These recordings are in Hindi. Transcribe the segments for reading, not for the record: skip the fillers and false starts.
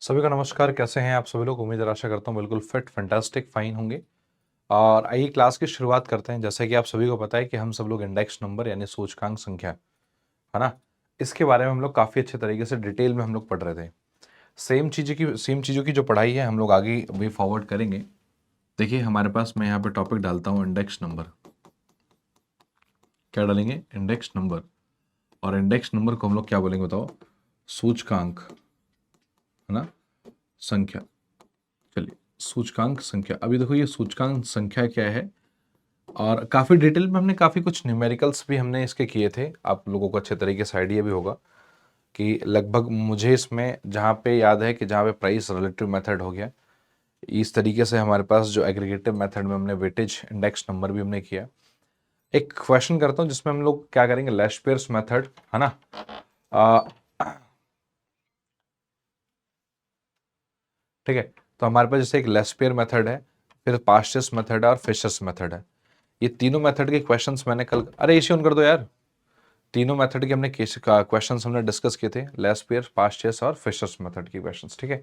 सभी को नमस्कार। कैसे हैं आप सभी लोग? उम्मीद और आशा करता हूँ बिल्कुल फिट फैंटास्टिक फाइन होंगे। और आइए क्लास की शुरुआत करते हैं। जैसे कि आप सभी को पता है कि हम सब लोग इंडेक्स नंबर यानी सूचकांक संख्या, है ना, इसके बारे में हम लोग काफ़ी अच्छे तरीके से डिटेल में हम लोग पढ़ रहे थे। सेम चीज़ों की जो पढ़ाई है हम लोग आगे वे फॉरवर्ड करेंगे। देखिए हमारे पास, मैं यहाँ पे टॉपिक डालता हूँ इंडेक्स नंबर। क्या डालेंगे? Index number. और इंडेक्स नंबर को हम लोग क्या बोलेंगे बताओ? सूचकांक, है ना, संख्या। चलिए, सूचकांक संख्या। अभी देखो ये सूचकांक संख्या क्या है, और काफ़ी डिटेल में हमने काफ़ी कुछ न्यूमेरिकल्स भी हमने इसके किए थे। आप लोगों को अच्छे तरीके से आइडिया भी होगा कि लगभग मुझे इसमें जहाँ पे याद है कि जहाँ पे प्राइस रिलेटिव मेथड हो गया, इस तरीके से हमारे पास जो एग्रीगेटिव मेथड में हमने वेटेज इंडेक्स नंबर भी हमने किया। एक क्वेश्चन करता हूँ जिसमें हम लोग क्या करेंगे, लेशपेयर्स मेथड, है ना। आ, ठीक है, तो हमारे पास जैसे एक लेशपेयर मेथड है, फिर पास्चर्स मेथड है और फिशर्स मेथड है। ये तीनों मेथड के क्वेश्चंस मैंने कल, अरे इसे ऑन कर दो यार। तीनों मेथड के हमने क्वेश्चंस हमने डिस्कस किए थे, लेशपेयर, पास्चर्स और फिशर्स मेथड के क्वेश्चंस। ठीक है,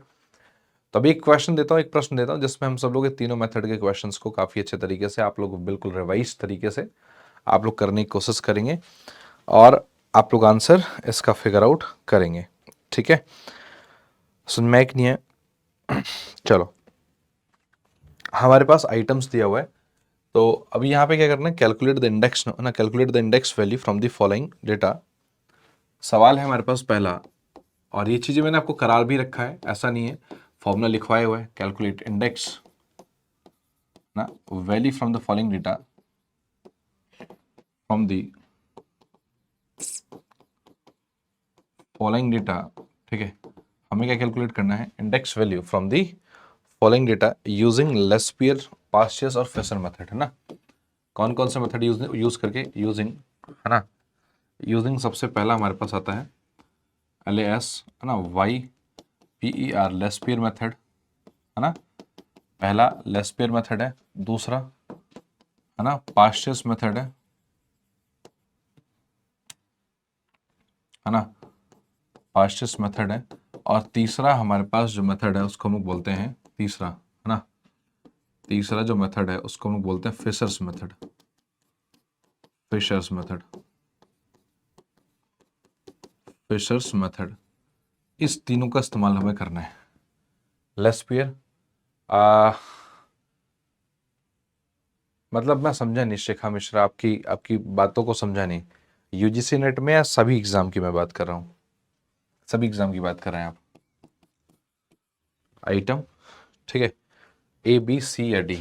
तो अभी एक क्वेश्चन देता हूँ, एक प्रश्न देता हूँ जिसमें हम सब लोग ये तीनों मेथड के क्वेश्चंस को काफ़ी अच्छे तरीके से आप लोग बिल्कुल रिवाइज तरीके से आप लोग करने की कोशिश करेंगे और आप लोग आंसर इसका फिगर आउट करेंगे। ठीक है, सुन में एक नहीं है। चलो, हमारे पास आइटम्स दिया हुआ है, तो अभी यहाँ पे क्या करना है, कैलकुलेट द इंडेक्स ना, calculate the index value from the following data. सवाल है हमारे पास पहला, और ये चीज़ें मैंने आपको करार भी रखा है, ऐसा नहीं है, फॉर्मूला लिखवाया हुआ है। कैलकुलेट इंडेक्स ना value from the following data, from the following data. ठीक है, हमें क्या कैलकुलेट करना है, index value from the following data using Laspeyres, Paasche's और फिशर मेथड, है ना। कौन कौन से मेथड यूज करके, यूजिंग, है ना, यूजिंग सबसे पहला हमारे पास आता है LAS, है ना, YPER, लेशपेयर मेथड, है ना। पहला लेशपेयर मेथड है, दूसरा, है ना, पास्चर्स मेथड है ना, पास्चर्स मेथड है। और तीसरा हमारे पास जो मेथड है उसको हम लोग बोलते हैं, तीसरा, है ना, तीसरा जो मेथड है उसको हम लोग बोलते हैं Fisher's method. Fisher's method, Fisher's method. इस तीनों का इस्तेमाल हमें करना है। लेशपेयर, मतलब मैं समझा नहीं शिखा मिश्रा, आपकी आपकी बातों को समझा नहीं। यूजीसी नेट में या सभी एग्जाम की मैं बात कर रहा हूँ? सभी एग्जाम की बात कर रहे हैं आप? आइटम, ठीक है, A B C या D।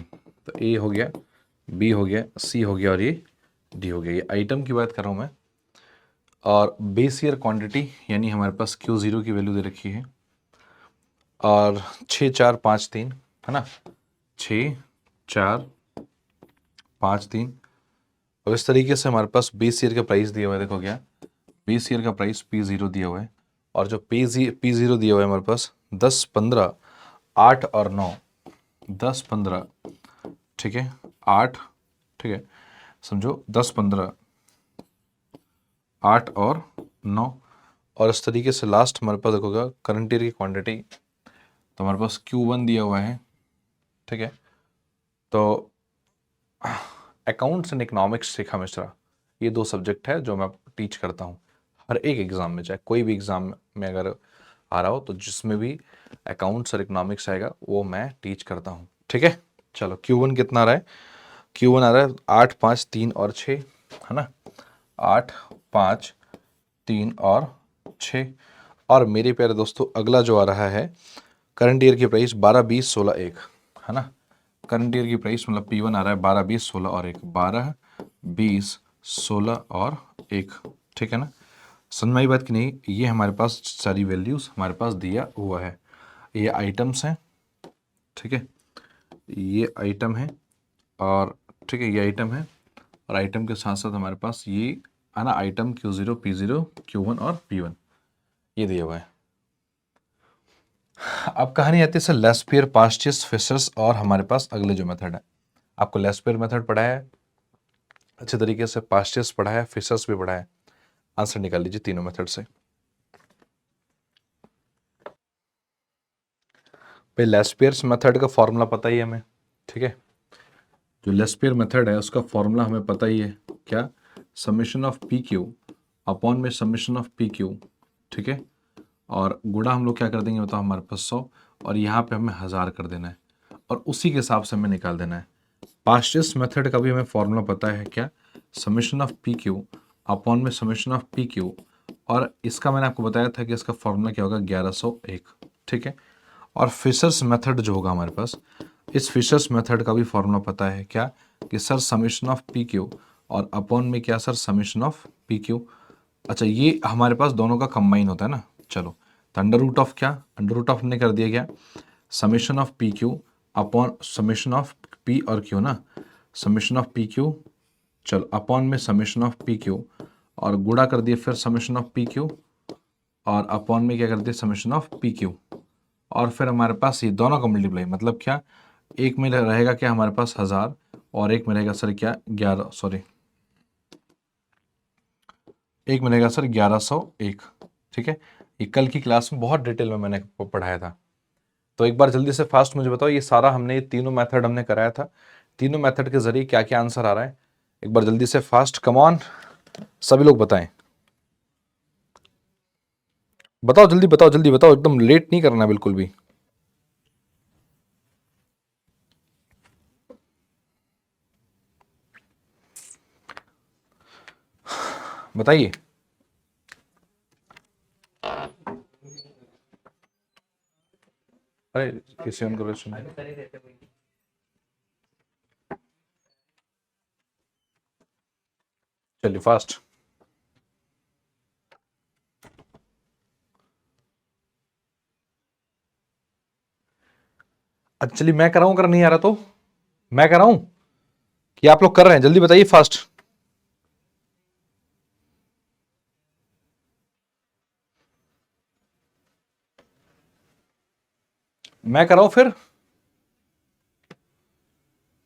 तो ए हो गया, बी हो गया, सी हो गया और ये डी हो गया। ये आइटम की बात कर रहा हूँ मैं। और बेस ईयर क्वांटिटी यानी हमारे पास Q0 की वैल्यू दे रखी है, और 6 4 5 3, है ना, 6 4 5 3। और इस तरीके से हमारे पास बेस ईयर का प्राइस दिया हुआ है। देखो क्या, बेस ईयर का प्राइस P0 दिया हुआ है, और जो P0 दिया हुआ है हमारे पास 10 15 8 और 9, 10 15, ठीक है, 8, ठीक है, समझो 10 15 8 और 9। और इस तरीके से लास्ट हमारे पास देखोगा करंट ईयर की क्वांटिटी, तो हमारे पास Q1 दिया हुआ है। ठीक है, तो अकाउंट्स एंड इकोनॉमिक्स शिखा मिश्रा, ये दो सब्जेक्ट है जो मैं टीच करता हूँ हर एक एग्ज़ाम में, चाहे कोई भी एग्ज़ाम में अगर आ रहा हो तो जिसमें भी अकाउंट्स और इकोनॉमिक्स आएगा वो मैं टीच करता हूँ। ठीक है, चलो Q1 कितना आ रहा है? Q1 आ रहा है 8 5 3 और 6, है ना, 8 5 3 और 6। और मेरे प्यारे दोस्तों अगला जो आ रहा है, करंट ईयर की प्राइस 12 20 16 1, है ना। करंट ईयर की प्राइस मतलब P1 आ रहा है 12 20 16 और 1, 12 20 16 और 1। ठीक है ना, समझ में आई बात कि नहीं? ये हमारे पास सारी वैल्यूज हमारे पास दिया हुआ है। ये आइटम्स हैं, ठीक है, ये आइटम है, और ठीक है, ये आइटम है, और आइटम के साथ साथ हमारे पास ये, है ना, आइटम Q0 P0 Q1 और P1 ये दिया हुआ है। अब कहानी आती है सर लेशपेयर, पास्चर्स, फिशर्स, और हमारे पास अगले जो मेथड है, आपको लेशपेयर मेथड पढ़ा है अच्छे तरीके से, पास्चर्स पढ़ा है, फिशर्स भी पढ़ा है। आंसर निकाल लीजिए तीनों मेथड से। भाई लेस्पियर्स मेथड का फॉर्मूला पता ही है हमें, ठीक है। जो लेस्पियर मेथड है उसका फॉर्मूला हमें पता ही है, क्या, summation of P Q upon में समेशन ऑफ पी क्यू, ठीक है। और गुणा हम लोग क्या कर देंगे बताओ, हमारे पास 100, और यहाँ पे हमें 1000 कर देना है, और उसी के हिसाब से हमें निकाल देना है। पास्टिस मेथड का भी हमें फॉर्मूला पता है, क्या, summation of P Q upon में समेशन ऑफ पी क्यू, और इसका मैंने आपको बताया था कि इसका फॉर्मूला क्या होगा, 1101, ठीक है। और फिशर्स मेथड जो होगा हमारे पास, इस फिशर्स मेथड का भी फॉर्मूला पता है, क्या, कि sir summation of P Q और अपॉन में क्या sir, summation of P Q. अच्छा, ये हमारे पास दोनों का कंबाइन होता है ना। चलो, तो अंडर रूट ऑफ क्या, अंडर रूट ऑफ हमने कर दिया क्या, summation of P Q upon summation of P और क्यू ना, समेशन ऑफ पी क्यू, चलो अपॉन में समेशन ऑफ पी क्यू, और गुणा कर दिए फिर समेशन ऑफ पी क्यू, और अपॉन में क्या कर दिया, समेशन ऑफ पी क्यू, और फिर हमारे पास ये दोनों का मल्टीप्लाई, मतलब क्या, एक में रहेगा क्या हमारे पास 1000, और एक में रहेगा सर क्या, 11, सॉरी, एक में रहेगा सर 1101, ठीक है। ये कल की क्लास में बहुत डिटेल में मैंने पढ़ाया था। तो एक बार जल्दी से फास्ट मुझे बताओ, ये सारा हमने, ये तीनों मेथड हमने कराया था, तीनों मेथड के जरिए क्या क्या आंसर आ रहा है, एक बार जल्दी से फास्ट, कम ऑन, सभी लोग बताएं, बताओ जल्दी, बताओ जल्दी बताओ, एकदम लेट नहीं करना बिल्कुल भी। बताइए। अरे किसी और को सुन, चलिए फास्ट। अच्छा चलिए, मैं कराऊं, कर नहीं आ रहा तो मैं कराऊं कि आप लोग कर रहे हैं, जल्दी बताइए फास्ट। मैं कराऊं फिर,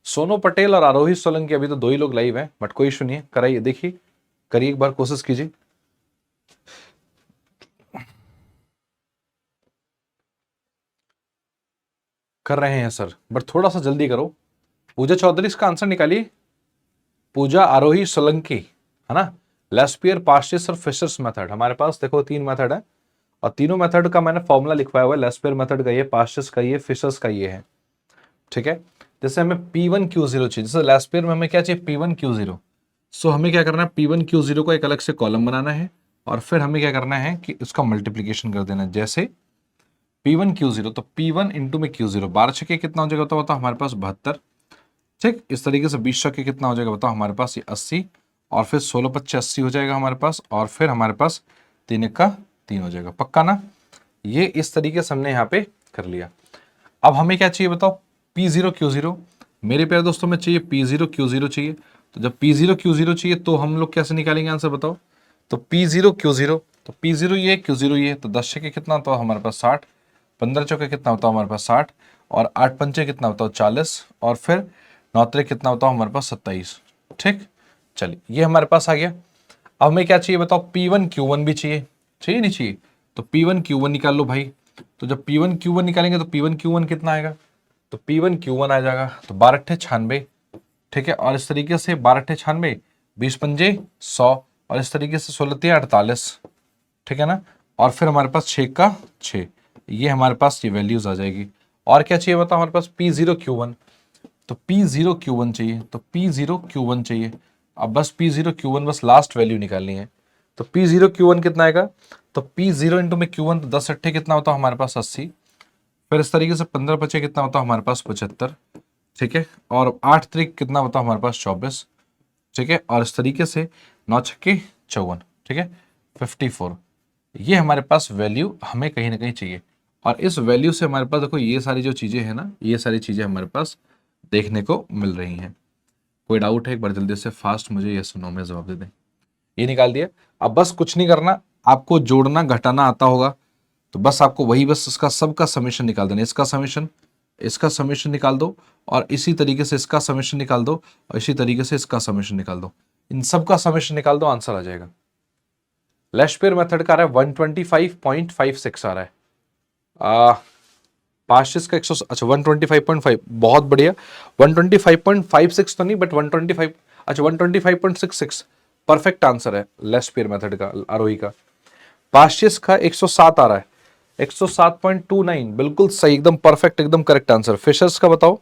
सोनू पटेल और आरोही सोलंकी, अभी तो दो ही लोग लाइव हैं, बट कोई इशू नहीं है, कराइए, देखिए, करिए, एक बार कोशिश कीजिए। कर रहे हैं सर, बट थोड़ा सा जल्दी करो। पूजा चौधरी, इसका आंसर निकालिए। पूजा आरोही सोलंकी, है ना। लेस्पियर, पास्टिस और फिशर्स मेथड, हमारे पास देखो तीन मेथड है, और तीनों मेथड का मैंने फॉर्मूला लिखवाया हुआ है। लेस्पियर मेथड का ये, पास्टिस का ये, फिशर्स का ये है, ठीक है। जैसे हमें P1Q0 चाहिए, जैसे लेस्पियर में हमें क्या चाहिए, P1Q0, सो हमें क्या करना है, P1Q0 को एक अलग से कॉलम बनाना है, और फिर हमें क्या करना है कि उसका मल्टीप्लीकेशन कर देना है। जैसे P1Q0, तो P1 इंटू में Q0, 12 छके कितना हो जाएगा बताओ, हमारे पास 72, ठीक। इस तरीके से 20 छके कितना हो जाएगा बताओ, हमारे पास ये 80, और फिर 16 पच्चे 80 हो जाएगा हमारे पास, और फिर हमारे पास 3 का 3 हो जाएगा, पक्का ना। ये इस तरीके से हमने यहाँ पे कर लिया। अब हमें क्या चाहिए बताओ, P0Q0, मेरे प्यारे दोस्तों में चाहिए P0Q0 चाहिए। तो जब P0Q0 चाहिए तो हम लोग कैसे निकालेंगे आंसर बताओ, तो P0Q0, तो P0 ये, Q0 ये, तो 10 छके कितना होता है हमारे पास 60, 15 चौके कितना होता है हमारे पास 60, और 8 पंचे कितना होता है 40, और फिर 9 त्रिक कितना होता है हमारे पास 27, ठीक। चलिए, ये हमारे पास आ गया। अब हमें क्या चाहिए बताओ, P1Q1 भी चाहिए, चाहिए नहीं चाहिए, तो P1Q1 निकाल लो भाई। तो जब P1Q1 निकालेंगे तो P1Q1 कितना आएगा, तो P1Q1 आ जाएगा, तो 12 अट्ठे 96, ठीक है। और इस तरीके से 12 अट्ठे 96, 20 पंजे 100, और इस तरीके से 16 तिया 48, ठीक है ना। और फिर हमारे पास 6 का 6, ये हमारे पास ये वैल्यूज आ जाएगी। और क्या चाहिए बताओ हमारे पास, P0Q1, तो P0Q1 चाहिए, तो P0Q1 चाहिए। अब बस P0Q1 बस लास्ट वैल्यू निकालनी है, तो P0Q1 कितना आएगा, तो P0 इंटू में Q1, तो 10 अट्ठे कितना होता है हमारे पास 80, फिर इस तरीके से 15 बचे कितना होता है हमारे पास 75, ठीक है। और 8 तरीक कितना होता है हमारे पास 24, ठीक है। और इस तरीके से 9 छक्के 54, ठीक है, 54। ये हमारे पास वैल्यू हमें कहीं ना कहीं चाहिए, और इस वैल्यू से हमारे पास देखो ये सारी जो चीज़ें हैं ना, ये सारी चीज़ें हमारे पास देखने को मिल रही हैं। कोई डाउट है, एक बार जल्दी से फास्ट मुझे ये सुनो, मैं जवाब दे दें। ये निकाल दिया। अब बस कुछ नहीं करना, आपको जोड़ना घटाना आता होगा, तो बस आपको वही, बस इसका सबका समेशन निकाल देना, इसका समेशन निकाल दो, और इसी तरीके से इसका समेशन निकाल दो, और इसी तरीके से इसका समेशन निकाल दो, इन सब का समेशन निकाल दो, आंसर आ जाएगा। लेशपेयर मेथड का आ रहा है 125.56 आ रहा है। पास्ट का 100, अच्छा 125.5, बहुत बढ़िया। 125.56 तो नहीं, बट 125, अच्छा 125.66 परफेक्ट आंसर है लेस पेयर मेथड का, आरोही का। पास्ट का 107 आ रहा है, 107.29, बिल्कुल सही, एकदम परफेक्ट, एकदम करेक्ट आंसर। फिशर्स का बताओ।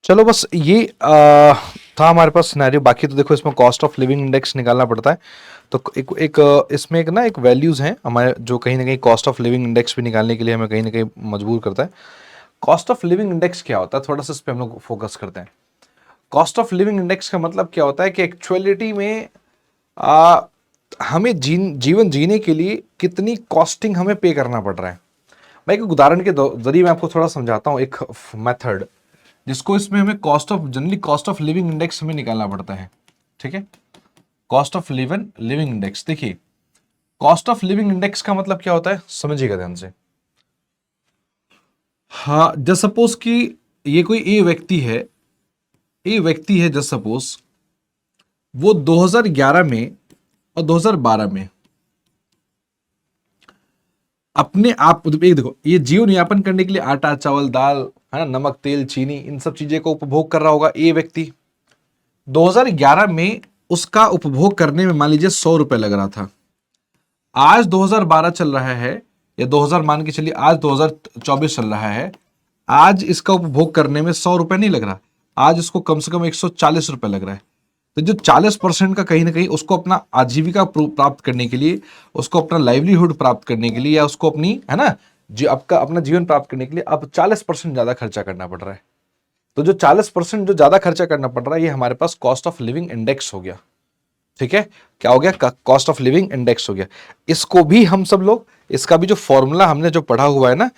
चलो बस ये था हमारे पास सिनेरियो। बाकी तो देखो इसमें कॉस्ट ऑफ लिविंग इंडेक्स निकालना पड़ता है, तो इसमें एक ना एक वैल्यूज हैं हमारे, जो कहीं ना कहीं कॉस्ट ऑफ लिविंग इंडेक्स भी निकालने के लिए हमें कहीं ना कहीं मजबूर करता है। कॉस्ट ऑफ लिविंग इंडेक्स क्या होता है, थोड़ा सा इस पर हम लोग फोकस करते हैं। कॉस्ट ऑफ लिविंग इंडेक्स का मतलब क्या होता है कि एक्चुअलिटी में आ, हमें जीवन जीने के लिए कितनी कॉस्टिंग हमें पे करना पड़ रहा है। मैं एक उदाहरण के जरिए मैं आपको थोड़ा समझाता हूँ, एक मेथड जिसको इसमें हमें generally cost of living index हमें निकालना पड़ता है। ठीक है, कॉस्ट ऑफ लिविंग इंडेक्स। देखिए कॉस्ट ऑफ लिविंग इंडेक्स का मतलब क्या होता है, समझिएगा ध्यान से। हाँ, जस्ट सपोज कि ये कोई ए व्यक्ति है, जस्ट सपोज वो 2011 में और 2012 में अपने आप, एक देखो, ये जीवन यापन करने के लिए आटा चावल दाल, है ना, नमक तेल चीनी, इन सब चीजें को उपभोग कर रहा होगा ये व्यक्ति। 2011 में उसका उपभोग करने में मान लीजिए 100 रुपए लग रहा था। आज 2012 चल रहा है, या 2000 मान के चलिए, आज 2024 चल रहा है। आज इसका उपभोग करने में 100 रुपए नहीं लग रहा, आज इसको कम से कम 140 रुपए लग रहा है। तो जो 40% का कहीं ना कहीं उसको अपना आजीविका प्राप्त करने के लिए, उसको अपना लाइवलीहुड प्राप्त करने के लिए, या उसको अपनी, है ना, जो आपका अपना जीवन प्राप्त करने के लिए अब 40% ज्यादा खर्चा करना पड़ रहा है। तो जो 40% जो ज्यादा खर्चा करना पड़ रहा है, ये हमारे पास कॉस्ट ऑफ लिविंग इंडेक्स हो गया। ठीक है, क्या हो गया, कॉस्ट ऑफ लिविंग इंडेक्स हो गया। इसको भी हम सब लोग, इसका भी जो फॉर्मूला हमने जो पढ़ा हुआ है ना,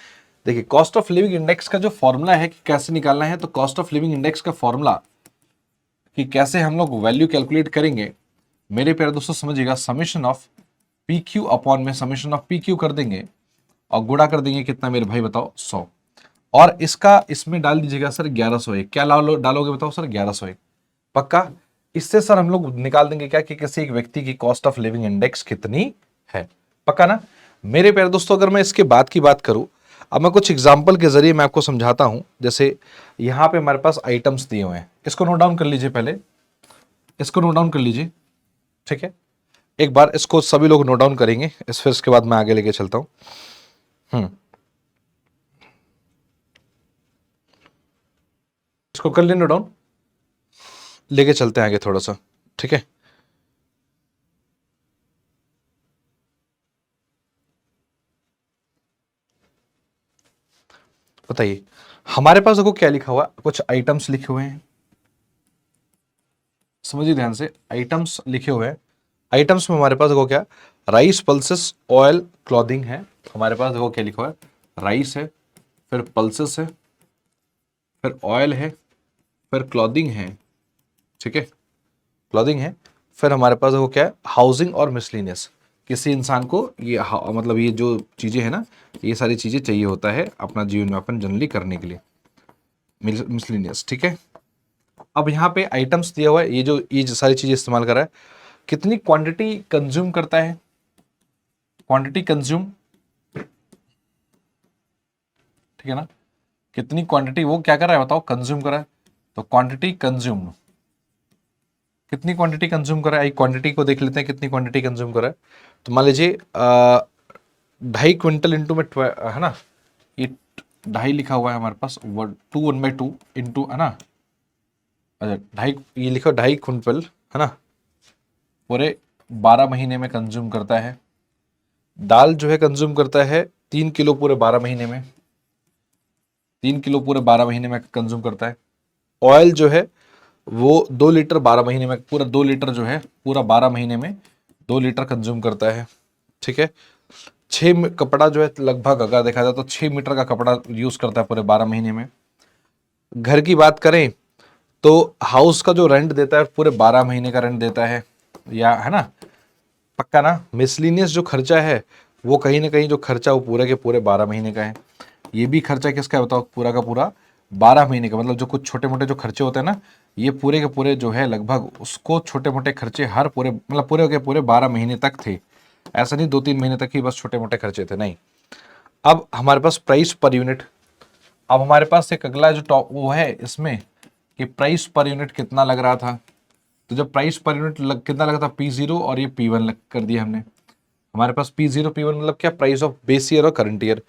देखिए कॉस्ट ऑफ लिविंग इंडेक्स का जो फॉर्मूला है कि कैसे निकालना है, तो कॉस्ट ऑफ लिविंग इंडेक्स का फॉर्मूला कि कैसे हम लोग वैल्यू कैलकुलेट करेंगे, मेरे प्यारे दोस्तों समझिएगा। Summation of P Q upon में समेशन ऑफ पी क्यू कर देंगे और गुणा कर देंगे कितना मेरे भाई बताओ, 100। और इसका इसमें डाल दीजिएगा सर 1101। क्या डालोगे बताओ सर, 1101 पक्का। इससे सर हम लोग निकाल देंगे क्या कि किसी एक व्यक्ति की कॉस्ट ऑफ लिविंग इंडेक्स कितनी है, पक्का ना। मेरे प्यारे दोस्तों अगर मैं इसके बाद की बात करूं, अब मैं कुछ एग्जाम्पल के जरिए मैं आपको समझाता हूं। जैसे यहां पे हमारे पास आइटम्स दिए हुए हैं, इसको नोट डाउन कर लीजिए, पहले इसको नोट डाउन कर लीजिए। ठीक है, एक बार इसको सभी लोग नोट डाउन करेंगे, फिर इसके बाद मैं आगे लेके चलता हूं। इसको कर लें नोट डाउन, लेके चलते हैं आगे थोड़ा सा। ठीक है, बताइए हमारे पास देखो क्या लिखा हुआ, कुछ आइटम्स लिखे हुए हैं, समझिए ध्यान से, आइटम्स लिखे हुए हैं। आइटम्स में हमारे पास देखो क्या, राइस पल्सेस ऑयल क्लॉथिंग है। हमारे पास देखो क्या लिखा हुआ है, राइस है, फिर पल्सेस है, फिर ऑयल है, फिर क्लॉथिंग है। ठीक है, क्लॉथिंग है, फिर हमारे पास देखो क्या है, हाउसिंग और मिसलिनियस। किसी इंसान को ये मतलब ये जो चीजें हैं ना, ये सारी चीजें चाहिए होता है अपना जीवन यापन जनरली करने के लिए, मिसलिनियस। ठीक है, अब यहाँ पे आइटम्स दिया हुआ है, ये जो सारी चीजें इस्तेमाल कर रहा है, कितनी क्वांटिटी कंज्यूम करता है, क्वांटिटी कंज्यूम, ठीक है ना, कितनी क्वांटिटी वो क्या कर रहा है बताओ, कंज्यूम कर रहा है। तो क्वांटिटी कंज्यूम, कितनी क्वांटिटी कंज्यूम कर रहा है, क्वांटिटी को देख लेते हैं कितनी क्वांटिटी कंज्यूम कर रहा है। तो मान लीजिए 2.5 क्विंटल इंटू में है ना, ये 2.5 लिखा हुआ है हमारे पास, 1/2 इंटू, है ना, अच्छा 2.5, ये लिखो 2.5 क्विंटल, है ना, पूरे 12 महीने में कंज्यूम करता है। दाल जो है कंज्यूम करता है 3 किलो पूरे 12 महीने में, 3 किलो पूरे 12 महीने में कंज्यूम करता है। ऑयल जो है वो 2 लीटर 12 महीने में, पूरा 2 लीटर जो है पूरा 12 महीने में 2 लीटर कंज्यूम करता है। ठीक है, 6 कपड़ा जो है लगभग अगर देखा जाए तो 6 मीटर का कपड़ा यूज करता है पूरे 12 महीने में। घर की बात करें तो हाउस का जो रेंट देता है पूरे 12 महीने का रेंट देता है, या है ना, पक्का ना। मिसलिनियस जो खर्चा है वो कहीं ना कहीं जो खर्चा वो पूरे के पूरे 12 महीने का है। ये भी खर्चा किसका है बताओ, पूरा का पूरा 12 महीने का। मतलब जो कुछ छोटे मोटे जो खर्चे होते हैं ना, ये पूरे के पूरे जो है लगभग उसको छोटे मोटे खर्चे हर पूरे, मतलब पूरे के पूरे 12 महीने तक थे। ऐसा नहीं 2-3 महीने तक ही बस छोटे मोटे खर्चे थे, नहीं, अब हमारे पास प्राइस पर यूनिट, अब हमारे पास एक अगला जो टॉप वो है इसमें कि प्राइस पर यूनिट कितना लग रहा था। तो जब प्राइस पर यूनिट कितना लगा था P0 और ये P1 कर दिया हमने। हमारे पास P0 P1 मतलब क्या, प्राइस ऑफ बेस ईयर और करंट ईयर।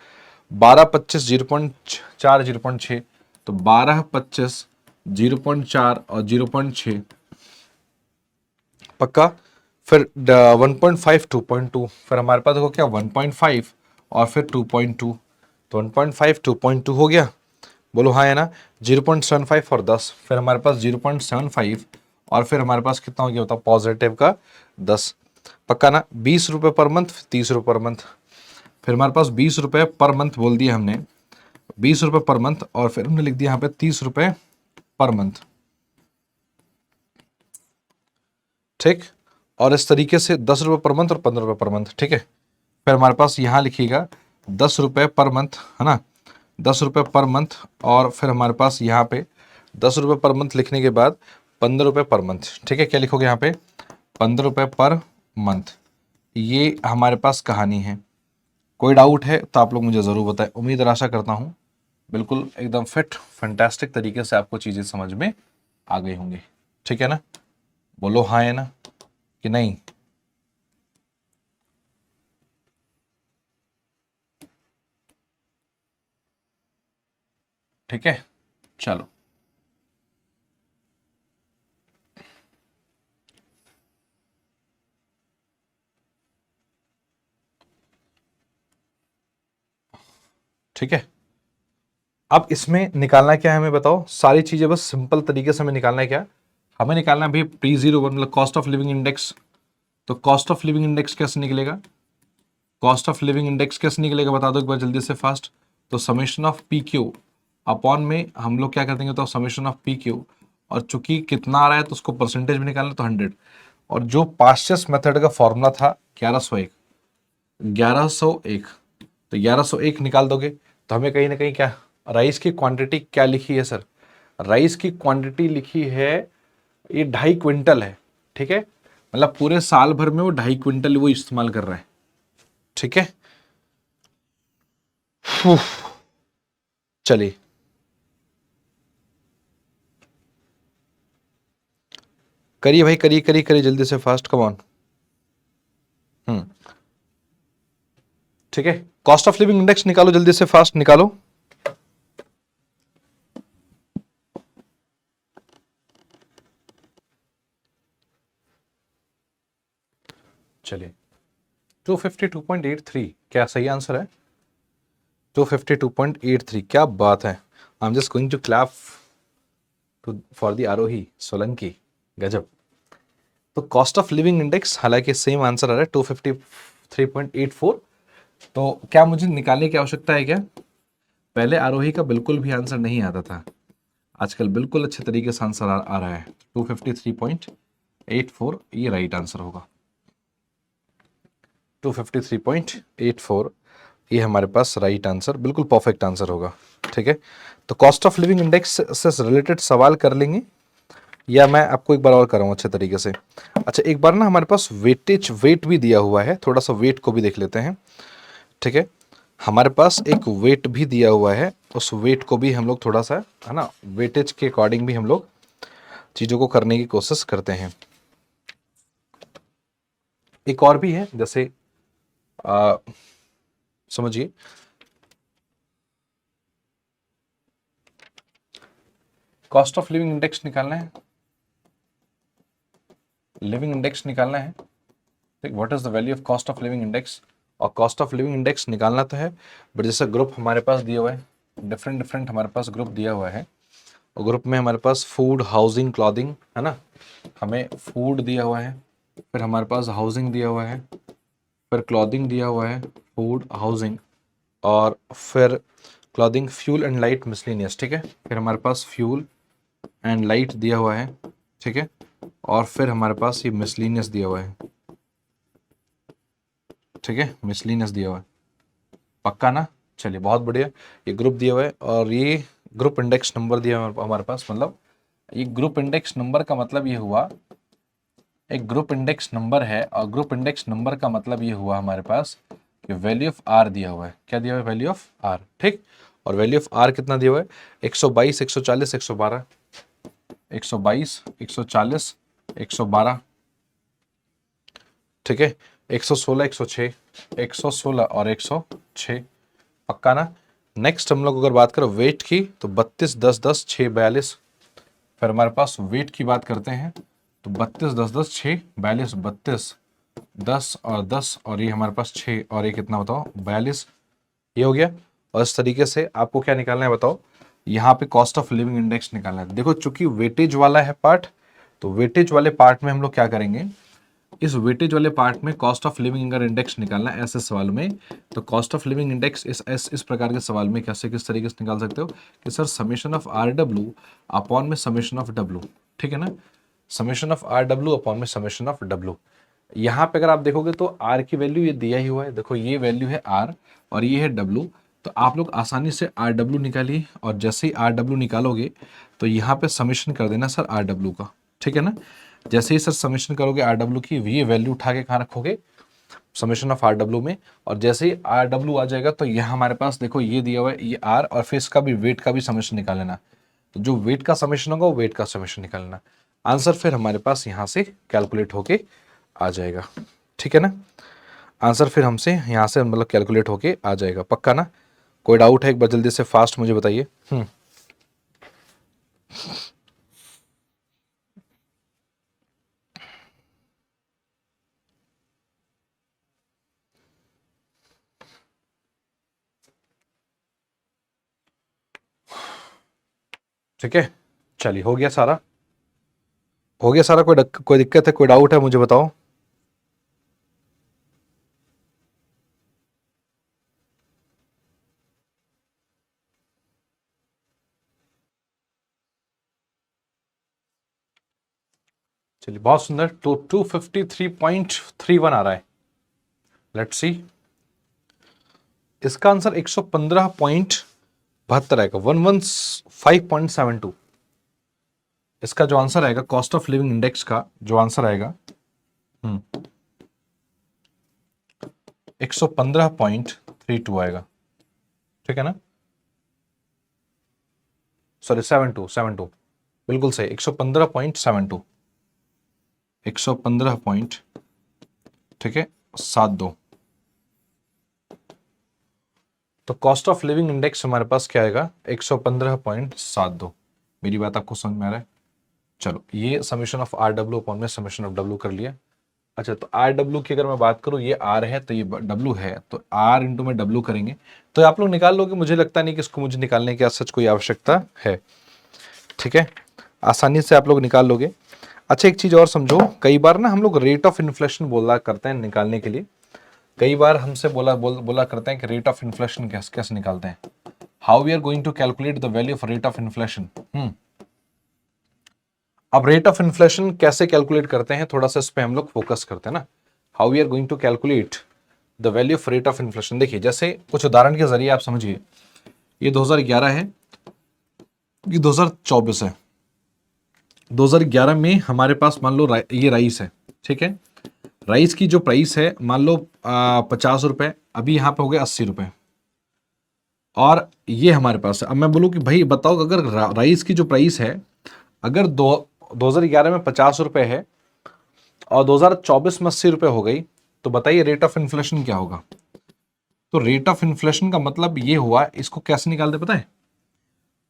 12 25 0.4 0.6, तो 12 25 0.4 और 0.6 पक्का। फिर 1.5 2.2, फिर हमारे पास देखो क्या 1.5 और फिर 2.2, तो 1.5 2.2 हो गया, बोलो हाँ है ना। 0.75 और 10, फिर हमारे पास 0.75 और फिर हमारे पास कितना हो गया होता पॉजिटिव का 10, पक्का ना। 20 रुपये पर मंथ, 30 रुपये पर मंथ, फिर हमारे पास 20 रुपये पर मंथ बोल दिया हमने, 20 रुपये पर मंथ, और फिर हमने लिख दिया यहाँ पे 30 रुपये पर मंथ, ठीक। और इस तरीके से 10 रुपये पर मंथ और 15 रुपये पर मंथ, ठीक है। फिर हमारे पास यहाँ लिखिएगा 10 रुपये पर मंथ, है ना, 10 रुपये पर मंथ, और फिर हमारे पास यहाँ पे 10 रुपये पर मंथ लिखने के बाद 15 रुपये पर मंथ, ठीक है। क्या लिखोगे यहाँ पे 15 रुपये पर मंथ। ये हमारे पास कहानी है। कोई डाउट है तो आप लोग मुझे ज़रूर बताएं। उम्मीद और आशा करता हूँ बिल्कुल एकदम फिट फैंटास्टिक तरीके से आपको चीज़ें समझ में आ गई होंगी, ठीक है ना। बोलो हाँ है ना कि नहीं। ठीक है, चलो ठीक है। अब इसमें निकालना क्या है हमें बताओ, सारी चीजें बस सिंपल तरीके से हमें निकालना है। क्या हमें निकालना है भाई P0 मतलब कॉस्ट ऑफ लिविंग इंडेक्स। तो कॉस्ट ऑफ लिविंग इंडेक्स कैसे निकलेगा, कॉस्ट ऑफ लिविंग इंडेक्स कैसे निकलेगा बता दो एक बार जल्दी से फास्ट। तो समेशन ऑफ PQ अपॉन में हम लोग क्या कर देंगे, तो समेशन ऑफ PQ, और चूंकि कितना आ रहा है तो उसको परसेंटेज में निकालना, तो 100। और जो पास्चस मेथड का फॉर्मूला था 1101, 1101, तो 1101 निकाल दोगे तो हमें कहीं ना कहीं क्या राइस की क्वांटिटी क्या लिखी है सर, राइस की क्वांटिटी लिखी है ये 2.5 क्विंटल है, ठीक है। मतलब पूरे साल भर में वो 2.5 क्विंटल वो इस्तेमाल कर रहा है, ठीक है। चलिए करिए भाई, करिए करिए करिए जल्दी से फास्ट, कम ऑन। हम्म, ठीक है। कॉस्ट ऑफ लिविंग इंडेक्स निकालो जल्दी से फास्ट निकालो। चलिए 252.83 क्या सही आंसर है, 252.83, क्या बात है। I am just going to clap too for the Arohi Solanki, गजब। तो कॉस्ट ऑफ लिविंग इंडेक्स हालांकि सेम आंसर आ रहा है 253.84। तो क्या मुझे निकालने की आवश्यकता है क्या, पहले आरोही का बिल्कुल भी आंसर नहीं आता था, आजकल बिल्कुल अच्छे तरीके से आंसर आ रहा है। 253.84 ये राइट आंसर होगा, 253.84 ये हमारे पास राइट आंसर, बिल्कुल परफेक्ट आंसर होगा, ठीक है। तो कॉस्ट ऑफ लिविंग इंडेक्स से रिलेटेड सवाल कर लेंगे, या मैं आपको एक बार और कराऊँ अच्छे तरीके से। अच्छा एक बार ना हमारे पास वेट भी दिया हुआ है, थोड़ा सा वेट को भी देख लेते हैं, ठीक है। हमारे पास एक वेट भी दिया हुआ है, उस वेट को भी हम लोग थोड़ा सा है ना वेटेज के अकॉर्डिंग भी हम लोग चीज़ों को करने की कोशिश करते हैं। एक और भी है जैसे समझिए कॉस्ट ऑफ लिविंग इंडेक्स निकालना है, लिविंग इंडेक्स निकालना है, ठीक। What is the value of cost of living index, और कॉस्ट ऑफ लिविंग इंडेक्स निकालना तो है, बट जैसा ग्रुप हमारे पास दिया हुआ है, डिफरेंट डिफरेंट हमारे पास ग्रुप दिया हुआ है, और ग्रुप में हमारे पास फूड हाउसिंग क्लॉथिंग है ना, हमें फूड दिया हुआ है, फिर हमारे पास हाउसिंग दिया हुआ है, फिर क्लॉथिंग दिया हुआ है, फूड हाउसिंग, और फिर clothing fuel and light miscellaneous, ठीक है। फिर हमारे पास फ्यूल एंड लाइट दिया हुआ है, ठीक है, और फिर हमारे पास ये मिसलिनियस दिया हुआ है, ठीक है, मिसलिनियस दिया हुआ है, पक्का ना। चलिए बहुत बढ़िया, ये ग्रुप दिया हुआ है, और ये ग्रुप इंडेक्स नंबर दिया हुआ है हमारे पास, मतलब ये ग्रुप इंडेक्स नंबर का मतलब ये हुआ, एक ग्रुप इंडेक्स नंबर है, और ग्रुप इंडेक्स नंबर का मतलब ये हुआ हमारे पास कि वैल्यू ऑफ आर दिया हुआ है, क्या दिया हुआ है, वैल्यू ऑफ आर, ठीक। और वैल्यू ऑफ आर कितना दिया हुआ है, 122, 140, 112, 122, 140, 112, ठीक है, 116, 106, 116 और 106, पक्का ना। नेक्स्ट हम लोग अगर बात करें वेट की तो 32, 10, 10, 6, 42। फिर हमारे पास वेट की बात करते हैं तो 32, 10, 10, 6, 42, 32, 10 और 10 और ये हमारे पास 6 और ये कितना बताओ, 42, ये हो गया। और इस तरीके से आपको क्या निकालना है बताओ, यहाँ पे कॉस्ट ऑफ लिविंग इंडेक्स निकालना है। देखो चूंकि वेटेज वाला है पार्ट, तो वेटेज वाले पार्ट में हम लोग क्या करेंगे, इस वेटेज वाले पार्ट में कॉस्ट ऑफ लिविंग अगर इंडेक्स निकालना है ऐसे सवाल में, तो कॉस्ट ऑफ लिविंग इंडेक्स इस प्रकार के सवाल में कैसे किस तरीके से निकाल सकते हो कि sir summation of R W upon में समेशन ऑफ डब्ल्यू, ठीक है ना, summation of R W upon में समेशन ऑफ डब्ल्यू। यहाँ पे अगर आप देखोगे तो आर की वैल्यू ये दिया ही हुआ है, देखो ये वैल्यू है आर और ये है डब्ल्यू, तो आप लोग आसानी से आर डब्ल्यू निकालिए और जैसे ही आर डब्ल्यू निकालोगे तो यहाँ पे समेशन कर देना सर आर डब्ल्यू का, ठीक है ना। जैसे ही सर समेशन करोगे आर डब्ल्यू की, ये वैल्यू उठा के कहाँ रखोगे, समेशन ऑफ आर डब्ल्यू में, और जैसे ही आर डब्ल्यू आ जाएगा तो यहाँ हमारे पास देखो ये दिया हुआ है ये आर, और फिर इसका भी वेट का भी समेशन निकाल लेना, तो जो वेट का समेशन होगा वो वेट का समेशन निकाल लेना। आंसर फिर हमारे पास यहाँ से कैलकुलेट होके आ जाएगा, ठीक है ना। आंसर फिर हमसे यहाँ से मतलब कैलकुलेट होके आ जाएगा, पक्का ना। कोई डाउट है एक बार जल्दी से फास्ट मुझे बताइए। ठीक है, चलिए हो गया सारा, हो गया सारा। कोई दिक्कत है, कोई डाउट है मुझे बताओ। चलिए बहुत सुंदर, तो 253.31 आ रहा है। लेट्स सी, इसका आंसर 115.72 आएगा, 115.72। इसका जो आंसर आएगा कॉस्ट ऑफ लिविंग इंडेक्स का जो आंसर आएगा 115.32 आएगा, ठीक है ना, सॉरी 72, बिल्कुल सही, 115.72, 115 पॉइंट, ठीक है, 72। तो कॉस्ट ऑफ लिविंग इंडेक्स हमारे पास क्या आएगा, 115.72। मेरी बात आपको समझ में आ रहा है। चलो ये summation of R W upon में समेशन ऑफ डब्ल्यू कर लिया। अच्छा, तो आर डब्ल्यू की अगर मैं बात करूं, ये आर है तो ये डब्ल्यू है, तो आर इंटू में डब्ल्यू करेंगे तो आप लोग निकाल लोगे। मुझे लगता नहीं कि इसको मुझे निकालने की सच कोई आवश्यकता है, ठीक है, आसानी से आप लोग निकाल लोगे। अच्छा एक चीज और समझो, कई बार ना हम लोग रेट ऑफ इन्फ्लेशन बोला करते हैं निकालने के लिए, कई बार हमसे बोला करते हैं कि रेट ऑफ इन्फ्लेशन कैसे कैसे निकालते हैं, how we are going to calculate the value of rate of inflation. अब रेट ऑफ इन्फ्लेशन कैसे कैलकुलेट करते हैं, थोड़ा सा इस पे हम लोग फोकस करते हैं ना, how we are going to calculate the value of rate of inflation. देखिए जैसे कुछ उदाहरण के जरिए आप समझिए, ये 2011 है, ये 2024 है। 2011 में हमारे पास मान लो ये राइस है, ठीक है, राइस की जो प्राइस है मान लो 50 रुपए, अभी यहाँ पे हो गए 80 रुपए, और ये हमारे पास है। अब मैं बोलूँ कि भाई बताओ अगर राइस की जो प्राइस है अगर 2011 में 50 रुपए है और 2024 में 80 रुपए हो गई, तो बताइए रेट ऑफ इन्फ्लेशन क्या होगा। तो रेट ऑफ इन्फ्लेशन का मतलब ये हुआ, इसको कैसे निकालते पता है,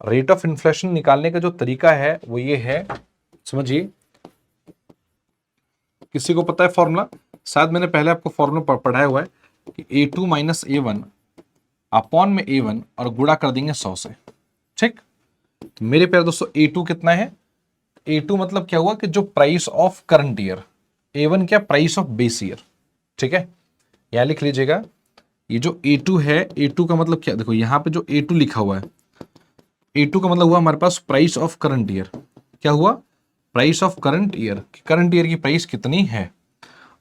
रेट ऑफ इन्फ्लेशन निकालने का जो तरीका है वो ये है, समझिए, किसी को पता है फॉर्मूला, शायद मैंने पहले आपको फॉर्मूला पढ़ाया हुआ है कि A2 माइनस A1 अपॉन में A1 और गुणा कर देंगे 100 से, ठीक। तो मेरे प्यारे दोस्तों A2 कितना है, A2 मतलब क्या हुआ कि जो price of current year, A1 क्या, प्राइस ऑफ बेस ईयर, ठीक है, यहां लिख लीजिएगा। ये जो A2 है, A2 का मतलब क्या, देखो यहां पे जो A2 लिखा हुआ है, A2 का मतलब हुआ हमारे पास प्राइस ऑफ करंट ईयर, क्या हुआ, price of current year, current year की प्राइस कितनी है।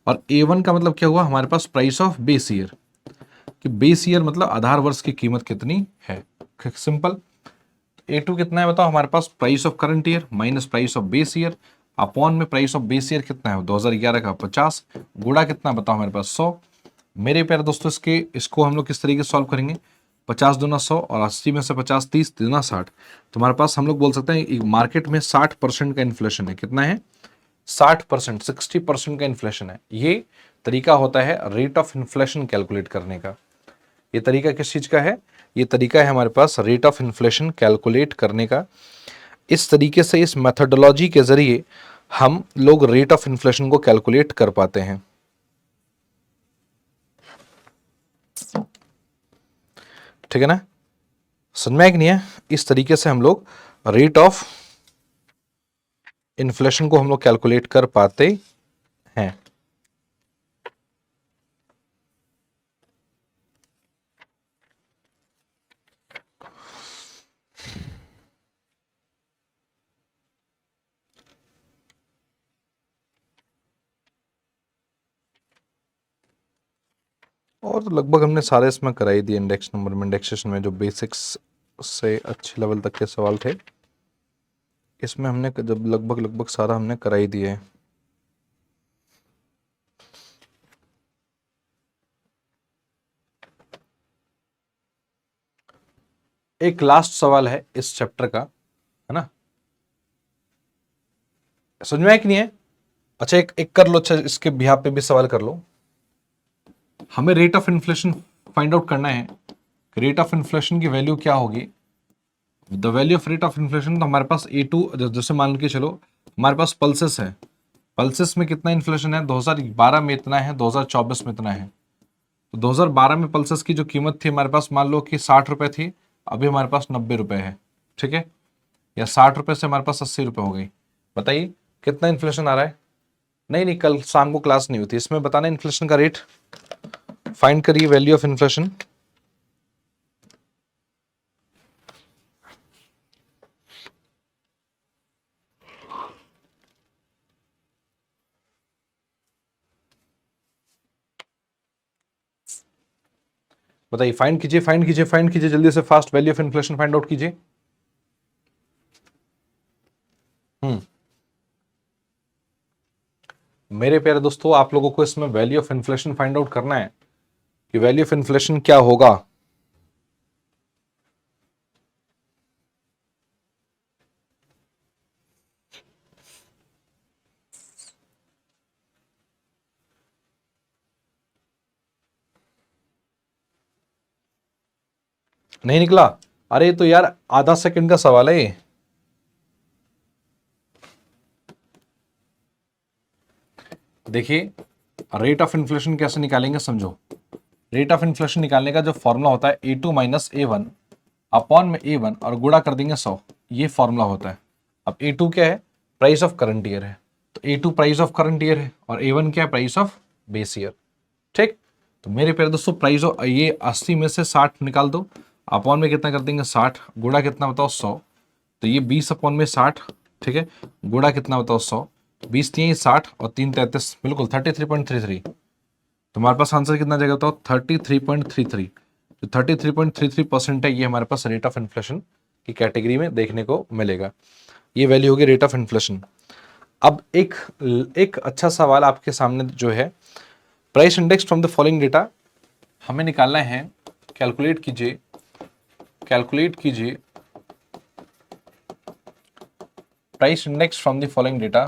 और A1 का मतलब क्या हुआ, हमारे पास प्राइस ऑफ बेस ईयर, कि बेस ईयर मतलब आधार वर्ष की कीमत कितनी है, सिंपल। A2 कितना है बताओ, हमारे पास price of current year minus price of base year upon में प्राइस ऑफ बेस ईयर कितना है 2011 का 50, गुणा कितना बताओ हमारे पास 100, मेरे प्यारे दोस्तों इसको हम लोग किस तरीके से सॉल्व करेंगे, 50 दूना 100 और 80 में से 50 30 दूना 60। तुम्हारे पास हम लोग बोल सकते हैं मार्केट में 60% का इन्फ्लेशन है। कितना है? 60%, 60% का इन्फ्लेशन है। ये तरीका होता है रेट ऑफ इन्फ्लेशन कैलकुलेट करने का। ये तरीका किस चीज का है? ये तरीका है हमारे पास रेट ऑफ इन्फ्लेशन कैलकुलेट करने का। इस तरीके से, इस मेथोडोलॉजी के जरिए हम लोग रेट ऑफ इन्फ्लेशन को कैलकुलेट कर पाते हैं। ठीक है ना? समझ में आया कि नहीं है? इस तरीके से हम लोग रेट ऑफ इन्फ्लेशन को हम लोग कैलकुलेट कर पाते हैं। और तो लगभग हमने सारे इसमें कराई दिए। इंडेक्स नंबर में, इंडेक्सेशन में जो बेसिक्स से अच्छे लेवल तक के सवाल थे, इसमें हमने जब लगभग लगभग सारा हमने कराई दिए है। एक लास्ट सवाल है इस चैप्टर का, है ना? समझ में आया कि नहीं है? अच्छा, एक कर लो। अच्छा, इसके बिहाफ पे भी सवाल कर लो। हमें rate of inflation find out करना है। रेट ऑफ इन्फ्लेशन की वैल्यू क्या होगी? The value of rate of inflation, तो हमारे पास A2, जैसे मान के चलो हमारे पास पल्सेस है। पल्सेस में कितना इन्फ्लेशन है? 2012 में इतना है, 2024 में इतना है। तो 2012 में पल्सेस की जो कीमत थी हमारे पास, मान लो कि 60 रुपए थी, अभी हमारे पास 90 रुपए है। ठीक है? या 60 रुपए से हमारे पास 80 रुपए हो गई। बताइए कितना इन्फ्लेशन आ रहा है? नहीं नहीं, कल शाम को क्लास नहीं होती, इसमें बताना इन्फ्लेशन का रेट। फाइंड करिए वैल्यू ऑफ इन्फ्लेशन। बताइए, फाइंड कीजिए, फाइंड कीजिए, फाइंड कीजिए जल्दी से, fast value of inflation find out कीजिए। मेरे प्यारे दोस्तों, आप लोगों को इसमें value of inflation find out करना है कि वैल्यू ऑफ इन्फ्लेशन क्या होगा। नहीं निकला? अरे तो यार आधा सेकंड का सवाल है ये। देखिए, रेट ऑफ इन्फ्लेशन कैसे निकालेंगे समझो। रेट ऑफ इन्फ्लेशन निकालने का जो फॉर्मूला होता है A2 माइनस A1 अपॉन में A1 और गुणा कर देंगे 100। ये फॉर्मूला होता है। अब A2 क्या है? प्राइस ऑफ करंट ईयर है, तो A2 price of current year है, और A1 क्या है? Price of base year. ठीक? तो मेरे प्यारे दोस्तों, प्राइस ऑफ ये 80 में से 60 निकाल दो, अपॉन में कितना कर देंगे 60, गुणा कितना बताओ 100, तो ये 20 अपॉन में 60। ठीक है? गुणा कितना बताओ 100, 20 3 60 और 3 33, बिल्कुल 33.33। तुम्हारे पास आंसर कितना जाएगा बताओ? 33.33। जो 33.33% है, ये हमारे पास रेट ऑफ इन्फ्लेशन की कैटेगरी में देखने को मिलेगा। ये वैल्यू होगी रेट ऑफ इन्फ्लेशन। अब एक अच्छा सवाल आपके सामने जो है, price index from the following data हमें निकालना है। कैलकुलेट कीजिए, कैलकुलेट कीजिए price index from the following data.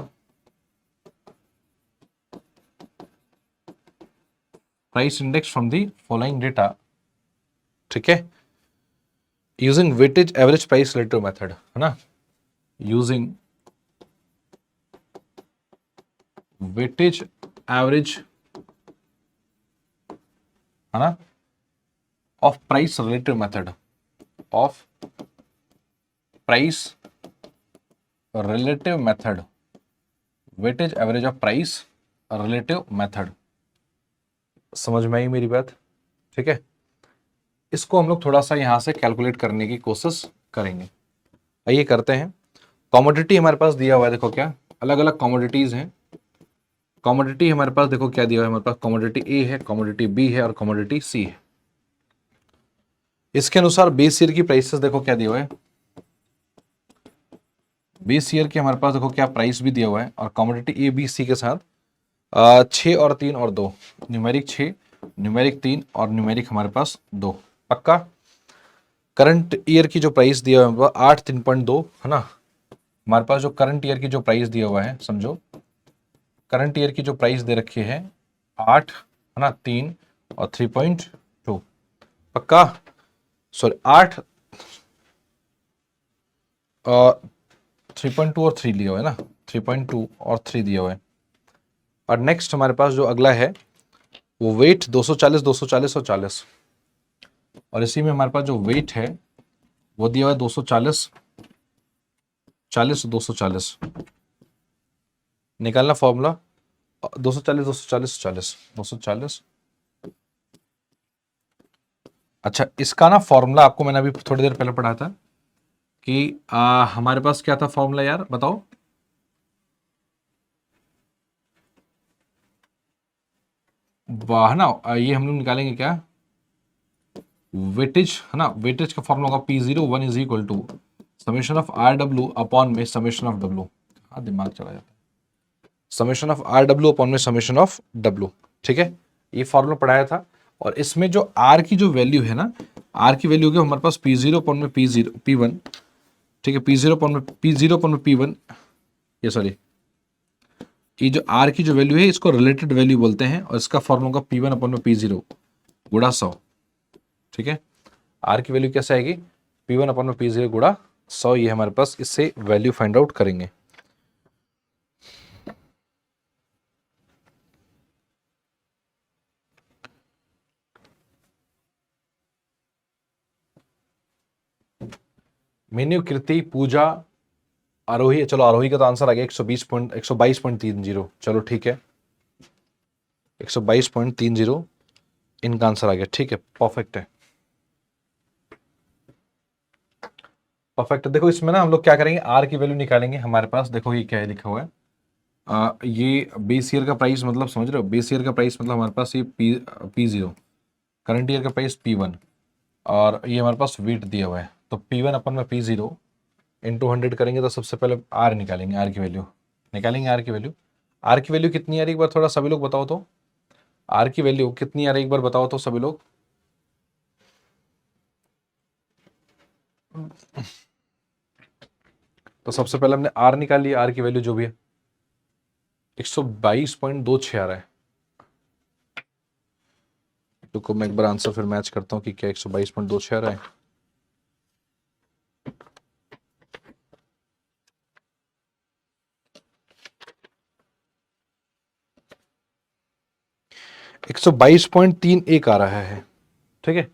Price index from the following data. ठीक है? Using weightage average price relative method, है ना? यूजिंग वेटेज एवरेज, है ना, of price relative method, of price relative method, weightage average of price relative method. समझ में आई मेरी बात? ठीक है? इसको हम लोग थोड़ा सा यहां से कैलकुलेट करने की कोशिश करेंगे। आइए करते हैं। कॉमोडिटी हमारे पास दिया हुआ है, देखो क्या अलग अलग कॉमोडिटीज हैं। कॉमोडिटी हमारे पास देखो क्या दिया हुआ है, हमारे पास कॉमोडिटी ए है, कॉमोडिटी बी है और कॉमोडिटी सी है। इसके अनुसार बेस ईयर की प्राइसेस देखो क्या दिया हुआ है। बेस ईयर की हमारे पास देखो क्या प्राइस भी दिया हुआ है, और कॉमोडिटी ए बी सी के साथ 6 और 3 और 2, न्यूमेरिक 6 न्यूमेरिक 3 और न्यूमेरिक हमारे पास 2। पक्का। करंट ईयर की जो प्राइस दिया हुआ है 8 3.2 है ना। हमारे पास जो करंट ईयर की जो प्राइस दिया हुआ है, समझो करंट ईयर की जो प्राइस दे रखी है 8 है ना, 3 और 3.2। पक्का। सॉरी 8 और 3.2 और 3 लिया हुआ है ना, 3.2 और 3 दिया हुआ है। और नेक्स्ट हमारे पास जो अगला है वो वेट 240 240 और 40। और इसी में हमारे पास जो वेट है वो दिया हुआ है 240 40 240। निकालना फॉर्मूला 240 240 40 240। अच्छा, इसका ना फॉर्मूला आपको मैंने अभी थोड़ी देर पहले पढ़ा था कि हमारे पास क्या था फॉर्मूला यार, बताओ। वाह ना, ये हम लोग निकालेंगे क्या, वेटेज है ना। वेटेज का फॉर्मूला होगा P01 is equal to summation of RW upon में समेशन ऑफ W। हाँ, दिमाग चला जाता है। समेशन ऑफ RW अपॉन में समेशन ऑफ W। ठीक है, ये फॉर्मूला पढ़ाया था। और इसमें जो R की जो वैल्यू है ना, R की वैल्यू होगी हमारे पास P0 अपॉन में P1। ठीक है, P0 अपॉन में P1, ये सॉरी, ये जो R की जो वैल्यू है इसको रिलेटेड वैल्यू बोलते हैं। और इसका फॉर्मूला होगा P1 अपॉन में P0 गुणा 100। ठीक है, R की वैल्यू कैसे आएगी, P1 अपॉन में P0 गुणा 100। ये हमारे पास इससे वैल्यू फाइंड आउट करेंगे। मेन्यू, कृति, पूजा, आरोही। चलो आरोही का तो आंसर आ गया 122.30। चलो ठीक है, 122.30 इनका आंसर आ गया। ठीक है, परफेक्ट है, परफेक्ट है। देखो इसमें ना हम लोग क्या करेंगे, आर की वैल्यू निकालेंगे। हमारे पास देखो ये क्या है लिखा हुआ है, ये बेस ईयर का प्राइस, मतलब समझ रहे हो, बेस ईयर का प्राइस मतलब हमारे पास ये P0, करंट ईयर का प्राइस P1, और ये हमारे पास वेट दिया हुआ है। तो P1 अपन में P0 इंटू 100 करेंगे तो सबसे पहले आर निकालेंगे, आर की वैल्यू निकालेंगे। आर की वैल्यू, आर की वैल्यू कितनी आ रही है एक बार थोड़ा सभी लोग बताओ तो। आर की वैल्यू कितनी आ रही है एक बार बताओ तो सभी लोग। तो सबसे पहले हमने आर निकाल लिया, आर की वैल्यू जो भी है 122.26 आ रहा है। तो मैं एक बार आंसर फिर मैच करता हूँ कि क्या 122.26 आ रहा है। एक 122.31 आ रहा है। ठीक है,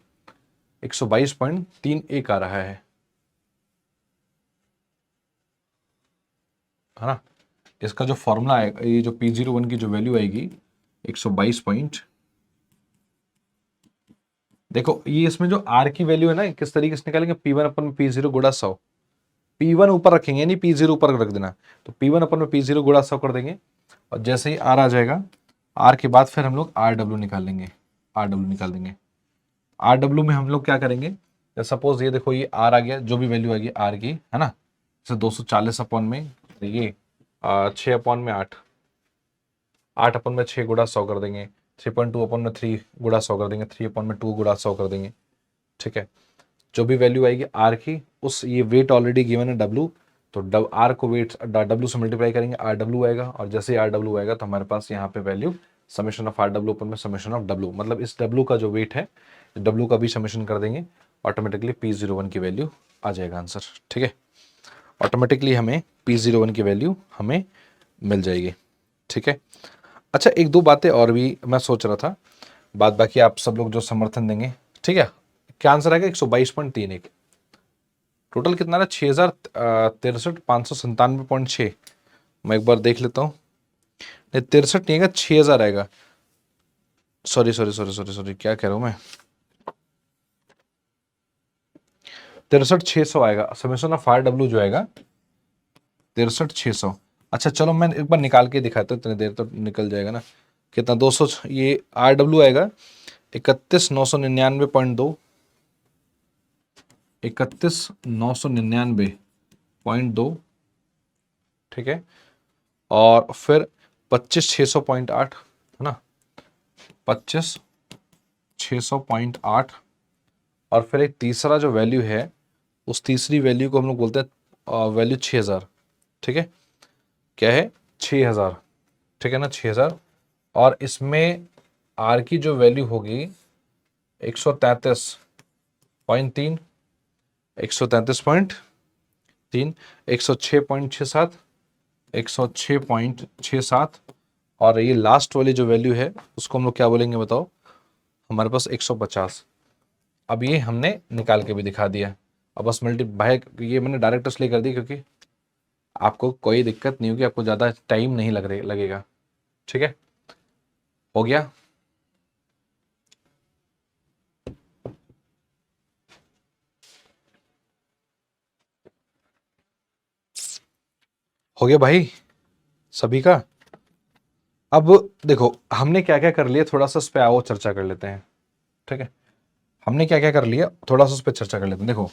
122.31 आ रहा है ना। इसका जो फॉर्मूला है, ये जो P01 की जो वैल्यू आएगी 122 पॉइंट, देखो ये इसमें जो R की वैल्यू है ना किस तरीके से निकालेंगे, P1 अपन में P0 गुणा 100। P1 ऊपर रखेंगे, नहीं P0 ऊपर रख देना। तो P1 अपन में P0 गुणा 100 कर देंगे। और जैसे ही R आ जाएगा, R के बाद फिर हम लोग RW निकाल लेंगे, RW निकाल देंगे। RW में हम लोग क्या करेंगे, सपोज ये देखो ये R आ गया, जो भी वैल्यू आएगी R की है ना, जैसे 240 अपॉन में ये 6 अपॉन में 8, 8 अपन में 6 गुणा 100 कर देंगे। 3.2 अपन में 3 गुणा 100 कर देंगे। 3 अपन में 2 गुणा 100 कर देंगे। ठीक है, जो भी वैल्यू आएगी आर की, उस ये वेट ऑलरेडी गिवन है डब्लू, तो आर को वेट डब्लू से मल्टीप्लाई करेंगे, आर डब्लू आएगा। और जैसे ही आर डब्लू आएगा तो हमारे पास यहाँ पे value summation of R W upon में समेशन ऑफ डब्लू, मतलब इस डब्लू का जो वेट है डब्लू का भी समेशन कर देंगे। ऑटोमेटिकली P01 की वैल्यू आ जाएगा आंसर। ठीक है, ऑटोमेटिकली हमें P01 की वैल्यू हमें मिल जाएगी। ठीक है, अच्छा एक दो बातें और भी मैं सोच रहा था, बाद बाकी आप सब लोग जो समर्थन देंगे। ठीक है, क्या आंसर आएगा 122.31। टोटल कितना रहा, 6,063,597.6। मैं एक बार देख लेता हूँ, नहीं 63 नहीं आएगा, 6,000 आएगा। Sorry sorry sorry sorry sorry, क्या कह रहा हूँ मैं, 63,600 आएगा। समेशन ऑफ आर डब्ल्यू जो आएगा 63,600। अच्छा चलो मैं एक बार निकाल के दिखाता हूँ, इतनी देर तो निकल जाएगा ना। कितना 200, ये आर डब्ल्यू आएगा 31,999.2, 31,999.2। ठीक है, और फिर 25,600.8 है ना, 25 600.8 और फिर एक तीसरा जो वैल्यू है उस तीसरी वैल्यू को हम लोग बोलते हैं वैल्यू 6000। ठीक है, क्या है 6000, ठीक है ना 6000। और इसमें आर की जो वैल्यू होगी 133.3, 133.3, 106.67, 106.67 और ये लास्ट वाली जो वैल्यू है उसको हम लोग क्या बोलेंगे बताओ, हमारे पास 150। अब ये हमने निकाल के भी दिखा दिया। अब बस भाई ये मैंने डायरेक्ट इसलिए कर दी क्योंकि आपको कोई दिक्कत नहीं होगी, आपको ज़्यादा टाइम नहीं लगेगा। ठीक है, हो गया। हो गया भाई सभी का। अब देखो हमने क्या क्या कर लिया, थोड़ा सा उस पर आओ चर्चा कर लेते हैं। ठीक है, हमने क्या क्या कर लिया थोड़ा सा उस पर चर्चा कर लेते हैं। देखो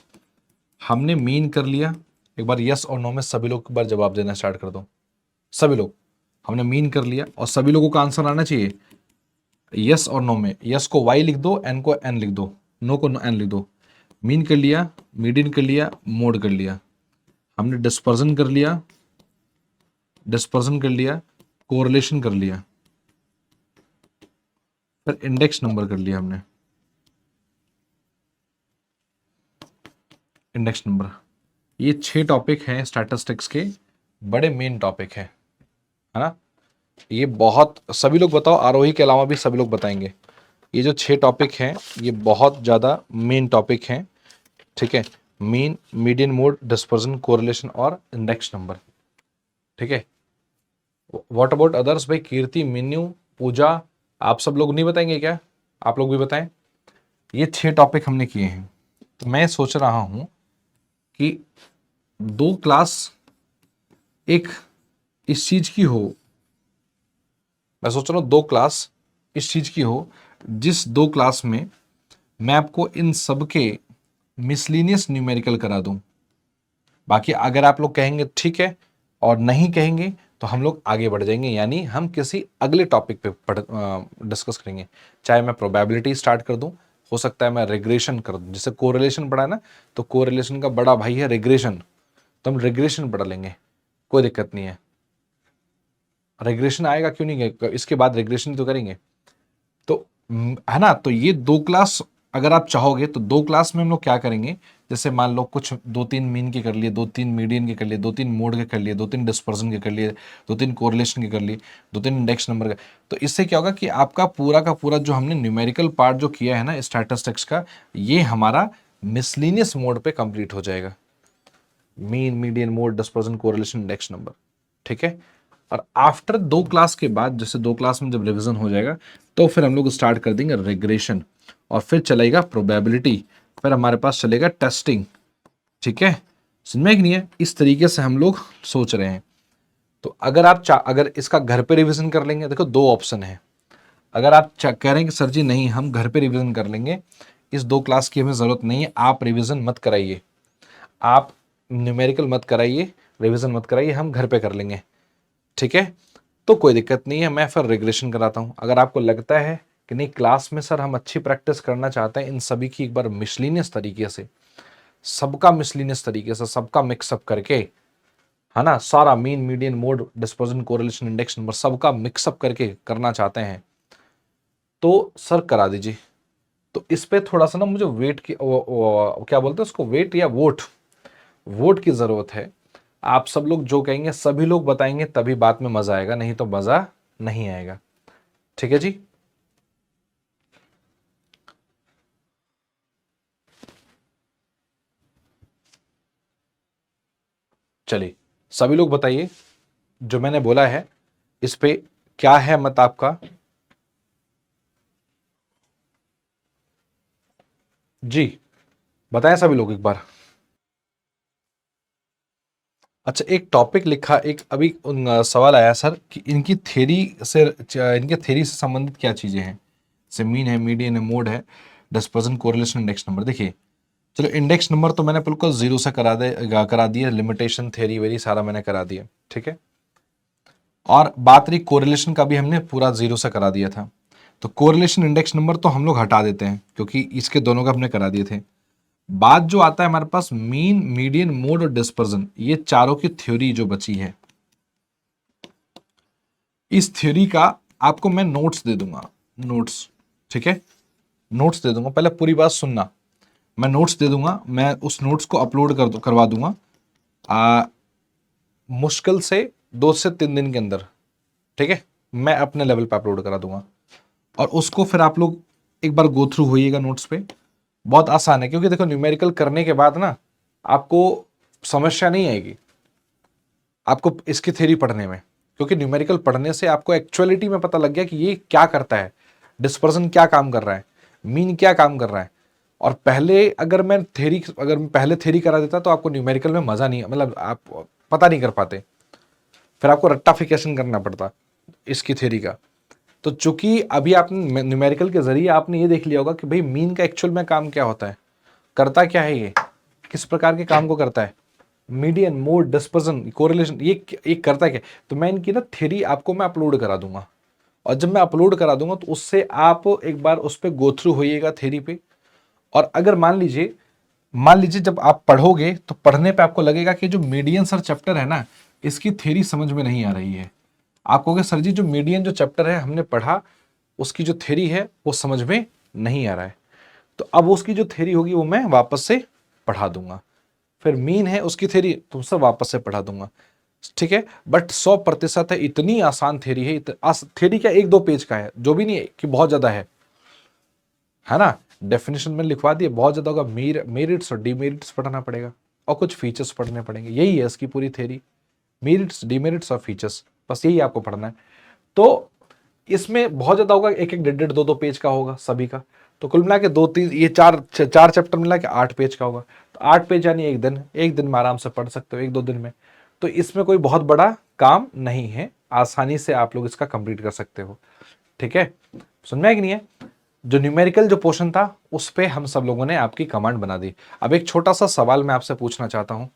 हमने मीन कर लिया, एक बार यस और नो में सभी लोग एक बार जवाब देना स्टार्ट कर दो। सभी लोग, हमने मीन कर लिया और सभी लोगों का आंसर आना चाहिए यस और नो में। यस को वाई लिख दो, एन को एन लिख दो, नो को एन लिख दो। मीन कर लिया, मीडियन कर लिया, मोड कर लिया, हमने डिस्पर्जन कर लिया, कोरिलेशन कर लिया, फिर इंडेक्स नंबर कर लिया हमने, इंडेक्स नंबर। ये 6 टॉपिक हैं स्टैटिस्टिक्स के, बड़े मेन टॉपिक है ना। ये बहुत, सभी लोग बताओ, आरोही के अलावा भी सभी लोग बताएंगे। ये जो 6 टॉपिक हैं ये बहुत ज़्यादा मेन टॉपिक हैं। ठीक है, mean, median, mode, dispersion, correlation और इंडेक्स नंबर। ठीक है, व्हाट अबाउट अदर्स भाई, कीर्ति, मीनू, पूजा, आप सब लोग नहीं बताएंगे क्या? आप लोग भी बताएं। ये 6 टॉपिक हमने किए हैं। तो मैं सोच रहा हूं कि 2 क्लास एक इस चीज की हो, मैं सोच रहा हूं 2 क्लास इस चीज की हो जिस 2 क्लास में मैं आपको इन सब के मिसलिनियस न्यूमेरिकल करा दूं। बाकी अगर आप लोग कहेंगे ठीक है और नहीं कहेंगे तो हम लोग आगे बढ़ जाएंगे, यानी हम किसी अगले टॉपिक पे डिस्कस करेंगे। चाहे मैं प्रोबेबिलिटी स्टार्ट कर दूं, हो सकता है मैं रिग्रेशन कर दूं। जैसे कोरिलेशन पढ़ा है ना, तो कोरिलेशन का बड़ा भाई है रिग्रेशन, तो हम रिग्रेशन पढ़ लेंगे, कोई दिक्कत नहीं है। रिग्रेशन आएगा क्यों नहीं, इसके बाद रिग्रेशन तो करेंगे। तो है ना, तो ये 2 क्लास अगर आप चाहोगे तो 2 क्लास में हम लोग क्या करेंगे, जैसे मान लो कुछ 2-3 मीन के कर लिए, 2-3 मीडियन के कर लिए, 2-3 मोड के कर लिए, 2-3 डिस्पर्सन के कर लिए, 2-3 कोरिलेशन के कर लिए, 2-3 इंडेक्स नंबर का। तो इससे क्या होगा कि आपका पूरा का पूरा जो हमने न्यूमेरिकल पार्ट जो किया है ना स्टैटिस्टिक्स का, ये हमारा मिसलिनियस मोड पे कंप्लीट हो जाएगा। Mean, median, mode, dispersion, correlation, index number. ठीक है, और आफ्टर 2 क्लास के बाद, जैसे 2 क्लास में जब रिवीजन हो जाएगा तो फिर हम लोग स्टार्ट कर देंगे रिग्रेशन, और फिर चलेगा प्रोबेबिलिटी, फिर हमारे पास चलेगा टेस्टिंग। ठीक है, समझ में कि नहीं है? इस तरीके से हम लोग सोच रहे हैं। तो अगर आप अगर इसका घर पे रिवीजन कर लेंगे, देखो 2 ऑप्शन है। अगर आप कह रहे हैं कि सर जी नहीं हम घर पे रिवीजन कर लेंगे, इस 2 क्लास की हमें ज़रूरत नहीं है, आप रिवीजन मत कराइए, आप न्यूमेरिकल मत कराइए, रिवीजन मत कराइए, हम घर पे कर लेंगे। ठीक है, तो कोई दिक्कत नहीं है, मैं फिर रिग्रेशन कराता हूं। अगर आपको लगता है कि नहीं क्लास में सर हम अच्छी प्रैक्टिस करना चाहते हैं इन सभी की एक बार मिसलिनियस तरीके से, सबका मिसलिनियस तरीके से, सबका मिक्सअप करके, है ना, सारा mean, median, mode, dispersion, correlation, index number सबका मिक्सअप करके करना चाहते हैं तो सर करा दीजिए। तो इस पे थोड़ा सा ना मुझे वेट की क्या बोलते हैं उसको, वेट या वोट की जरूरत है। आप सब लोग जो कहेंगे सभी लोग बताएंगे तभी बात में मजा आएगा, नहीं तो मजा नहीं आएगा। ठीक है जी, चलिए सभी लोग बताइए जो मैंने बोला है इस पे क्या है मत आपका। जी बताएं सभी लोग एक बार। अच्छा, एक टॉपिक लिखा, एक अभी सवाल आया सर कि इनके थ्योरी से संबंधित क्या चीजें हैं, जैसे मीन है, मीडियन है, मोड है, डिस्पर्जन, कोरिलेशन, इंडेक्स नंबर। देखिए चलो इंडेक्स नंबर तो मैंने बिल्कुल जीरो से करा दिया, लिमिटेशन थ्योरी वेरी सारा मैंने करा दिया। ठीक है, और बात रही कोरिलेशन का भी हमने पूरा जीरो से करा दिया था। तो कोरिलेशन इंडेक्स नंबर तो हम लोग हटा देते हैं क्योंकि इसके दोनों का हमने करा दिए थे। बात जो आता है हमारे पास मीन, मीडियन, मोड और डिस्पर्जन, ये चारों की थ्योरी जो बची है, इस थ्योरी का आपको मैं नोट्स दे दूंगा, नोट्स, ठीक है, नोट्स दे दूंगा। पहले पूरी बात सुनना, मैं नोट्स दे दूंगा, मैं उस नोट्स को अपलोड करवा दूंगा मुश्किल से 2 से 3 दिन के अंदर, ठीक है, मैं अपने लेवल पे अपलोड करा दूंगा और उसको फिर आप लोग एक बार गो थ्रू होइएगा नोट्स पे। बहुत आसान है क्योंकि देखो न्यूमेरिकल करने के बाद ना आपको समस्या नहीं आएगी आपको इसकी थ्योरी पढ़ने में, क्योंकि न्यूमेरिकल पढ़ने से आपको एक्चुअलिटी में पता लग गया कि ये क्या करता है, डिस्पर्सन क्या काम कर रहा है, मीन क्या काम कर रहा है। और पहले अगर मैं पहले थ्योरी करा देता तो आपको न्यूमेरिकल में मजा नहीं, मतलब आप पता नहीं कर पाते, फिर आपको रट्टाफिकेशन करना पड़ता इसकी थ्योरी का। तो चूंकि अभी आपने न्यूमेरिकल के जरिए आपने ये देख लिया होगा कि भाई मीन का एक्चुअल में काम क्या होता है, करता क्या है, ये किस प्रकार के काम को करता है, मीडियन, मोड, डिस्पर्जन, कोरिलेशन, ये करता क्या। तो मैं इनकी ना थ्योरी आपको मैं अपलोड करा दूंगा और जब मैं अपलोड करा दूंगा तो उससे आप एक बार उस पर गो थ्रू होइएगा थ्योरी पे। और अगर मान लीजिए जब आप पढ़ोगे तो पढ़ने पे आपको लगेगा कि जो मीडियन सर चैप्टर है ना, इसकी थ्योरी समझ में नहीं आ रही है, आप कहोगे सर जी जो मीडियन जो चैप्टर है हमने पढ़ा उसकी जो थ्योरी है वो समझ में नहीं आ रहा है, तो अब उसकी जो थ्योरी होगी वो मैं वापस से पढ़ा दूंगा। फिर मीन है उसकी थ्योरी तुमसे वापस से पढ़ा दूंगा, ठीक है। बट 100% है, इतनी आसान थ्योरी है, थ्योरी क्या 1-2 पेज का है, जो भी नहीं है कि बहुत ज्यादा है ना। डेफिनेशन में लिखवा दिए, बहुत ज्यादा होगा, मेरिट्स और डीमेरिट्स पढ़ना पड़ेगा और कुछ फीचर्स पढ़ने पड़ेंगे, यही है इसकी पूरी थ्योरी, मेरिट्स, डीमेरिट्स और फीचर्स, बस यही आपको पढ़ना है। तो इसमें बहुत ज्यादा होगा, एक एक 1.5-2 पेज का होगा सभी का, तो कुल मिला के 2-3 ये चार चैप्टर मिला के 8 पेज का होगा। तो 8 पेज यानी एक दिन में आराम से पढ़ सकते हो, 1-2 दिन में। तो इसमें कोई बहुत बड़ा काम नहीं है, आसानी से आप लोग इसका कंप्लीट कर सकते हो, ठीक है। समझ में आया कि नहीं है। जो न्यूमेरिकल जो पोर्शन था उस पे हम सब लोगों ने आपकी कमांड बना दी। अब एक छोटा सा सवाल मैं आपसे पूछना चाहता हूं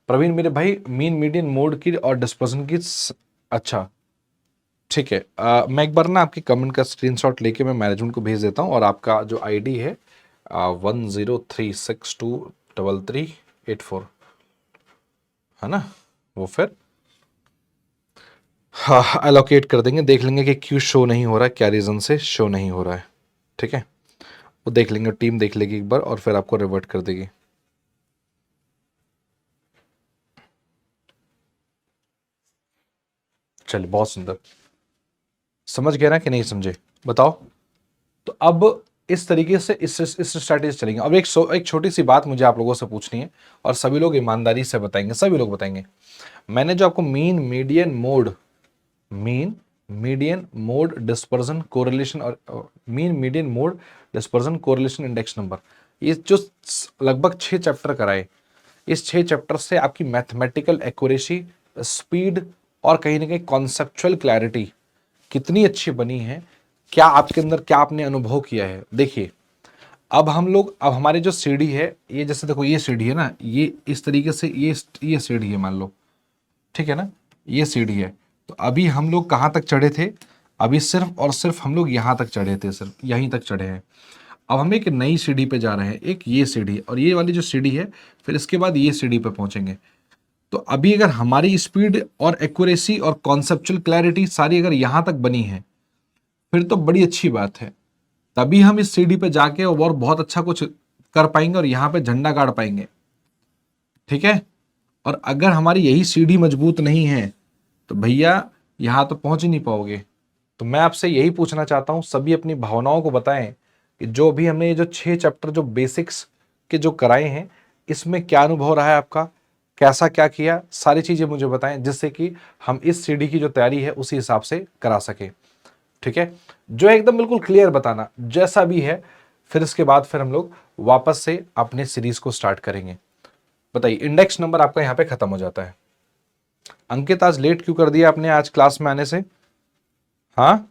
प्रवीण मेरे भाई, मीन, मीडियन, मोड की और डिस्पर्सन की अच्छा ठीक है, मैं एक बार ना आपकी कमेंट का स्क्रीनशॉट लेके मैं मैनेजमेंट को भेज देता हूँ और आपका जो आईडी है 1036233384 है ना, वो फिर हाँ एलोकेट कर देंगे, देख लेंगे कि क्यों शो नहीं हो रहा है, क्या रीज़न से शो नहीं हो रहा है, ठीक है। वो देख लेंगे, टीम देख लेगी एक बार और फिर आपको रिवर्ट कर देगी। चलिए बहुत सुंदर, समझ गए ना कि नहीं समझे बताओ। तो अब इस तरीके से इस स्ट्रैटेजी चलेंगे। अब एक छोटी सी बात मुझे आप लोगों से पूछनी है और सभी लोग ईमानदारी से बताएंगे, सभी लोग बताएंगे। मैंने जो आपको mean median mode dispersion correlation और mean median mode dispersion correlation index number, ये जो लगभग 6 चैप्टर कराए, इस 6 चैप्टर से आपकी मैथमेटिकल एक्यूरेसी, स्पीड और कहीं ना कहीं कॉन्सेप्चुअल क्लैरिटी कितनी अच्छी बनी है, क्या आपके अंदर क्या आपने अनुभव किया है। देखिए अब हमारे जो सीढ़ी है, ये जैसे देखो ये सीढ़ी है ना, ये इस तरीके से ये सीढ़ी है मान लो, ठीक है ना, ये सीढ़ी है। तो अभी हम लोग कहाँ तक चढ़े थे, अभी सिर्फ और सिर्फ हम लोग यहाँ तक चढ़े थे, सिर्फ यहीं तक चढ़े हैं। अब हम एक नई सीढ़ी पे जा रहे हैं, एक ये सीढ़ी और ये वाली जो सीढ़ी है, फिर इसके बाद ये सीढ़ी पे पहुंचेंगे। तो अभी अगर हमारी स्पीड और एक्यूरेसी और कॉन्सेप्चुअल क्लैरिटी सारी अगर यहाँ तक बनी है फिर तो बड़ी अच्छी बात है, तभी हम इस सीढ़ी पे जाके और बहुत अच्छा कुछ कर पाएंगे और यहाँ पे झंडा गाड़ पाएंगे, ठीक है। और अगर हमारी यही सीढ़ी मजबूत नहीं है तो भैया यहाँ तो पहुंच ही नहीं पाओगे। तो मैं आपसे यही पूछना चाहता हूँ, सभी अपनी भावनाओं को बताएं कि जो भी हमने ये जो 6 चैप्टर जो बेसिक्स के जो कराए हैं, इसमें क्या अनुभव रहा है आपका, कैसा क्या किया, सारी चीजें मुझे बताएं जिससे कि हम इस सीढ़ी की जो तैयारी है उसी हिसाब से करा सके, ठीक है। जो एकदम बिल्कुल क्लियर बताना जैसा भी है, फिर इसके बाद फिर हम लोग वापस से अपने सीरीज को स्टार्ट करेंगे। बताइए इंडेक्स नंबर आपका यहाँ पे खत्म हो जाता है। अंकित आज लेट क्यों कर दिया आपने आज क्लास में आने से, हाँ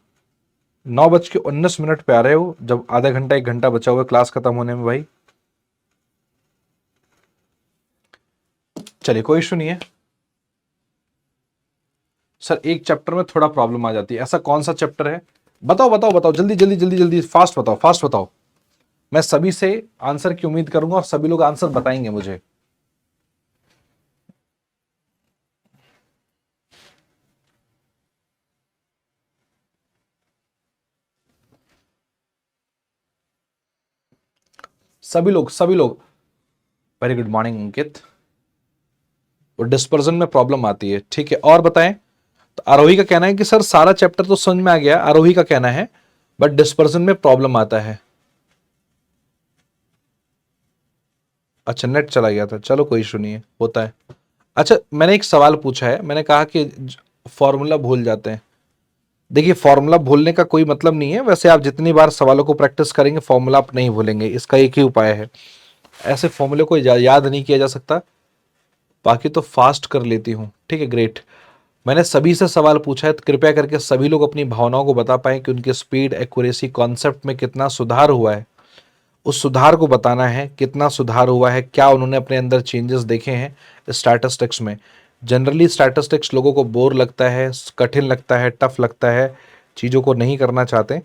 9:19 पे आ रहे हो जब आधा घंटा 1 घंटा बचा हुआ है क्लास खत्म होने में भाई। चलिए कोई इशू नहीं है, सर एक चैप्टर में थोड़ा प्रॉब्लम आ जाती है, ऐसा कौन सा चैप्टर है? बताओ बताओ बताओ, जल्दी जल्दी जल्दी जल्दी, फास्ट बताओ, फास्ट बताओ। मैं सभी से आंसर की उम्मीद करूंगा और सभी लोग आंसर बताएंगे मुझे। सभी लोग, सभी लोग। वेरी गुड मॉर्निंग अंकित। वो डिस्पर्जन में प्रॉब्लम आती है, ठीक है। और बताएं। तो आरोही का कहना है कि सर सारा चैप्टर तो समझ में आ गया, आरोही का कहना है, बट डिस्पर्जन में प्रॉब्लम आता है। अच्छा, नेट चला गया था, चलो कोई इशू नहीं है, होता है। अच्छा, मैंने एक सवाल पूछा है, मैंने कहा कि फॉर्मूला भूल जाते हैं। देखिए, फॉर्मूला भूलने का कोई मतलब नहीं है, वैसे आप जितनी बार सवालों को प्रैक्टिस करेंगे फॉर्मूला आप नहीं भूलेंगे, इसका एक ही उपाय है। ऐसे फॉर्मूले को याद नहीं किया जा सकता। बाकी तो फास्ट कर लेती हूँ, ठीक है, ग्रेट। मैंने सभी से सवाल पूछा है, तो कृपया करके सभी लोग अपनी भावनाओं को बता पाएं कि उनके स्पीड, एक्यूरेसी, कॉन्सेप्ट में कितना सुधार हुआ है। उस सुधार को बताना है, कितना सुधार हुआ है, क्या उन्होंने अपने अंदर चेंजेस देखे हैं स्टैटिस्टिक्स में। जनरली स्टैटिस्टिक्स लोगों को बोर लगता है, कठिन लगता है, टफ लगता है, चीज़ों को नहीं करना चाहते।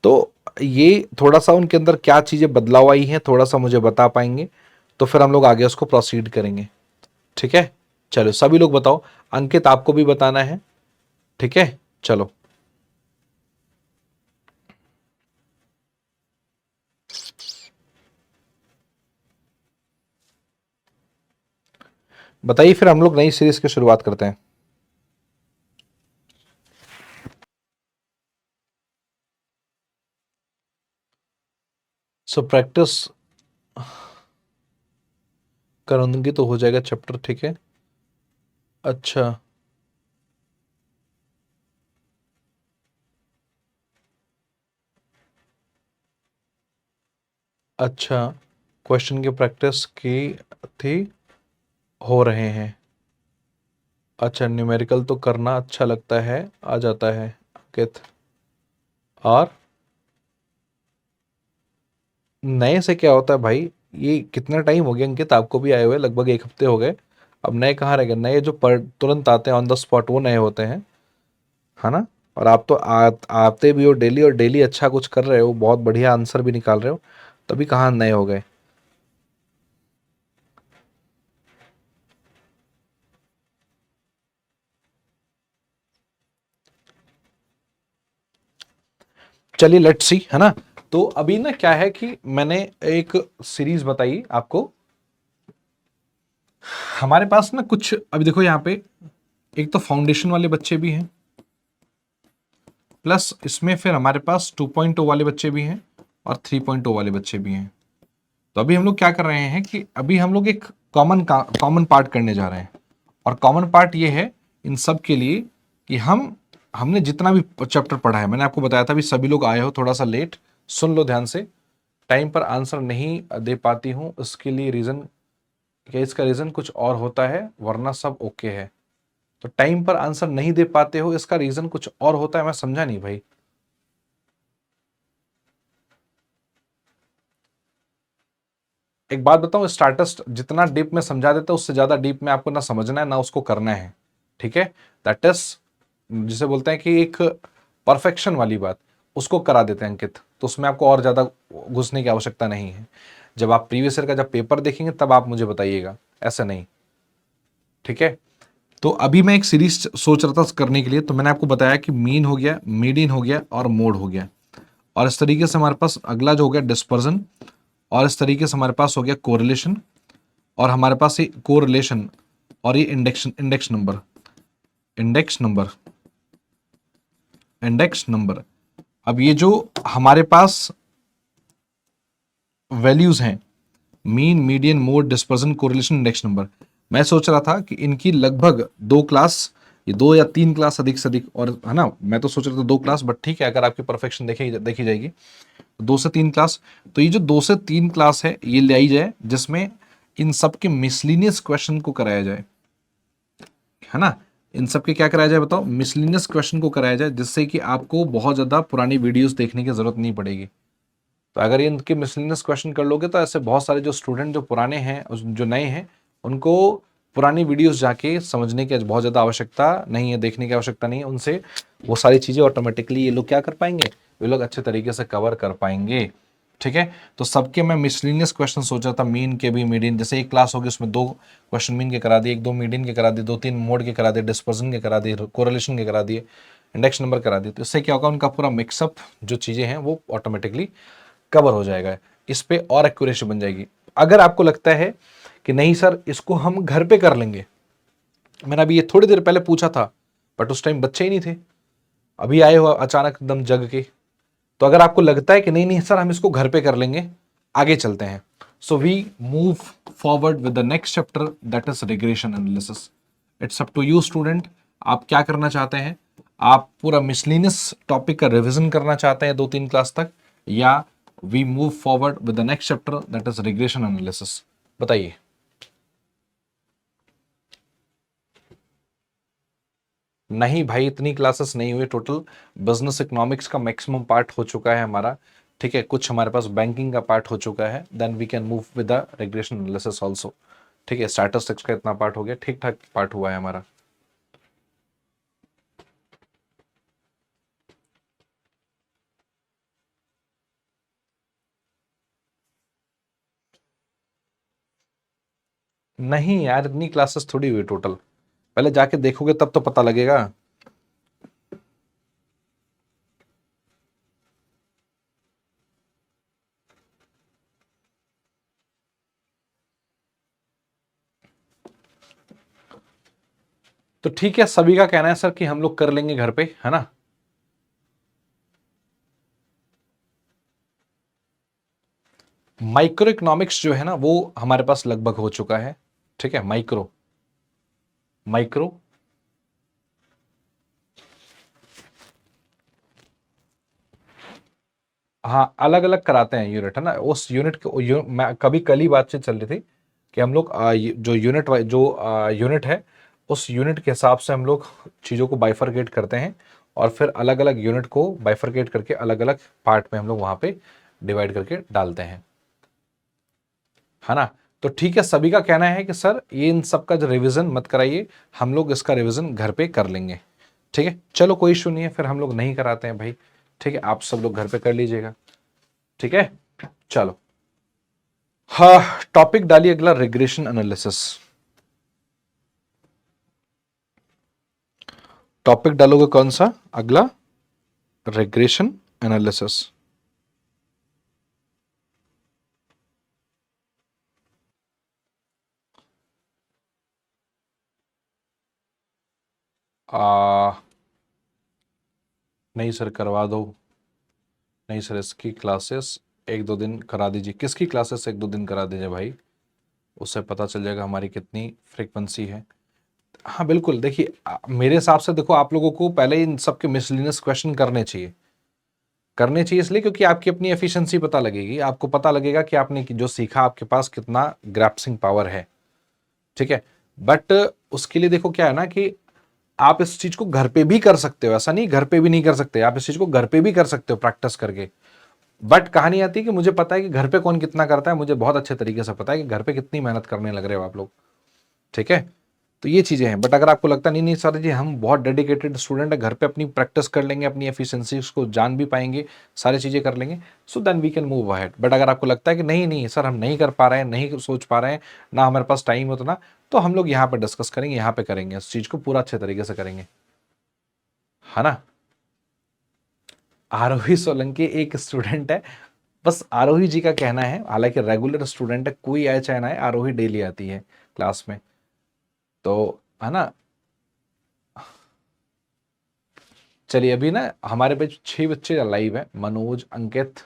तो ये थोड़ा सा उनके अंदर क्या चीज़ें बदलाव आई हैं, थोड़ा सा मुझे बता पाएंगे तो फिर हम लोग आगे उसको प्रोसीड करेंगे, ठीक है। चलो सभी लोग बताओ। अंकित आपको भी बताना है, ठीक है, चलो। बताइए, फिर हम लोग नई सीरीज की शुरुआत करते हैं। सो प्रैक्टिस करूंगी तो हो जाएगा चैप्टर, ठीक है। अच्छा, अच्छा, क्वेश्चन की प्रैक्टिस की थी, हो रहे हैं। अच्छा, न्यूमेरिकल तो करना अच्छा लगता है, आ जाता है अंकित। और नए से क्या होता है भाई? ये कितना टाइम हो गया अंकित आपको भी आए हुए? लगभग एक हफ्ते हो गए। अब नए कहाँ रह गए? नए जो पर तुरंत आते हैं ऑन द स्पॉट वो नए होते हैं, है ना। और आप तो आते भी हो डेली, और डेली अच्छा कुछ कर रहे हो, बहुत बढ़िया आंसर भी निकाल रहे हो, तभी कहाँ नए हो गए। चलिए लेट्स सी, है ना। तो अभी ना क्या है कि मैंने एक सीरीज बताई आपको। हमारे पास ना कुछ, अभी देखो यहाँ पे, एक तो फाउंडेशन वाले बच्चे भी हैं, प्लस इसमें फिर हमारे पास 2.0 वाले बच्चे भी हैं और 3.0 वाले बच्चे भी हैं। तो अभी हम लोग क्या कर रहे हैं कि अभी हम लोग एक कॉमन पार्ट करने जा रहे हैं। और कॉमन पार्ट ये है इन सब के लिए कि हमने जितना भी चैप्टर पढ़ा है, मैंने आपको बताया था, अभी सभी लोग आए हो थोड़ा सा लेट, सुन लो ध्यान से। टाइम पर आंसर नहीं दे पाती हूँ, इसके लिए रीज़न क्या? इसका रीज़न कुछ और होता है, वरना सब ओके है। तो टाइम पर आंसर नहीं दे पाते हो, इसका रीज़न कुछ और होता है, मैं समझा नहीं भाई। एक बात बताऊं, स्टार्टस्ट जितना डीप में समझा देता है उससे ज्यादा डीप में आपको ना समझना है ना उसको करना है, ठीक है। दैट इज, जिसे बोलते हैं कि एक परफेक्शन वाली बात, उसको करा देते हैं अंकित, तो उसमें आपको और ज्यादा घुसने की आवश्यकता नहीं है। जब आप प्रीवियस ईयर का जब पेपर देखेंगे तब आप मुझे बताइएगा, ऐसा नहीं, ठीक है। तो अभी मैं एक सीरीज सोच रहा था करने के लिए, तो मैंने आपको बताया कि मीन हो गया, मीडियन हो गया और मोड हो गया। और इस तरीके से हमारे पास अगला जो हो गया डिस्पर्जन, और इस तरीके से हमारे पास हो गया कोरिलेशन, और हमारे पास ये कोरिलेशन, और ये index number, index number, index number. अब ये जो हमारे पास वैल्यूज हैं, mean, median, mode, dispersion, correlation, index number, मैं सोच रहा था कि इनकी लगभग 2 क्लास, ये 2 या 3 क्लास अधिक से अधिक, और है ना, मैं तो सोच रहा था 2 क्लास, बट ठीक है, अगर आपकी परफेक्शन देखी जाएगी तो 2 से 3 क्लास। तो ये जो 2 से 3 क्लास है ये ले आई जाए, जिसमें इन सब के मिसलिनियस क्वेश्चन को कराया जाए, है ना। इन सब के क्या कराया जाए बताओ? मिसलिनियस क्वेश्चन को कराया जाए, जिससे कि आपको बहुत ज़्यादा पुरानी वीडियोस देखने की ज़रूरत नहीं पड़ेगी। तो अगर ये इनके मिसलिनियस क्वेश्चन कर लोगे तो ऐसे बहुत सारे जो स्टूडेंट जो पुराने हैं जो नए हैं, उनको पुरानी वीडियोस जाके समझने की बहुत ज़्यादा आवश्यकता नहीं है, देखने की आवश्यकता नहीं है, उनसे वो सारी चीज़ें ऑटोमेटिकली ये लोग क्या कर पाएंगे, ये लोग अच्छे तरीके से कवर कर पाएंगे। ठीक है, तो सबके मैं मिसलिनियस क्वेश्चन सोचा था, मीन के भी, मीडियन, जैसे एक क्लास होगी उसमें 2 क्वेश्चन मीन के करा दिए, 1-2 मीडियन के करा दिए, 2-3 मोड के करा दिए, डिस्पर्जन के करा दिए, कोरिलेशन के करा दिए, इंडेक्स नंबर करा दिए। तो इससे क्या होगा, उनका पूरा मिक्सअप जो चीज़ें हैं वो ऑटोमेटिकली कवर हो जाएगा, इस पे और एक्यूरेसी बन जाएगी। अगर आपको लगता है कि नहीं सर इसको हम घर पे कर लेंगे, मैंने अभी ये थोड़ी देर पहले पूछा था बट उस टाइम बच्चे ही नहीं थे, अभी आए हो अचानक एकदम जग के, तो अगर आपको लगता है कि नहीं नहीं सर हम इसको घर पे कर लेंगे, आगे चलते हैं। So we move forward with the next chapter, that is regression analysis. It's up to you student, आप क्या करना चाहते हैं, आप पूरा मिसलिनियस टॉपिक का रिवीजन करना चाहते हैं 2-3 क्लास तक, या we move forward with the next chapter that is regression analysis, बताइए। नहीं भाई, इतनी क्लासेस नहीं हुई टोटल, बिजनेस इकोनॉमिक्स का मैक्सिमम पार्ट हो चुका है हमारा। ठीक है, कुछ हमारे पास बैंकिंग का पार्ट हो चुका है, then we can move with the regression analysis also. ठीक है, स्टैटिस्टिक्स का इतना पार्ट हो गया, ठीक ठाक पार्ट हुआ है हमारा। नहीं यार, इतनी क्लासेस थोड़ी हुई टोटल, पहले जाके देखोगे तब तो पता लगेगा। तो ठीक है, सभी का कहना है सर कि हम लोग कर लेंगे घर पे, है ना। माइक्रो इकोनॉमिक्स जो है ना वो हमारे पास लगभग हो चुका है। ठीक है, माइक्रो माइक्रो हाँ, अलग अलग कराते हैं यूनिट, है ना। उस यूनिट के मैं कभी कल ही बातचीत चल रही थी कि हम लोग जो यूनिट है, उस यूनिट के हिसाब से हम लोग चीज़ों को बाइफरकेट करते हैं, और फिर अलग अलग यूनिट को बाइफरकेट करके अलग अलग पार्ट में हम लोग वहाँ पे डिवाइड करके डालते हैं, है ना। तो ठीक है, सभी का कहना है कि सर ये इन सब का जो रिवीजन मत कराइए, हम लोग इसका रिवीजन घर पे कर लेंगे। ठीक है, चलो कोई इशू नहीं है, फिर हम लोग नहीं कराते हैं भाई। ठीक है, आप सब लोग घर पे कर लीजिएगा। ठीक है, चलो। हाँ, टॉपिक डालिए अगला, रिग्रेशन एनालिसिस। टॉपिक डालोगे कौन सा अगला? Regression analysis. नहीं सर करवा दो, नहीं सर इसकी क्लासेस 1-2 दिन करा दीजिए। किसकी क्लासेस 1-2 दिन करा दीजिए भाई, उससे पता चल जाएगा हमारी कितनी फ्रीक्वेंसी है। हाँ बिल्कुल, देखिए मेरे हिसाब से देखो, आप लोगों को पहले इन सबके मिसलिनियस क्वेश्चन करने चाहिए, करने चाहिए इसलिए क्योंकि आपकी अपनी एफिशिएंसी पता लगेगी, आपको पता लगेगा कि आपने जो सीखा आपके पास कितना ग्रैप्सिंग पावर है। ठीक है, बट उसके लिए देखो क्या है ना कि आप इस चीज को घर पे भी कर सकते हो, ऐसा नहीं घर पे भी नहीं कर सकते, आप इस चीज को घर पे भी कर सकते हो प्रैक्टिस करके। बट कहानी आती है कि मुझे पता है कि घर पे कौन कितना करता है, मुझे बहुत अच्छे तरीके से पता है कि घर पे कितनी मेहनत करने लग रहे हो आप लोग। ठीक है, तो ये चीजें हैं। बट अगर आपको लगता नहीं नहीं सर जी हम बहुत डेडिकेटेड स्टूडेंट है, घर पे अपनी प्रैक्टिस कर लेंगे, अपनी एफिशिएंसीज को जान भी पाएंगे, सारी चीजें कर लेंगे, so then we can move ahead. But अगर आपको लगता है कि नहीं नहीं सर हम नहीं कर पा रहे हैं, नहीं सोच पा रहे हैं, ना हमारे पास टाइम हो, तो ना, तो हम लोग यहाँ पे डिस्कस करेंगे, यहाँ पे करेंगे, इस चीज को पूरा अच्छे तरीके से करेंगे, है ना। आरोही सोलंकी एक स्टूडेंट है, बस आरोही जी का कहना है, हालांकि रेगुलर स्टूडेंट है, कोई आए चाहे ना आए, आरोही डेली आती है क्लास में, तो है ना। चलिए, अभी ना हमारे पे 6 बच्चे लाइव है, मनोज, अंकित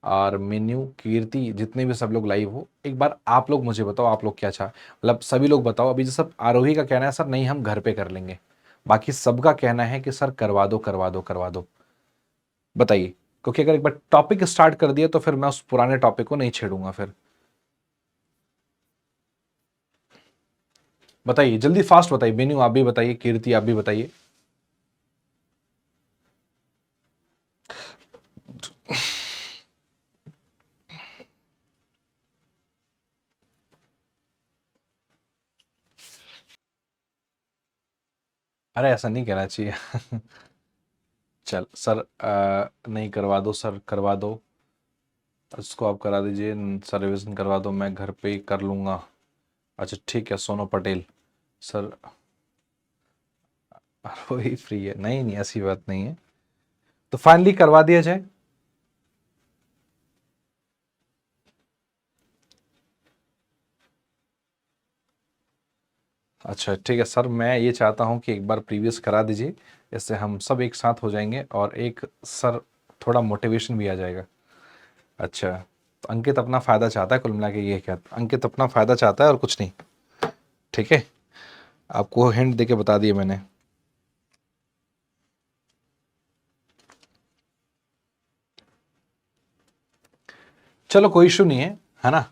और मेन्यू, कीर्ति, जितने भी सब लोग लाइव हो, एक बार आप लोग मुझे बताओ आप लोग क्या चाह, मतलब सभी लोग बताओ। अभी जो सब आरोही का कहना है सर नहीं हम घर पे कर लेंगे, बाकी सबका कहना है कि सर करवा दो करवा दो करवा दो, बताइए। क्योंकि अगर एक बार टॉपिक स्टार्ट कर दिया तो फिर मैं उस पुराने टॉपिक को नहीं छेड़ूंगा फिर। बताइए जल्दी फास्ट बताइए, मेन्यू आप भी बताइए, कीर्ति आप भी बताइए। अरे ऐसा नहीं कहना चाहिए। चल सर, नहीं करवा दो सर, करवा दो इसको, आप करा दीजिए सर, रिविजन करवा दो, मैं घर पे ही कर लूँगा। अच्छा ठीक है सोनू पटेल सर। वही फ्री है, नहीं नहीं ऐसी बात नहीं है, तो फाइनली करवा दिया जाए। अच्छा ठीक है सर, मैं ये चाहता हूँ कि एक बार प्रीवियस करा दीजिए, इससे हम सब एक साथ हो जाएंगे और एक सर थोड़ा मोटिवेशन भी आ जाएगा। अच्छा, तो अंकित अपना फ़ायदा चाहता है, कुल मिला के ये क्या, अंकित अपना फ़ायदा चाहता है और कुछ नहीं। ठीक है, आपको हिंट देके बता दिया मैंने। चलो कोई इशू नहीं है ना।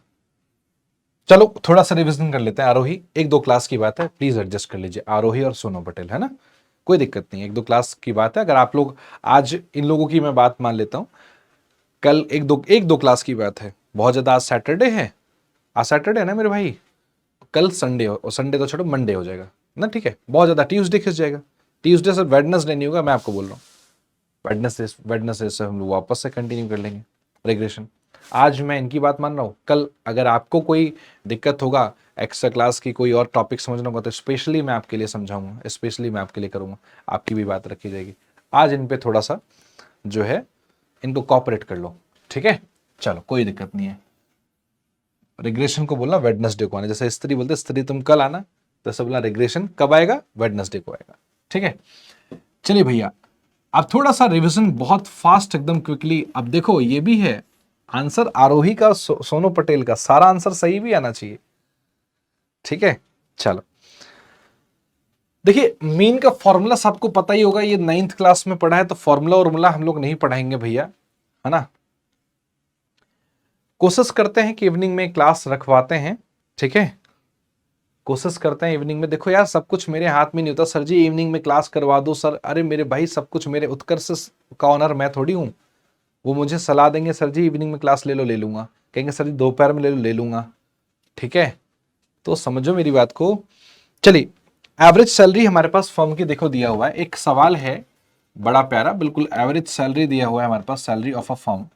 चलो थोड़ा सा रिवीजन कर लेते हैं। आरोही, एक दो क्लास की बात है, प्लीज एडजस्ट कर लीजिए, आरोही और सोनू पटेल, है ना, कोई दिक्कत नहीं है, एक दो क्लास की बात है। अगर आप लोग आज इन लोगों की मैं बात मान लेता हूँ, कल एक दो क्लास की बात है, बहुत ज्यादा। आज सैटरडे है, आज सैटरडे है ना मेरे भाई, कल संडे हो, और संडे तो छोड़ो मंडे हो जाएगा ना, ठीक है, बहुत ज्यादा ट्यूसडे खिंच जाएगा। ट्यूसडे से वेडनेसडे नहीं होगा, मैं आपको बोल रहा हूँ। वेडनेसडे वेडनेसडे से हम लोग वापस से कंटिन्यू कर लेंगे रिग्रेशन। आज मैं इनकी बात मान रहा हूँ, कल अगर आपको कोई दिक्कत होगा, एक्स्ट्रा क्लास की कोई और टॉपिक समझना होगा, तो स्पेशली मैं आपके लिए समझाऊंगा, स्पेशली मैं आपके लिए करूंगा, आपकी भी बात रखी जाएगी। आज इन पे थोड़ा सा जो है इनको कॉपरेट कर लो, ठीक है। चलो कोई दिक्कत नहीं है। रिग्रेशन को बोलना वेडनेसडे को आना, जैसे स्त्री बोलते स्त्री तुम कल आना, तो सब बोला रिग्रेशन कब आएगा, वेडनेसडे को आएगा, ठीक है। चलिए भैया, अब थोड़ा सा रिवीजन बहुत फास्ट एकदम क्विकली। अब देखो ये भी है आंसर आरोही का, सोनू पटेल का सारा आंसर सही भी आना चाहिए, ठीक है। चलो देखिए, मीन का फॉर्मूला सबको पता ही होगा, ये 9th क्लास में पढ़ा है, तो फॉर्मूला उर्मूला हम लोग नहीं पढ़ाएंगे भैया, है ना। कोशिश करते हैं कि इवनिंग में क्लास रखवाते हैं, ठीक है, कोशिश करते हैं इवनिंग में। देखो यार, सब कुछ मेरे हाथ में नहीं होता सर जी, इवनिंग में क्लास करवा दो सर, अरे मेरे भाई सब कुछ मेरे उत्कर्ष का ऑनर मैं थोड़ी हूं। वो मुझे सलाह देंगे सर जी इवनिंग में क्लास ले लो, ले लूंगा, कहेंगे सर जी दोपहर में ले लो, ले लूंगा, ठीक है। तो समझो मेरी बात को। चलिए, एवरेज सैलरी हमारे पास फर्म की देखो दिया हुआ है, एक सवाल है बड़ा प्यारा, बिल्कुल एवरेज सैलरी दिया हुआ है हमारे पास, सैलरी ऑफ अ फर्म।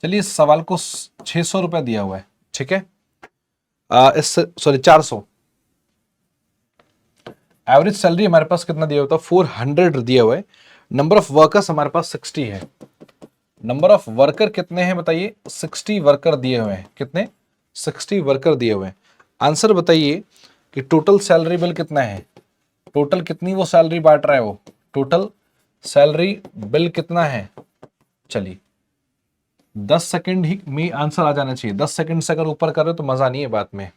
चलिए इस सवाल को 600 रुपए दिया हुआ है, ठीक है, इस सॉरी 400। एवरेज सैलरी हमारे पास कितना दिया हुआ था, 400 दिया हुआ है। नंबर ऑफ वर्कर्स हमारे पास 60 है। नंबर ऑफ वर्कर कितने हैं बताइए, 60 वर्कर दिए हुए हैं, कितने, 60 वर्कर दिए हुए हैं। आंसर बताइए कि टोटल सैलरी बिल कितना है, टोटल कितनी वो सैलरी बांट रहा है वो, टोटल सैलरी बिल कितना है। चलिए 10 सेकंड ही में आंसर आ जाना चाहिए, 10 सेकंड से अगर ऊपर कर रहे हो तो मजा नहीं है बात में।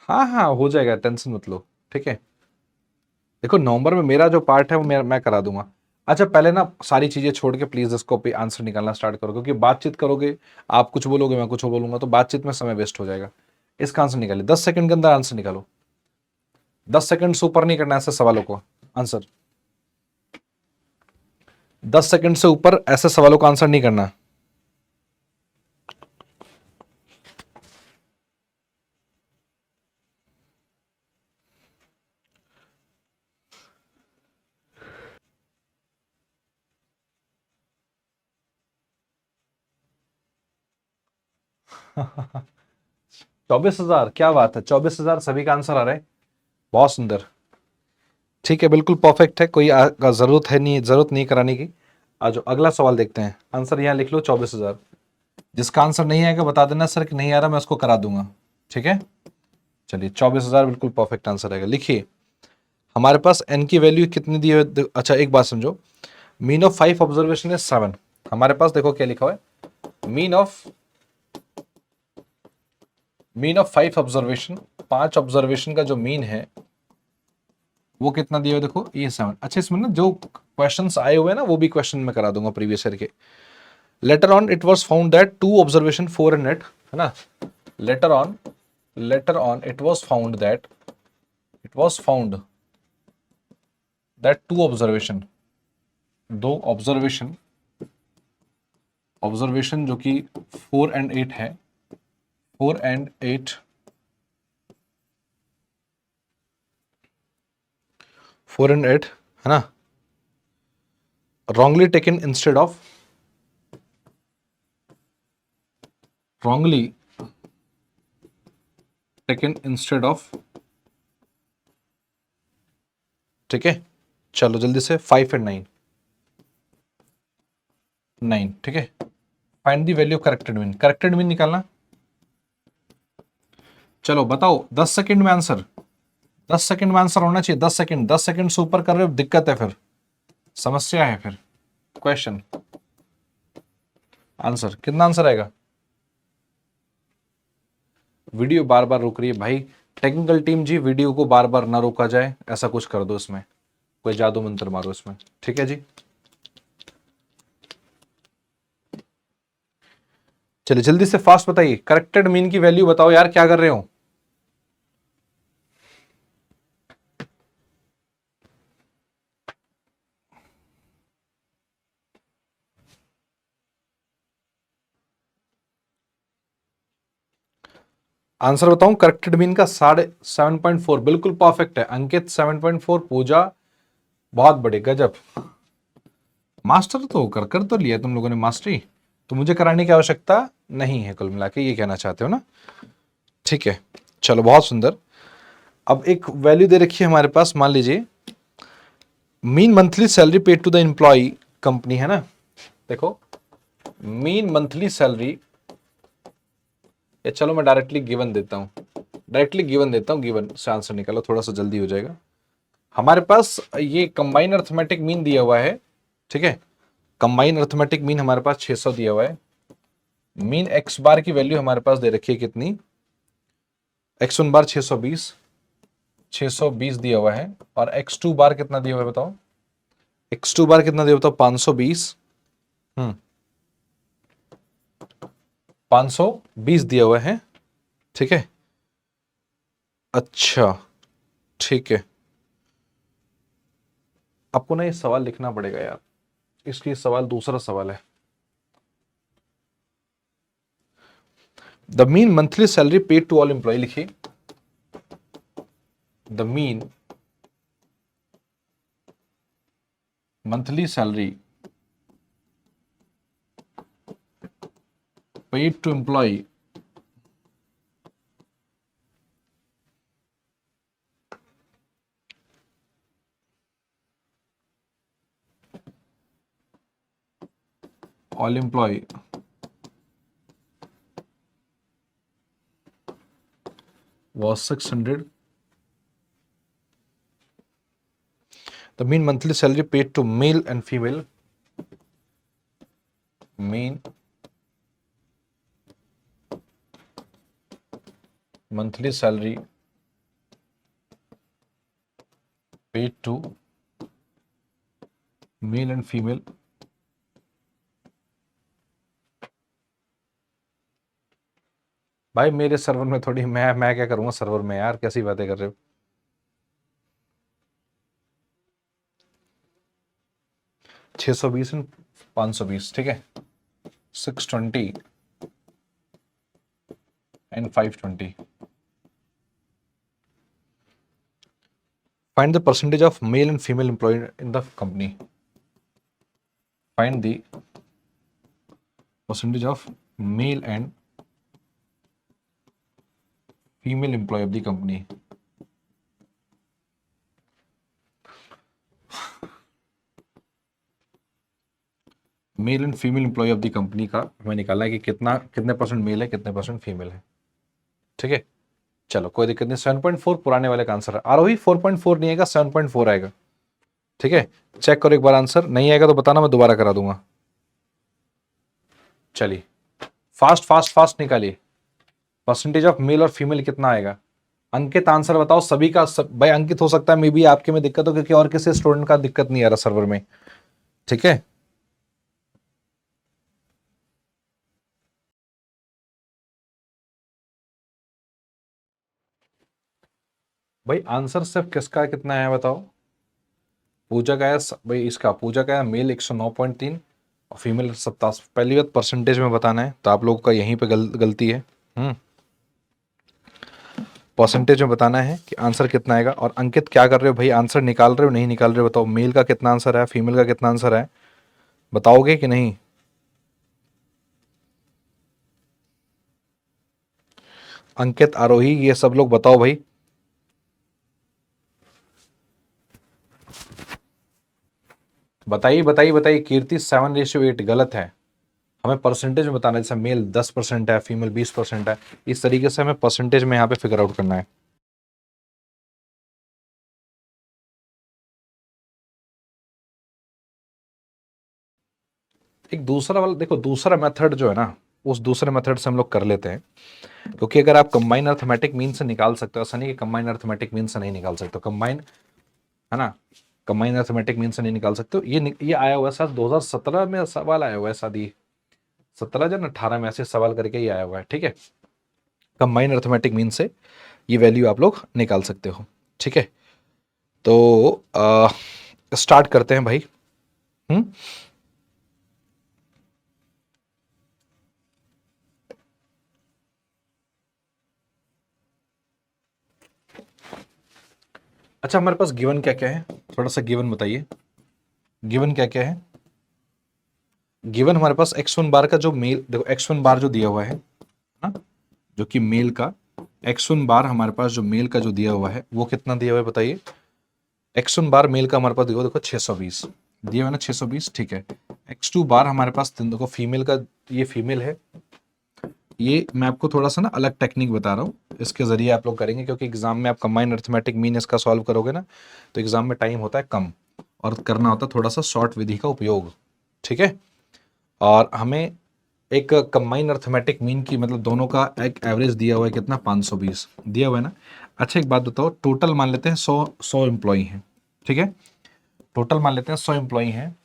हाँ हाँ हो जाएगा, टेंशन मत लो, ठीक है। देखो नवंबर में मेरा जो पार्ट है वो मैं करा दूंगा। अच्छा पहले ना सारी चीजें छोड़ के प्लीज इसको पे आंसर निकालना स्टार्ट करो, क्योंकि बातचीत करोगे, आप कुछ बोलोगे मैं कुछ बोलूंगा, तो बातचीत में समय वेस्ट हो जाएगा। इसका आंसर निकालिए, 10 सेकंड के अंदर आंसर निकालो, 10 सेकंड से ऊपर नहीं करना ऐसे सवालों को आंसर, 10 सेकंड से ऊपर ऐसे सवालों का आंसर नहीं करना। हाँ 24,000, क्या बात है, 24,000 सभी का आंसर आ रहा है, बहुत सुंदर, ठीक है, बिल्कुल परफेक्ट है, कोई जरूरत है नहीं, जरूरत नहीं कराने की। आज अगला सवाल देखते हैं, आंसर यहाँ लिख लो 24,000। जिसका आंसर नहीं आएगा बता देना सर कि नहीं आ रहा, मैं उसको करा दूंगा, ठीक है। चलिए 24,000 बिल्कुल परफेक्ट आंसर आएगा। लिखिए हमारे पास एन की वैल्यू कितनी दी है, अच्छा एक बात समझो, मीन ऑफ 5 ऑब्जर्वेशन इज 7। हमारे पास देखो क्या लिखा हुआ है, मीन ऑफ 5 ऑब्जर्वेशन, 5 ऑब्जर्वेशन का जो मीन है वो कितना दिया हुआ है, देखो ये 7। अच्छा इसमें ना जो क्वेश्चंस आए हुए हैं ना वो भी क्वेश्चन में करा दूंगा प्रीवियस ईयर के। Later on it was found that 2 observation 4 and 8, है ना। Later on it was found that 2 observation, 2 observation observation जो कि 4 and 8 है, 4 and 8, 4 and 8 है ना, wrongly taken instead of, wrongly taken instead of, ठीक है। चलो जल्दी से 5 and 9, 9, ठीक है। Find the value of corrected mean, corrected mean निकालना। चलो बताओ 10 सेकंड में आंसर, 10 सेकंड में आंसर होना चाहिए, 10 सेकंड, 10 सेकंड से ऊपर कर रहे हो दिक्कत है, फिर समस्या है, फिर क्वेश्चन आंसर कितना आंसर आएगा। वीडियो बार बार रुक रही है भाई, टेक्निकल टीम जी, वीडियो को बार बार ना रोका जाए, ऐसा कुछ कर दो, इसमें कोई जादू मंत्र मारो इसमें, ठीक है जी। चलिए जल्दी से फास्ट बताइए, करेक्टेड मीन की वैल्यू बताओ यार, क्या कर रहे हो। आंसर बताऊं, करेक्टेड मीन का 7.4 बिल्कुल परफेक्ट है। अंकित 7.4, पूजा बहुत बड़े, गजब, मास्टर तो कर तो लिया तुम लोगों ने मास्टरी, तो मुझे कराने की आवश्यकता नहीं है, कुल मिला के ये कहना चाहते हो ना, ठीक है। चलो बहुत सुंदर। अब एक वैल्यू दे रखी है हमारे पास, मान लीजिए mean monthly salary paid to the employ, company है ना, देखो मीन मंथली सैलरी, चलो मैं डायरेक्टली गिवन देता हूं, डायरेक्टली गिवन देता हूं, गिवन से आंसर निकालो, थोड़ा सा जल्दी हो जाएगा। हमारे पास ये कंबाइन अर्थमेटिक मीन दिया हुआ है, ठीक है, कंबाइन अर्थमेटिक मीन हमारे पास 600 दिया हुआ है। मीन एक्स बार की वैल्यू हमारे पास दे रखी है कितनी, x1 बार 620, 620 दिया हुआ है, और x2 बार कितना दिया हुआ है बताओ, x2 बार कितना दिया बताओ, 520, 520 दिया हुआ है, ठीक है। अच्छा ठीक है, आपको ना ये सवाल लिखना पड़ेगा यार, इसलिए सवाल दूसरा सवाल है। The mean monthly salary paid to all employ लिखिए, the mean monthly salary paid to employ all employee was 600. The mean monthly salary paid to male and female, mean monthly salary paid to male and female भाई मेरे सर्वर में थोड़ी, मैं क्या करूंगा सर्वर में यार, कैसी बातें कर रहे हो। छह सौ बीस 520, ठीक है, 620 and 520. Find the percentage of male and female employed in the company. Find the percentage of male and female employee of the company. Male and female employ of the company का हमें निकालना है कि कितने परसेंट मेल है, कितने परसेंट फीमेल है, ठीक है। चलो कोई दिक्कत नहीं, 7.4 पुराने वाले का आंसर है। आरोही 4.4 नहीं आएगा, 7.4 आएगा, ठीक है। चेक करो एक बार, आंसर नहीं आएगा तो बताना, मैं दोबारा करा दूंगा। चलिए फास्ट फास्ट फास्ट निकालिए, परसेंटेज ऑफ मेल और फीमेल कितना आएगा। अंकित आंसर बताओ सभी का, भाई अंकित हो सकता है मे बी आपके में दिक्कत हो, क्योंकि और किसी स्टूडेंट का दिक्कत नहीं आ रहा सर्वर में, ठीक है। भाई आंसर सिर्फ किसका कितना है बताओ। पूजा का है भाई, इसका पूजा का है मेल 109.3, और फीमेल 87। पहली बात परसेंटेज में बताना है, तो आप लोगों का यहीं पे गलती है। परसेंटेज में बताना है कि आंसर कितना आएगा। और अंकित क्या कर रहे हो भाई, आंसर निकाल रहे हो नहीं निकाल रहे हो बताओ। मेल का कितना आंसर है, फीमेल का कितना आंसर है, बताओगे कि नहीं? अंकित, आरोही, ये सब लोग बताओ भाई। बताइए बताइए बताइए। कीर्ति 7:8 गलत है। हमें परसेंटेज में बताना है, जैसे मेल 10% है, फीमेल 20% है, इस तरीके से हमें परसेंटेज में यहाँ पे फिगर आउट करना है। एक दूसरा वाला देखो, दूसरा मेथड जो है ना, उस दूसरे मेथड से हम लोग कर लेते हैं। क्योंकि अगर आप कंबाइन अर्थमेटिक मीन से निकाल सकते हो, ऐसा नहीं कि कंबाइन अर्थमेटिक मीन से नहीं निकाल सकते हो, कंबाइन है ना, कंबाइन अर्थमेटिक मीन से नहीं निकाल सकते हो। ये आया हुआ है शायद 2017 में सवाल आया हुआ है, शायद ये 17 या 18 में ऐसे सवाल करके ही आया हुआ है। ठीक है, कंबाइन अर्थमेटिक मीन से ये वैल्यू आप लोग निकाल सकते हो। ठीक है, तो स्टार्ट करते हैं भाई। हम्म, अच्छा हमारे पास गिवन क्या क्या है, थोड़ा सा गिवन बताइए। गिवन क्या क्या है? गिवन हमारे पास x1 बार का जो मेल, देखो x1 बार जो दिया हुआ है ना, जो कि मेल का x1 बार हमारे पास जो मेल का जो दिया हुआ है वो कितना दिया हुआ है बताइए। x1 बार मेल का हमारे पास देखो 620 दिया हुआ है ना, 620। ठीक है, x2 बार हमारे पास देखो फीमेल का, ये फीमेल है। ये मैं आपको थोड़ा सा ना अलग टेक्निक बता रहा हूँ, इसके जरिए आप लोग करेंगे, क्योंकि एग्जाम में आप कंबाइन अर्थमेटिक मीन इसका सॉल्व करोगे ना, तो एग्जाम में टाइम होता है कम और करना होता है थोड़ा सा शॉर्ट विधि का उपयोग। ठीक है, और हमें एक कंबाइन अर्थमेटिक मीन की मतलब दोनों का एक एवरेज दिया हुआ है कितना, 520 दिया हुआ है ना। अच्छा एक बात बताओ, टोटल मान लेते हैं 100 एम्प्लॉई हैं। ठीक है, टोटल मान लेते हैं 100 एम्प्लॉई हैं।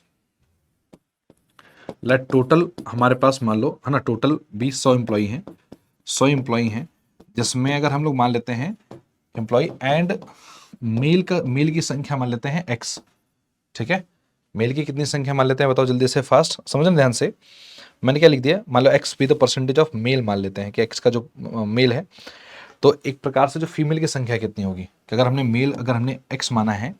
लेट टोटल हमारे पास मान लो है ना, टोटल 100 एम्प्लॉई हैं, 100 एम्प्लॉई हैं, जिसमें अगर हम लोग मान लेते हैं एम्प्लॉय एंड मेल की संख्या मान लेते हैं एक्स। ठीक है, मेल की कितनी संख्या मान लेते हैं बताओ जल्दी से, फास्ट समझना ध्यान से। मैंने क्या लिख दिया, मान लो X be the percentage of male मान लेते हैं कि एक्स का जो मेल है, तो एक प्रकार से जो फीमेल की संख्या कितनी होगी, कि अगर हमने मेल, अगर हमने एक्स माना है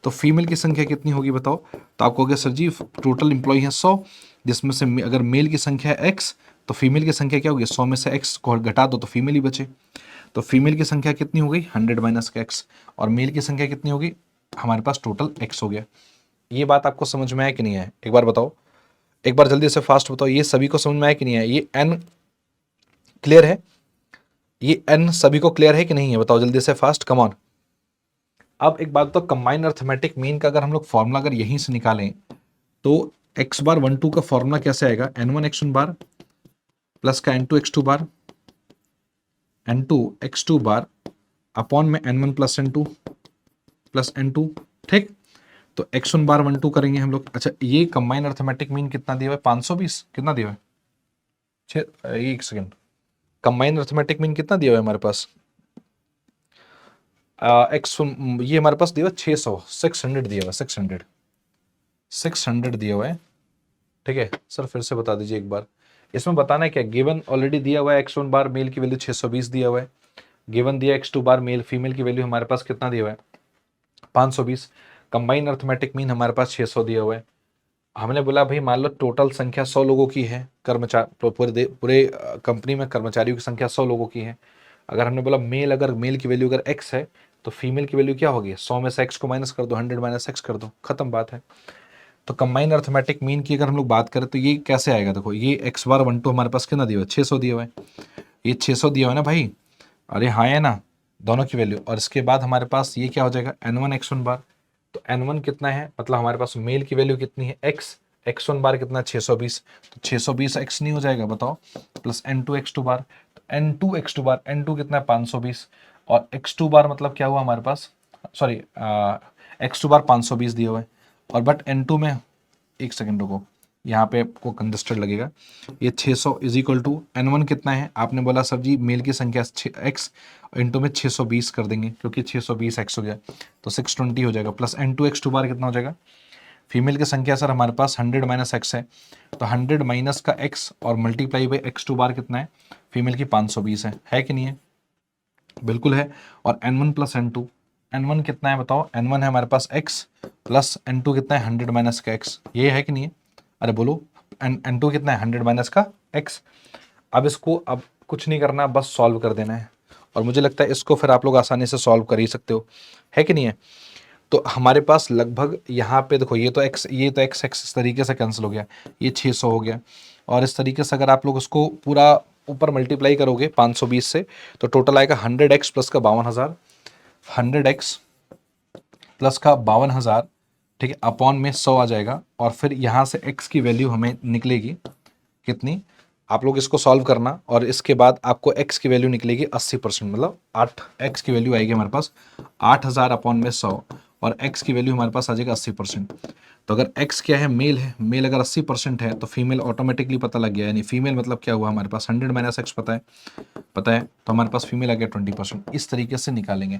तो फीमेल की संख्या कितनी होगी बताओ। तो आपको कहोगे सर जी टोटल एम्प्लॉय है 100, जिसमें से अगर मेल की संख्या है एक्स तो फीमेल की संख्या क्या होगी, 100 में से एक्स को घटा दो तो फीमेल ही बचे। तो फीमेल की संख्या कितनी हो गई, 100 माइनस का एक्स, और मेल की संख्या कितनी होगी, हमारे पास टोटल एक्स हो गया। ये बात आपको समझ में आया कि नहीं है, एक बार बताओ, एक बार जल्दी से फास्ट बताओ, ये सभी को समझ में आया कि नहीं है, ये एन क्लियर है, ये एन सभी को क्लियर है कि नहीं है, बताओ जल्दी से फास्ट, कम ऑन। अब एक बात तो, कंबाइन अर्थमेटिक मीन का अगर हम लोग फॉर्मूला अगर यहीं से निकालें तो एक्स बार 1 2 का फॉर्मूला कैसे आएगा, n1 x1 बार प्लस का n2 x2 बार, n2 x2 बार अपॉन में n1 plus n2 plus n2। ठीक, तो x1 बार 1 2 करेंगे हम लोग। अच्छा ये कंबाइन अर्थमेटिक मीन कितना दिया हुआ है, 520 कितना दिया हुआ है, एक सेकेंड, कंबाइन अर्थमेटिक मीन कितना दिया हुआ है हमारे पास, एक्स ये हमारे पास दिया हुआ है 600, 600 दिया हुआ है, 600 दिया हुआ है। ठीक है सर, फिर से बता दीजिए एक बार, इसमें बताना है क्या, गिवन ऑलरेडी दिया हुआ है x1 बार मेल की वैल्यू 620 दिया हुआ है, गिवन दिया x2 बार मेल फीमेल की वैल्यू हमारे पास कितना दिया हुआ है 520, कंबाइन अर्थमेटिक मीन हमारे पास 600 दिया हुआ है। हमने बोला भाई मान लो टोटल संख्या 100 लोगों की है, कर्मचारी पूरे कंपनी में कर्मचारियों की संख्या 100 लोगों की है। अगर हमने बोला मेल, अगर मेल की वैल्यू अगर x है तो फीमेल की वैल्यू क्या होगी, 100 में से x को माइनस कर दो, 100 माइनस x कर दो, खत्म बात है। तो कंबाइन अर्थमेटिक मीन की अगर हम लोग बात करें तो ये कैसे आएगा, देखो ये एक्स बार 1 2 हमारे पास कितना दिया हुआ है, 600 दिया हुआ है, ये 600 दिया हुआ है ना भाई, अरे हाँ है ना, दोनों की वैल्यू। और इसके बाद हमारे पास ये क्या हो जाएगा, n1 x1 बार, तो n1 कितना है, मतलब हमारे पास मेल की वैल्यू कितनी है x, x1 बार कितना 620, तो 620 x नहीं हो जाएगा बताओ, प्लस n2 x2 बार, तो n2 x2 बार, n2 कितना है 520, और x2 बार मतलब क्या हुआ हमारे पास, सॉरी x2 बार 520 दिया हुआ है, और बट n2 में, एक सेकंड रुको, यहाँ पे आपको कंजस्टेड लगेगा, ये 600 इज इक्वल टू n1 कितना है, आपने बोला सर जी मेल की संख्या x इंटू में 620 कर देंगे, क्योंकि 620 x हो गया तो 620 हो जाएगा, प्लस n2 x2 बार कितना हो जाएगा फीमेल की संख्या सर हमारे पास 100 माइनस एक्स है, तो 100 माइनस का एक्स और मल्टीप्लाई बाई x2 बार कितना है, फीमेल की 520 है कि नहीं है? बिल्कुल है। और n1 प्लस n2, n1 कितना है बताओ, n1 है हमारे पास x प्लस n2 कितना है 100 माइनस का x, ये है कि नहीं है? अरे बोलो, n2 कितना है 100 माइनस का x। अब इसको अब कुछ नहीं करना, बस सॉल्व कर देना है, और मुझे लगता है इसको फिर आप लोग आसानी से सॉल्व कर ही सकते हो, है कि नहीं है? तो हमारे पास लगभग यहाँ पे देखो, ये तो x इस तरीके से कैंसिल हो गया, ये 600 हो गया, और इस तरीके से अगर आप लोग उसको पूरा ऊपर मल्टीप्लाई करोगे 520 से, तो टोटल आएगा 100x प्लस का 52,000, 100x प्लस का 52,000, ठीक है, अपॉन में 100 आ जाएगा, और फिर यहाँ से x की वैल्यू हमें निकलेगी कितनी, आप लोग इसको सॉल्व करना, और इसके बाद आपको x की वैल्यू निकलेगी 80%, मतलब 8x की वैल्यू आएगी हमारे पास 8,000 अपॉन में 100, और x की वैल्यू हमारे पास आ जाएगा 80%। तो अगर x क्या है, मेल है, मेल अगर 80% है तो फीमेल ऑटोमेटिकली पता लग गया, यानी फीमेल मतलब क्या हुआ, हमारे पास 100 माइनस एक्स पता है, तो हमारे पास फीमेल आ गया 20%। इस तरीके से निकालेंगे।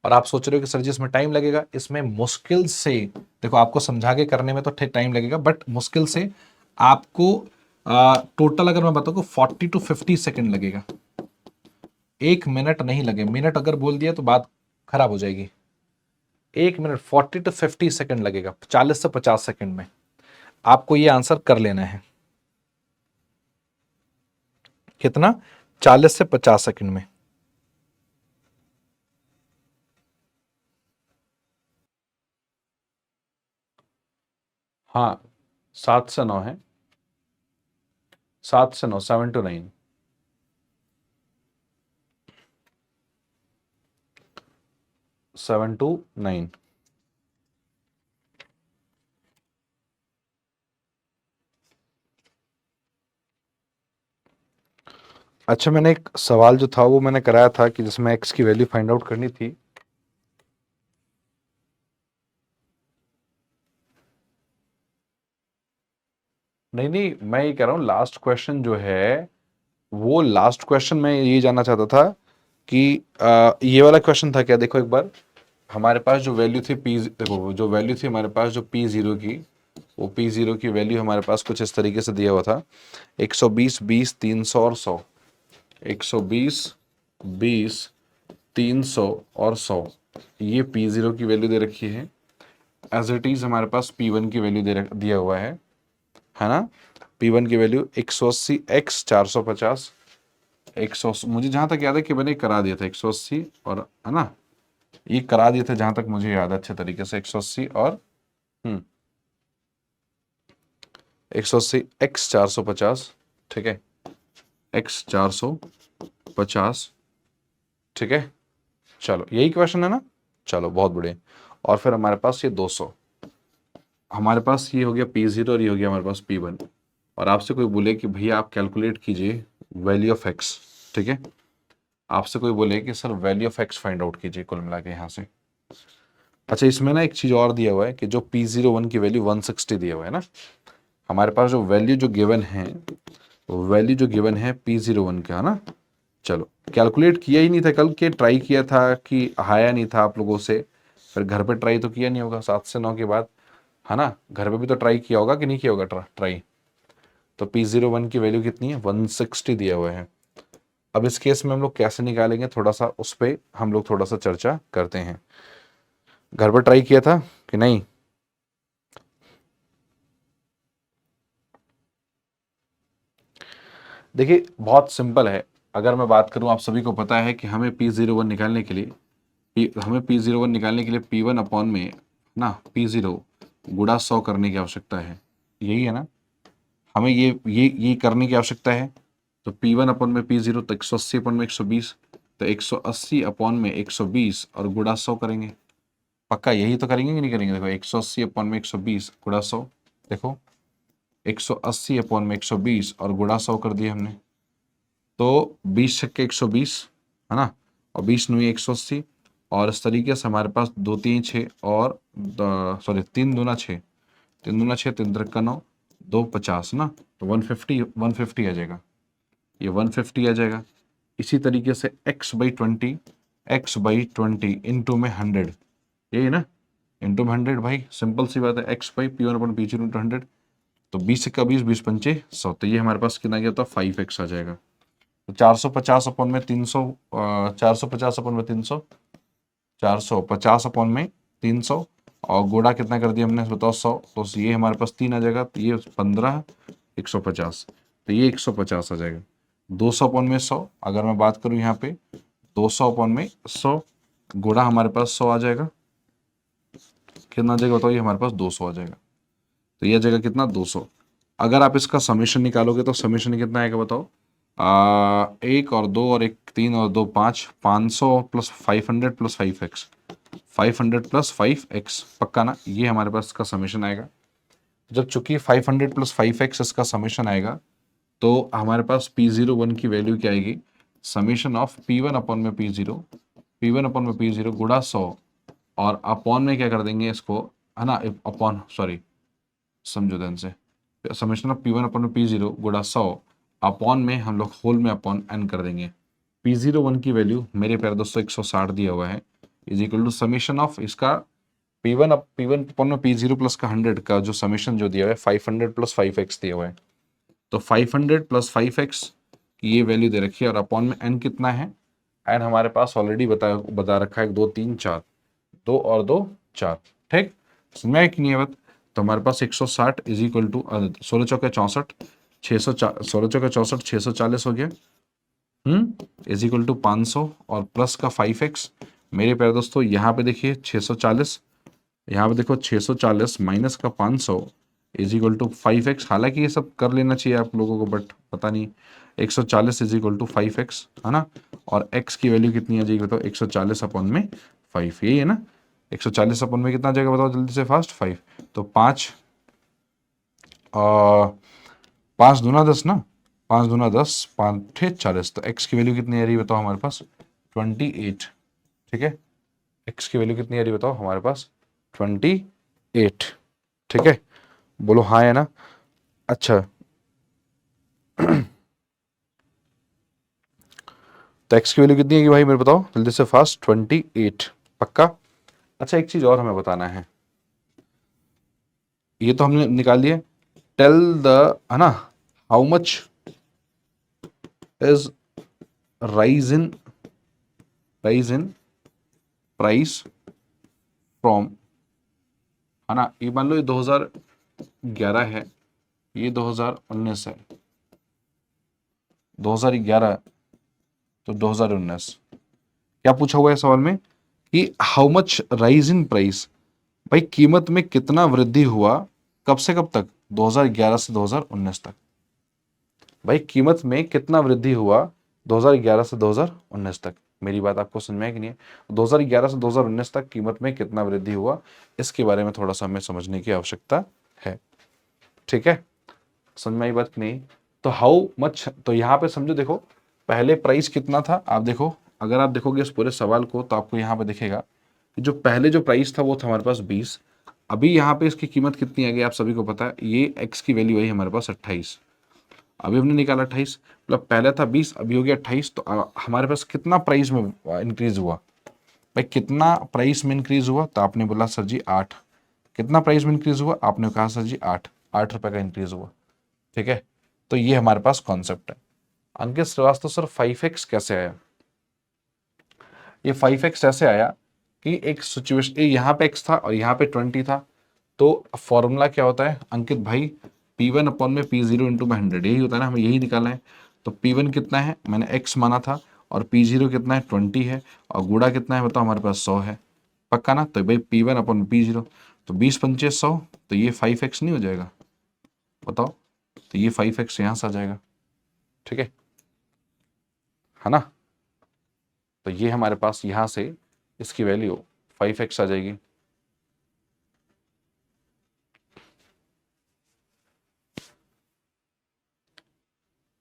और आप सोच रहे हो कि सर जी इसमें टाइम लगेगा, इसमें मुश्किल से, देखो आपको समझा के करने में तो टाइम लगेगा, बट मुश्किल से आपको टोटल अगर मैं बताऊँ 40 टू 50 सेकेंड लगेगा, 1 मिनट नहीं लगे, मिनट अगर बोल दिया तो बात खराब हो जाएगी। 1 मिनट 40 टू 50 सेकेंड लगेगा, 40 से 50 सेकेंड में आपको ये आंसर कर लेना है। कितना? 40 से 50 सेकेंड में। हाँ, 7 से 9 है, 7 से 9, 7 to 9, 7 to 9। अच्छा, मैंने एक सवाल जो था वो मैंने कराया था कि जिसमें x की वैल्यू फाइंड आउट करनी थी। नहीं नहीं, मैं ये कह रहा हूँ लास्ट क्वेश्चन जो है, वो लास्ट क्वेश्चन मैं ये जानना चाहता था कि ये वाला क्वेश्चन था क्या, देखो एक बार, हमारे पास जो वैल्यू थी पी, देखो जो वैल्यू थी हमारे पास जो P0 की, वो P0 की वैल्यू हमारे पास कुछ इस तरीके से दिया हुआ था, 120, 20, 300 और 100, 120, 20, 300 और 100, ये P0 की वैल्यू दे रखी है। एज इट इज हमारे पास P1 की वैल्यू दिया हुआ है ना? P1 की वैल्यू 180 x 450, 180, मुझे जहां तक याद है कि मैंने करा दिया था 180, और है ना, ये करा दिए थे जहां तक मुझे याद है अच्छे तरीके से, 180 और 180 x 450, ठीक है, x 450, ठीक है, चलो यही क्वेश्चन है ना, चलो बहुत बढ़िया। और फिर हमारे पास ये 200, हमारे पास ये हो गया P0 और ये हो गया हमारे पास P1, और आपसे कोई बोले कि भैया आप कैलकुलेट कीजिए वैल्यू ऑफ x, ठीक है, आपसे कोई बोले कि sir value of x find out कीजिए कुल मिला के यहाँ से। अच्छा, इसमें ना एक चीज़ और दिया हुआ है कि जो P01 की वैल्यू 160 दिया हुआ है ना, हमारे पास जो वैल्यू जो गिवन है, वैल्यू जो गिवन है P01 का, है ना, चलो कैलकुलेट किया ही नहीं था कल के, ट्राई किया था कि आया नहीं था आप लोगों से, फिर घर पे ट्राई तो किया नहीं होगा 7 से 9 के बाद, है ना, घर पे भी तो ट्राई किया होगा कि नहीं किया होगा ट्राई। तो P01 की वैल्यू कितनी है, 160 दिया हुआ है। अब इस केस में हम लोग कैसे निकालेंगे, थोड़ा सा उस पर हम लोग थोड़ा सा चर्चा करते हैं। घर पर ट्राई किया था कि नहीं? देखिए बहुत सिंपल है, अगर मैं बात करूं, आप सभी को पता है कि हमें P01 निकालने के लिए, हमें P01 निकालने के लिए P1 अपॉन में ना P0 गुणा 100 करने की आवश्यकता है, यही है ना, हमें ये करने की आवश्यकता है। तो P1 अपॉन में P0, तो 180 अपॉन में 120, तो 180 अपॉन में 120 और गुणा 100 करेंगे, पक्का यही तो करेंगे कि नहीं करेंगे? देखो 180 अपॉन में 120 गुणा 100, देखो 180 अपॉन में 120 और गुणा 100 कर दिया हमने, तो 20 छक्के 120, है ना, और 20 नौ 180, और इस तरीके से हमारे पास 2 3 6 और सॉरी 3 दूना 6, 3 दूना 6, 3 त्रिक्का 9, 2 50 ना, तो 150 आ जाएगा, ये 150 आ जाएगा। इसी तरीके से x/20 इंटू में 100, यही है ना, इंटू 100 भाई, सिंपल सी बात है, x by P one upon P zero into 100, तो 20 का 20, 20 पंचे 100, तो ये हमारे पास कितना गया था 5x आ जाएगा। तो 450 अपन में 300, 450 अपन में 300, 450 अपन में 300, और गुणा कितना कर दिया हमने बताओ 100, तो ये हमारे पास 3 आ जाएगा, तो ये 15, 150, तो ये 150 आ जाएगा। 200 अपन में 100, अगर मैं बात करूँ यहाँ पे 200 अपन में 100 गुणा हमारे पास 100 आ जाएगा, कितना आ जाएगा बताओ, ये हमारे पास 200 आ जाएगा, तो ये आ जाएगा कितना 200। अगर आप इसका समीशन निकालोगे तो समीशन कितना आएगा बताओ, 1 और 2 और 1 3 और 2 5, 500 plus 500 plus 5x, 500 plus 5x, पक्का ना, ये हमारे पास इसका समीशन आएगा। जब चूंकि 500 प्लस 5x इसका समीशन आएगा, तो हमारे पास P01 की वैल्यू क्या आएगी, समीशन ऑफ P1 अपॉन में P0, P1 अपॉन में P0 गुणा 100, और अपॉन में क्या कर देंगे इसको, है ना, अपॉन, सॉरी समझो ध्यान से, summation of P1 upon P0 गुणा 100, अपॉन में हम लोग होल में अपॉन n कर देंगे। P01 की वैल्यू मेरे प्यारे दोस्तों 160 दिया हुआ है, is equal to summation of इसका P1 अपॉन में P0 प्लस का 100 का जो समेशन जो दिया हुआ है 500 प्लस 5x दिया हुआ है, तो 500 प्लस 5x की ये वैल्यू दे रखी है, और अपॉन में n कितना है, n हमारे पास ऑलरेडी बता रखा है 2 3 4, 2 और 2 4, ठीक, समझ में आया कि नहीं है बात। तो हमारे पास 160 इज इक्वल टू 16 चौके 64, 16 चौके 64 640 हो गया, इज इक्वल टू 500 और प्लस का 5x। मेरे प्यारे दोस्तों यहाँ पे देखिए 640, यहाँ पे देखो 640 माइनस का 500 इज इक्वल टू 5x, हालांकि ये सब कर लेना चाहिए आप लोगों को, बट पता नहीं, 140 इज इक्वल टू 5x, है ना, और x की वैल्यू कितनी आ जाएगी बताओ, 140 अपॉन में 5, यही है ना, 140 अपॉन में कितना आ जाएगा बताओ जल्दी से फास्ट, 5, तो 5 5 दूना 10 ना, 5 दूना 10, 5 ठे 40, तो x की वैल्यू कितनी आ रही है बताओ हमारे पास 28, ठीक है, x की वैल्यू कितनी आ रही है बताओ हमारे पास 28, ठीक है, बोलो हाँ है ना। अच्छा तो x की वैल्यू कितनी है कि भाई मेरे बताओ जल्दी से फास्ट 28, पक्का। अच्छा एक चीज और हमें बताना है, ये तो हमने निकाल लिया, टेल द, है ना, how much is rise in price from, है ना, ये मान लो ये 2011 है, ये 2019 है, 2011 तो 2019, क्या पूछा हुआ है सवाल में कि how much rise in price, भाई कीमत में कितना वृद्धि हुआ, कब से कब तक, 2011 से 2019 तक, भाई कीमत में कितना वृद्धि हुआ 2011 से 2019 तक, मेरी बात आपको समझ में है कि नहीं है, 2011 से 2019 तक कीमत में कितना वृद्धि हुआ, इसके बारे में थोड़ा सा हमें समझने की आवश्यकता है, ठीक है, समझ में आई बात कि नहीं। तो हाउ मच, तो यहाँ पे समझो, देखो पहले प्राइस कितना था, आप देखो, अगर आप देखोगे इस पूरे सवाल को तो आपको यहाँ पे दिखेगा कि जो पहले जो प्राइस था वो था हमारे पास 20, अभी यहाँ पे इसकी कीमत कितनी आ गई आप सभी को पता है, ये x की वैल्यू आई हमारे पास 28, अभी हमने निकाला 28, मतलब पहले था 20 अभी हो गया 28, तो हमारे पास कितना प्राइस में इंक्रीज हुआ, भाई कितना प्राइस में इंक्रीज हुआ, तो आपने बोला सर जी 8, कितना प्राइस में इंक्रीज हुआ, आपने कहा सर जी 8 रुपए का इंक्रीज हुआ, ठीक है, तो ये हमारे पास कॉन्सेप्ट है। अंकित श्रीवास्तव सर 5x कैसे आया, ये 5x ऐसे आया कि एक सिचुएशन, यहाँ पे x था और यहाँ पे 20 था, तो फॉर्मूला क्या होता है अंकित भाई, P1 अपॉन में P0 इंटू में 100, यही होता है ना, हमें यही निकालना है, तो P1 कितना है मैंने x माना था, और P0 कितना है 20 है, और गुणा कितना है बताओ हमारे पास 100 है, पक्का ना, तो भाई P1 अपॉन P0, तो 20 पंचे 100, तो ये 5x नहीं हो जाएगा बताओ, तो ये 5x यहाँ से आ जाएगा, ठीक है ना, तो ये हमारे पास यहाँ से इसकी वैल्यू 5x आ जाएगी।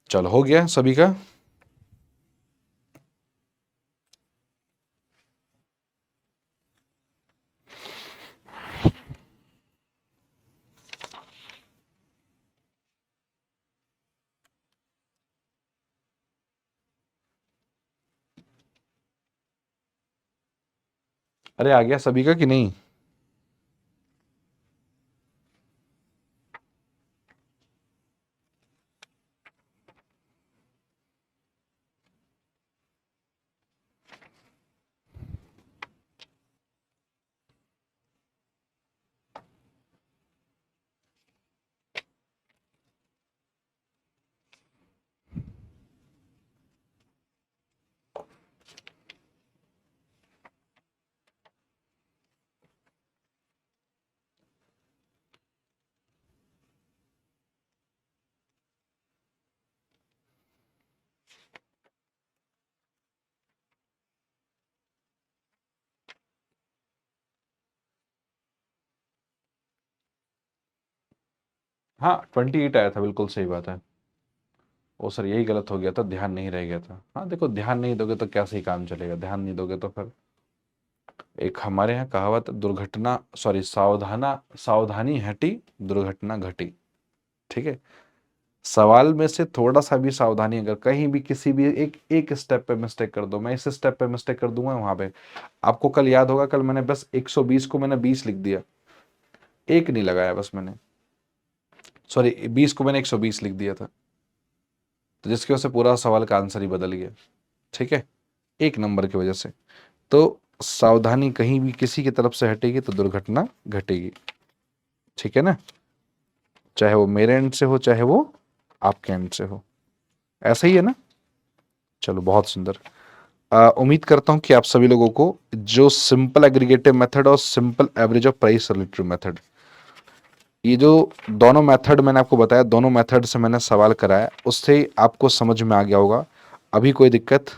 चलो हो गया सभी का, अरे आ गया सभी का कि नहीं, हाँ 28 आया था, बिल्कुल सही बात है। ओ सर यही गलत हो गया था, ध्यान नहीं रह गया था। हाँ देखो, ध्यान नहीं दोगे तो कैसे ही काम चलेगा, ध्यान नहीं दोगे तो फिर। एक हमारे यहाँ कहावत, दुर्घटना सॉरी सावधानी हटी दुर्घटना घटी। ठीक है, सवाल में से थोड़ा सा भी सावधानी, अगर कहीं भी किसी भी एक स्टेप पे मिस्टेक कर दो, मैं इस स्टेप पे मिस्टेक कर दूंगा वहां पे, आपको कल याद होगा, कल मैंने बस 120 को मैंने 20 लिख दिया, एक नहीं लगाया बस मैंने, सॉरी 20 को मैंने 120 लिख दिया था, तो जिसकी वजह से पूरा सवाल का आंसर ही बदल गया। ठीक है, एक नंबर की वजह से। तो सावधानी कहीं भी किसी की तरफ से हटेगी तो दुर्घटना घटेगी। ठीक है ना, चाहे वो मेरे एंड से हो चाहे वो आपके एंड से हो, ऐसा ही है ना। चलो बहुत सुंदर। उम्मीद करता हूं कि आप सभी लोगों को जो सिंपल एग्रीगेटिव मेथड और simple average of price relative method, ये जो दोनों मेथड मैंने आपको बताया, दोनों मेथड से मैंने सवाल कराया, उससे आपको समझ में आ गया होगा। अभी कोई दिक्कत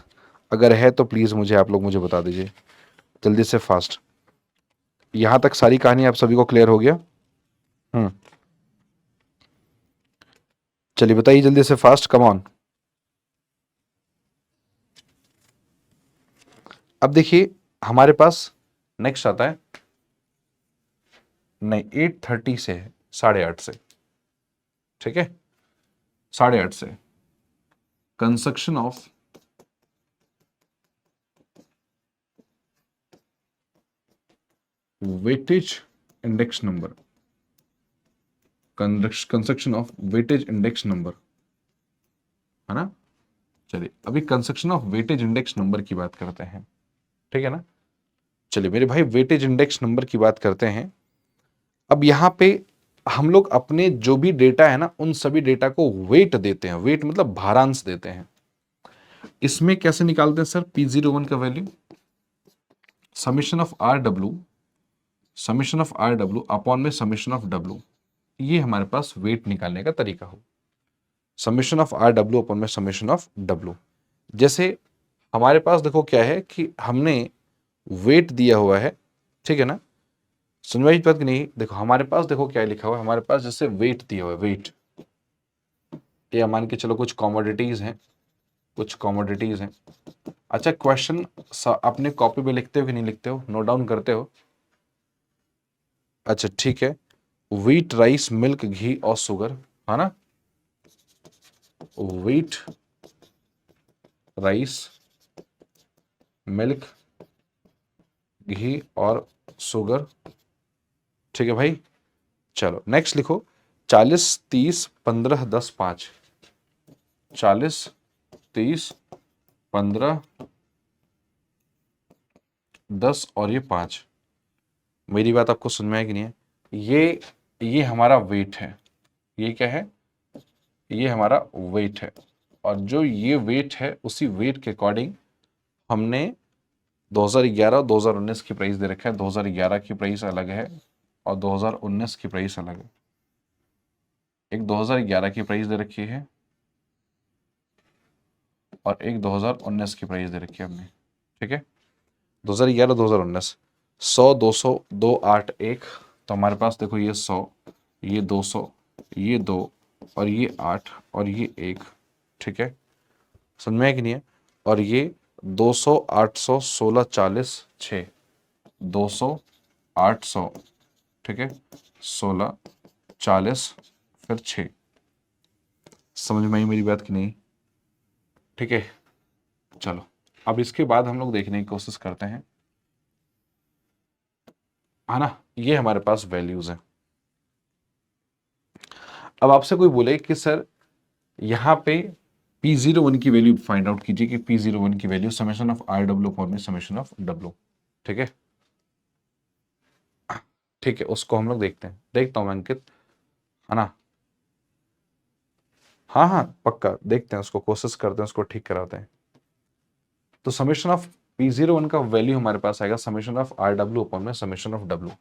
अगर है तो प्लीज़ मुझे आप लोग मुझे बता दीजिए जल्दी से, फास्ट। यहां तक सारी कहानी आप सभी को क्लियर हो गया? चलिए बताइए जल्दी से, फास्ट, कम ऑन। अब देखिए हमारे पास नेक्स्ट आता है, नहीं 8:30 से है, 8:30 से। ठीक है, 8:30 से construction of weightage index number, construction of weightage index number, है ना। चलिए अभी construction of weightage index number की बात करते हैं। ठीक है ना, चलिए मेरे भाई वेटेज इंडेक्स नंबर की बात करते हैं। अब यहां पे हम लोग अपने जो भी डेटा है ना, उन सभी डेटा को वेट देते हैं, वेट मतलब भारांश देते हैं। इसमें कैसे निकालते हैं सर, P01 का value summation of R W upon में समीशन ऑफ डब्ल्यू, ये हमारे पास वेट निकालने का तरीका हो। Summation of R W upon में समीशन ऑफ डब्ल्यू, जैसे हमारे पास देखो क्या है कि हमने वेट दिया हुआ है। ठीक है ना, सुनवाई बात की नहीं, देखो हमारे पास देखो क्या लिखा हुआ है, हमारे पास जैसे वेट दिया हुआ है, वेट, ये मान के चलो कुछ कमोडिटीज हैं, कुछ कमोडिटीज हैं। अच्छा क्वेश्चन अपने कॉपी पे लिखते हो कि नहीं लिखते हो, नोट डाउन करते हो? अच्छा ठीक है, व्हीट, राइस, मिल्क, घी और शुगर, है ना। व्हीट, राइस, मिल्क, घी और शुगर। ठीक है भाई, चलो नेक्स्ट लिखो, 40, 30, 15, 10, 5। 40, 30, 15, 10 और ये 5। मेरी बात आपको सुन में है कि नहीं है? ये हमारा वेट है, ये क्या है, ये हमारा वेट है। और जो ये वेट है, उसी वेट के अकॉर्डिंग हमने 2011 और 2019 की प्राइस दे रखा है। 2011 की प्राइस अलग है और 2019 की प्राइस अलग है। एक 2011 की प्राइस दे रखी है और एक 2019 की प्राइस दे रखी है हमने। ठीक है, 2011 2019, 100, 200, 2, 8, 1। तो हमारे पास देखो ये 100, ये 200, ये 2 और ये 8 और ये 1। ठीक है, समझ में है कि नहीं है? और ये 200, 800, 16, 40, 6, 200, 800, ठीक है, 16, 40, फिर 6। समझ में आई मेरी बात कि नहीं? ठीक है, चलो अब इसके बाद हम लोग देखने की कोशिश करते हैं, है ना। ये हमारे पास वैल्यूज हैं। अब आपसे कोई बोले कि सर यहाँ पे P01 की वैल्यू फाइंड आउट कीजिए कि P01 की value summation of R W upon में समेशन ऑफ डब्ल्यू। ठीक है, ठीक है, उसको हम लोग देखते हैं, देखता हूं मैं अंकित, है ना। हाँ हाँ पक्का देखते हैं उसको, कोशिश करते हैं उसको ठीक कराते हैं। तो समेशन ऑफ P01 का वैल्यू हमारे पास आएगा summation of R W upon में समेशन ऑफ डब्ल्यू।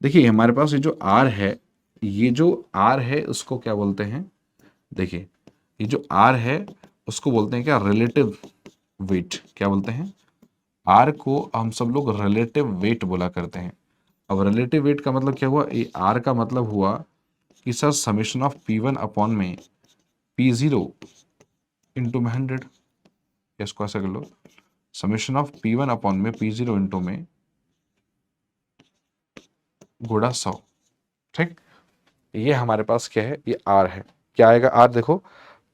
देखिए हमारे पास ये जो आर है, ये जो आर है उसको क्या बोलते हैं, देखिए ये जो आर है उसको बोलते हैं क्या, रिलेटिव वेट। क्या बोलते हैं, आर को हम सब लोग रिलेटिव वेट बोला करते हैं। अब रिलेटिव वेट का मतलब क्या हुआ, ये आर का मतलब हुआ कि sir summation of P1 upon में P0 इंटू में 100, इसको ऐसे कर लो, समेशन ऑफ P1 अपॉन में P0 इंटू में गुणा 100। ठीक, ये हमारे पास क्या है, ये R है। क्या आएगा R, देखो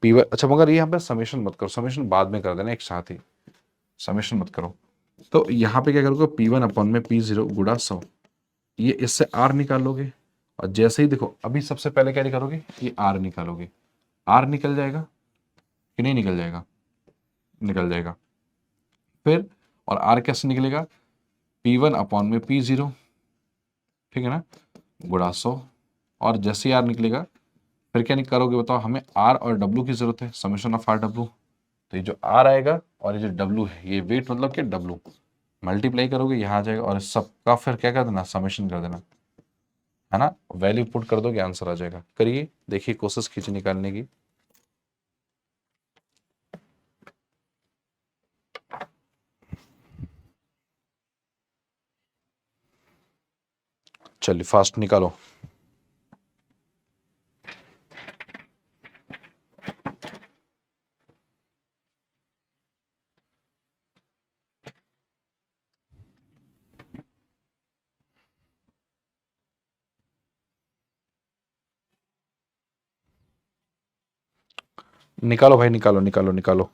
P1, अच्छा मगर ये यहाँ पे समेशन मत करो, समेशन बाद में कर देना एक साथ ही, समेशन मत करो। तो यहाँ पे क्या करोगे, P1 अपॉन में P0 गुणा 100, ये इससे R निकालोगे, और जैसे ही देखो अभी सबसे पहले क्या निकालोगे, ये R निकालोगे, R निकल जाएगा कि नहीं निकल जाएगा, निकल जाएगा। फिर और R कैसे निकलेगा, P1 अपॉन में P0, ठीक है ना, गुणा 100, और जैसे ही R निकलेगा फिर क्या करोगे बताओ, हमें R और W की जरूरत है, समेशन ऑफ RW। तो ये जो R आएगा और ये जो W है, ये वेट मतलब क्या, W मल्टीप्लाई करोगे, यहाँ आ जाएगा, और इस सबका फिर क्या कर देना, समेशन कर देना, है ना, वैल्यू पुट कर दोगे, आंसर आ जाएगा। करिए, देखिए कोशिश कीजिए निकालने की। चलिए फास्ट निकालो। निकालो भाई, निकालो निकालो निकालो।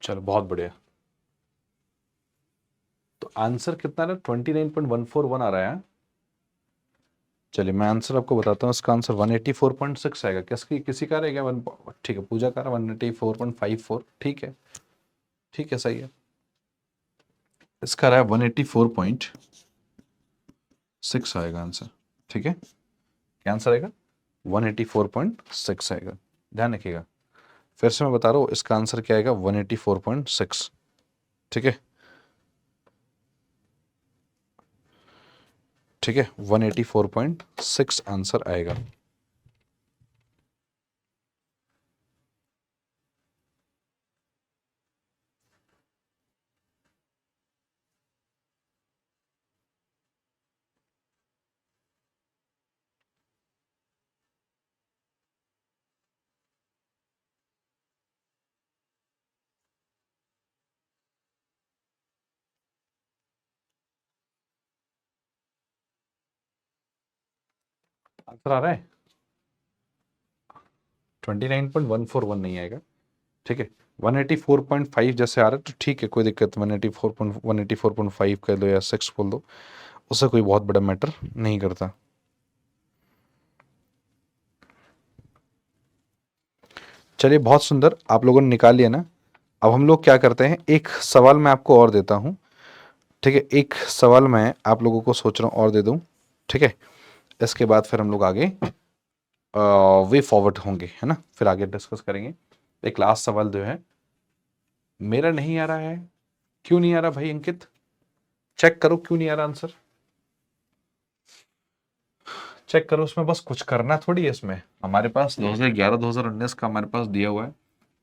चलो बहुत बढ़िया। तो आंसर कितना है, 29.141 आ रहा है। चलिए मैं आंसर आपको बताता हूँ, इसका आंसर 184.6 आएगा। किसकी, किसी का रहेगा वन, ठीक है, पूजा का 184.54, ठीक है, ठीक है, सही है। इसका रहा है 184.6 आएगा आंसर, ठीक है, क्या आंसर आएगा, 184.6 आएगा, ध्यान रखिएगा। फिर से मैं बता रहा हूँ, इसका आंसर क्या आएगा, 184.6, ठीक है, ठीक है, 184.6 आंसर आएगा। आंसर आ रहा है, 29.141 नहीं आएगा, ठीक है, 184.5 जैसे आ रहा है तो ठीक है, कोई दिक्कत, 184.5 कर दो या 6 बोल दो, उससे कोई बहुत बड़ा मैटर नहीं करता। चलिए बहुत सुंदर, आप लोगों ने निकाल लिया ना। अब हम लोग क्या करते हैं, एक सवाल मैं आपको और देता हूँ, ठीक है, एक सवाल मैं आप लोगों को सोच रहा हूँ और दे दूँ, ठीक है, इसके बाद फिर हम लोग आगे वे फॉरवर्ड होंगे, है ना, फिर आगे डिस्कस करेंगे। एक लास्ट सवाल जो है, मेरा नहीं आ रहा है, क्यों नहीं आ रहा भाई अंकित, चेक करो क्यों नहीं आ रहा आंसर, चेक करो, उसमें बस कुछ करना थोड़ी है, इसमें हमारे पास 2011 2019 का हमारे पास दिया हुआ है।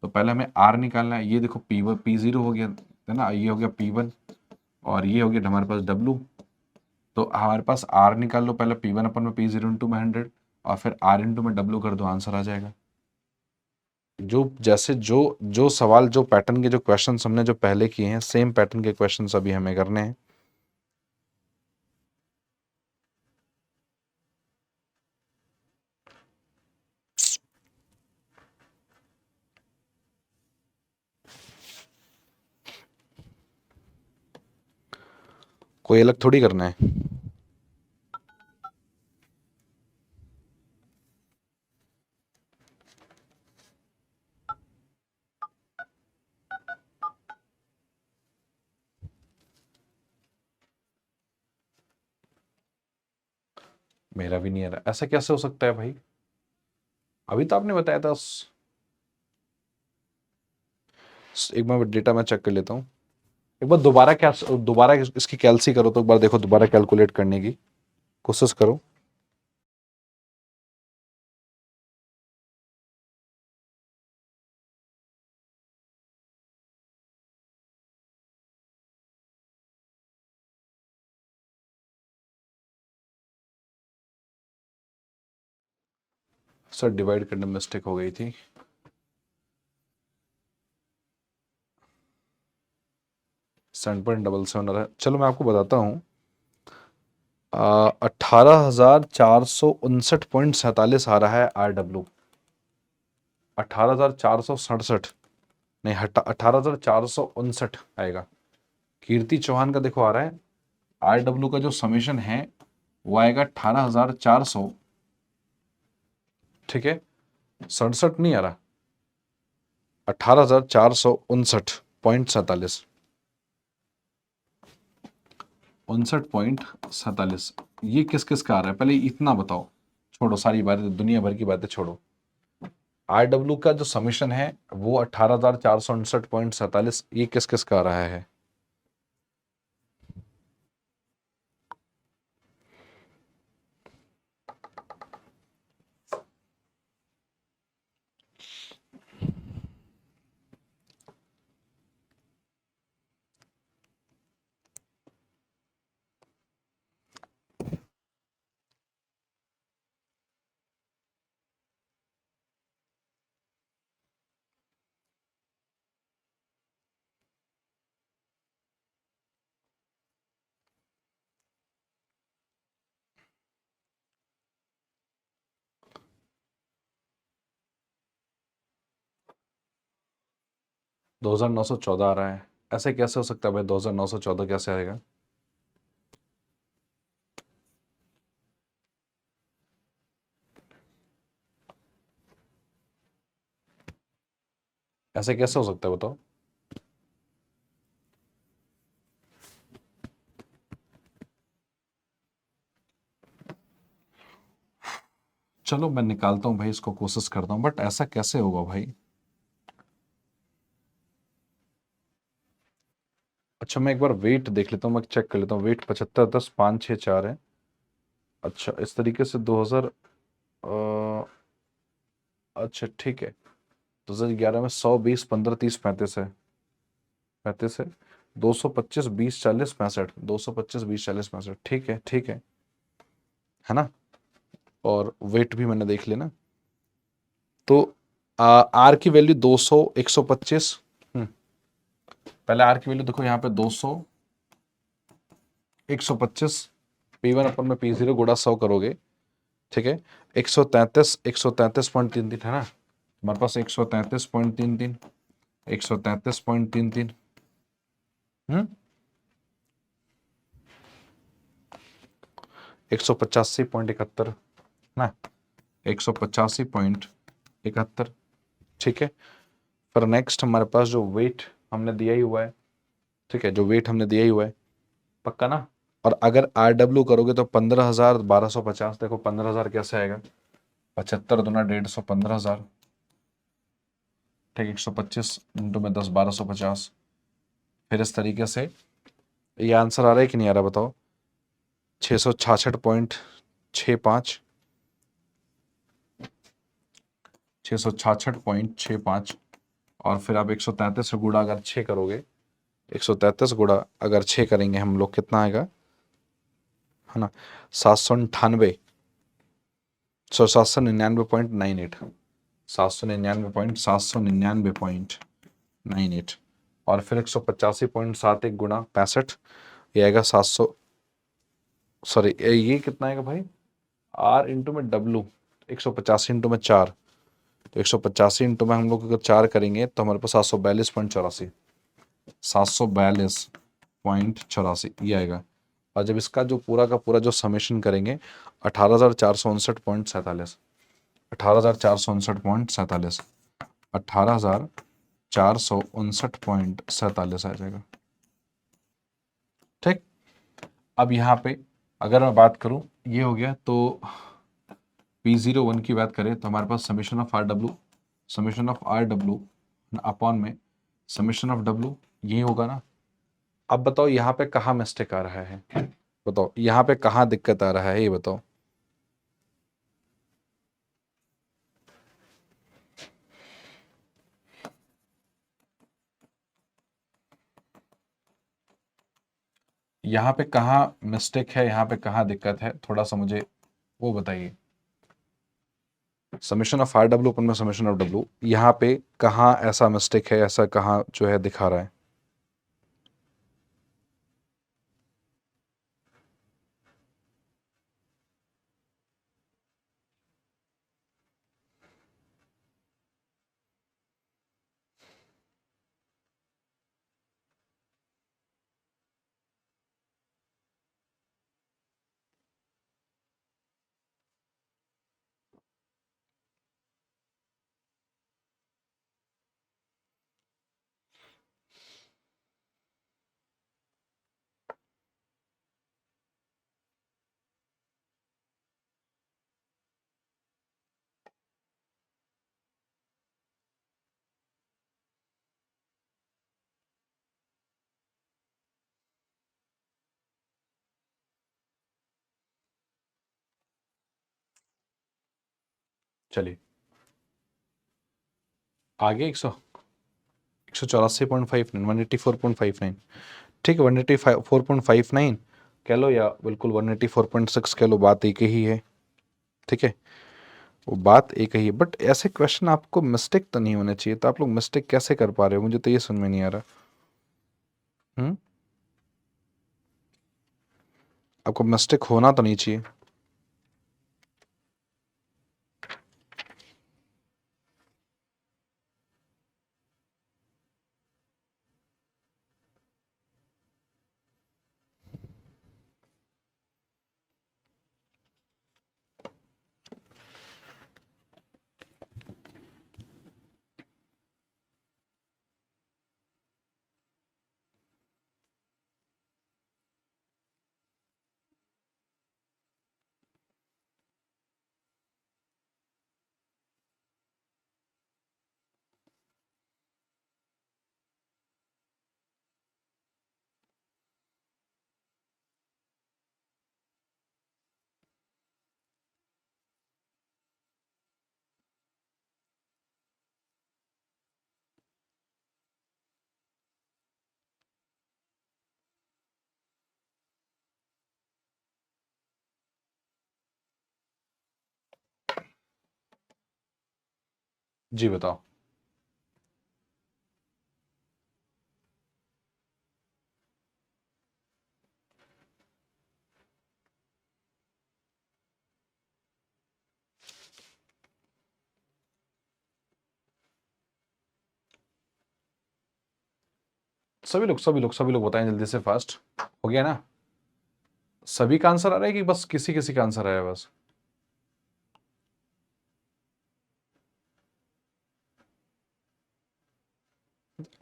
तो पहले हमें आर निकालना है, ये देखो P1 P0 हो गया, है ना, ये हो गया P1, और ये हो गया हमारे पास W। तो हमारे पास आर निकाल लो पहले, P1 अपन में P0 इंटू में 100, और फिर आर इंटू में W कर दो, आंसर आ जाएगा। जो जैसे जो जो सवाल, जो पैटर्न के जो क्वेश्चन हमने जो पहले किए हैं, सेम पैटर्न के क्वेश्चन अभी हमें करने हैं। कोई अलग थोड़ी करना है। मेरा भी नहीं आ रहा, ऐसा कैसे हो सकता है भाई? अभी तो आपने बताया था। एक बार डेटा मैं चेक कर लेता हूँ। एक बार दोबारा क्या, दोबारा इसकी कैलसी करो तो एक बार देखो, दोबारा कैलकुलेट करने की कोशिश करो। सर डिवाइड करने में मिस्टेक हो गई थी। $7.77 आ रहा है। चलो मैं आपको बताता हूँ। 18,469.47 आ रहा है RW। 18,467, नहीं हटा, 18,469 आएगा। कीर्ति चौहान का देखो आ रहा है, RW का जो समेशन है वो आएगा 18,400, ठीक है, 67 नहीं आ रहा, 18,459.47, 59.47। ये किस किस का आ रहा है, पहले इतना बताओ, छोड़ो सारी बातें, दुनिया भर की बातें छोड़ो। RW का जो समीशन है वो 18,469.47, ये किस किस का आ रहा है? $2,914 आ रहा है। ऐसे कैसे हो सकता है भाई? 2,914 कैसे आएगा? ऐसे कैसे हो सकता है बताओ? चलो मैं निकालता हूँ भाई, इसको कोशिश करता हूँ, बट ऐसा कैसे होगा भाई? अच्छा मैं एक बार वेट देख लेता हूँ, मैं चेक कर लेता हूँ। वेट 75, 10, 5, 6, 4 है। अच्छा इस तरीके से 2000, अच्छा ठीक है, 2011 में 100, 20, 15, 30, 35 है, 35 है, 225, 20, 40, 65, 225, 20, 40, 65, ठीक है ठीक है ना? और वेट भी मैंने देख लिया ना। तो आर की वैल्यू 200, 125। पहले आर की वैल्यू देखो यहाँ पे 200, 125, P1 अपन में P0 गुड़ा 100 करोगे, ठीक है, 133, 133.33 है ना हमारे पास, 133.33, 133.33, 185.71 ना, 185.71, ठीक है। फिर नेक्स्ट हमारे पास जो वेट हमने दिया ही हुआ है, ठीक है, जो वेट हमने दिया ही हुआ है, पक्का ना? और अगर RW करोगे तो 15,1250, देखो 15,000 कैसे आएगा? 75 दूना 150, 15,000, ठीक, 125 इंटू में 10, 1250। फिर इस तरीके से ये आंसर आ रहा है कि नहीं आ रहा बताओ? 666.65, 666.65, और फिर आप 133 से गुणा अगर 6 करोगे, 133 गुणा अगर 6 करेंगे हम लोग, कितना आएगा, है ना? 798, 799.98, 799.98, और फिर 185.71 गुणा 65, ये आएगा 700, सॉरी ये कितना आएगा भाई? R इंटू में W, 185 इंटू में 4, तो 185 इंटू में हम लोग अगर 4 करेंगे तो हमारे पास 742.84, 742.84 ये आएगा। और जब इसका जो पूरा का पूरा जो समेशन करेंगे, 18,459.47, 18,459.47, 18,459.47 आ जाएगा, ठीक। अब यहाँ पे अगर मैं बात करूं, ये हो गया, तो P01 की बात करें तो हमारे पास summation of R W upon में समेशन ऑफ डब्ल्यू, यही होगा ना। अब बताओ यहाँ पे कहाँ मिस्टेक आ रहा है, बताओ यहाँ पे कहाँ दिक्कत आ रहा है, ये बताओ। यहाँ पे कहाँ मिस्टेक है, यहाँ पे कहाँ दिक्कत है, थोड़ा सा मुझे वो बताइए। समेशन ऑफ आर डब्ल्यू अपन में समेशन ऑफ डब्ल्यू, यहाँ पे कहाँ ऐसा मिस्टेक है, ऐसा कहाँ जो है दिखा रहा है। चलिए आगे 184.59, 184.59, ठीक है, 184.59 कह लो या बिल्कुल 184.6 कह लो, बात एक ही है। ठीक है, वो बात एक ही है, बट ऐसे क्वेश्चन आपको मिस्टेक तो नहीं होने चाहिए, तो आप लोग मिस्टेक कैसे कर पा रहे हो, मुझे तो ये समझ में नहीं आ रहा। हम्म, आपको मिस्टेक होना तो नहीं चाहिए। जी बताओ। सभी लोग बताएं जल्दी से, फास्ट हो गया ना। सभी का आंसर आ रहा है कि बस किसी किसी का आंसर आया है बस।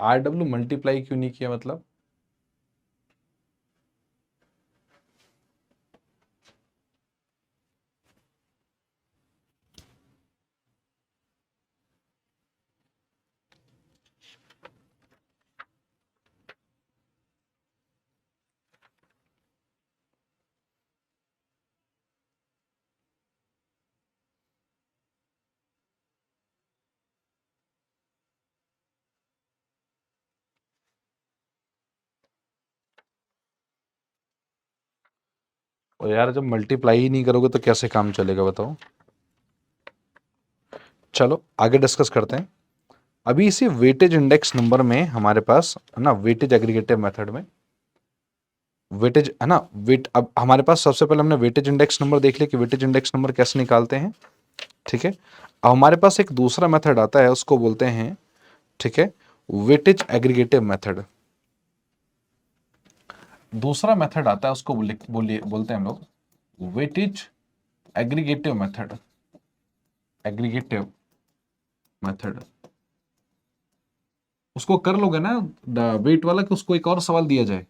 आर डब्ल्यू मल्टीप्लाई क्यों नहीं किया, मतलब और यार जब मल्टीप्लाई ही नहीं करोगे तो कैसे काम चलेगा बताओ। चलो आगे डिस्कस करते हैं। अभी इसी वेटेज इंडेक्स नंबर में हमारे पास है ना, वेटेज एग्रीगेटिव मेथड में वेटेज है ना, वेट, अब हमारे पास सबसे पहले हमने वेटेज इंडेक्स नंबर देख लिया कि वेटेज इंडेक्स नंबर कैसे निकालते हैं। ठीक है, अब हमारे पास एक दूसरा मेथड आता है, उसको बोलते हैं, ठीक है, वेटेज एग्रीगेटिव मेथड। दूसरा मेथड आता है, उसको बोलते हैं हम लोग weightage aggregative method. Aggregative method, उसको कर लोगे ना वेट वाला, कि उसको एक और सवाल दिया जाए।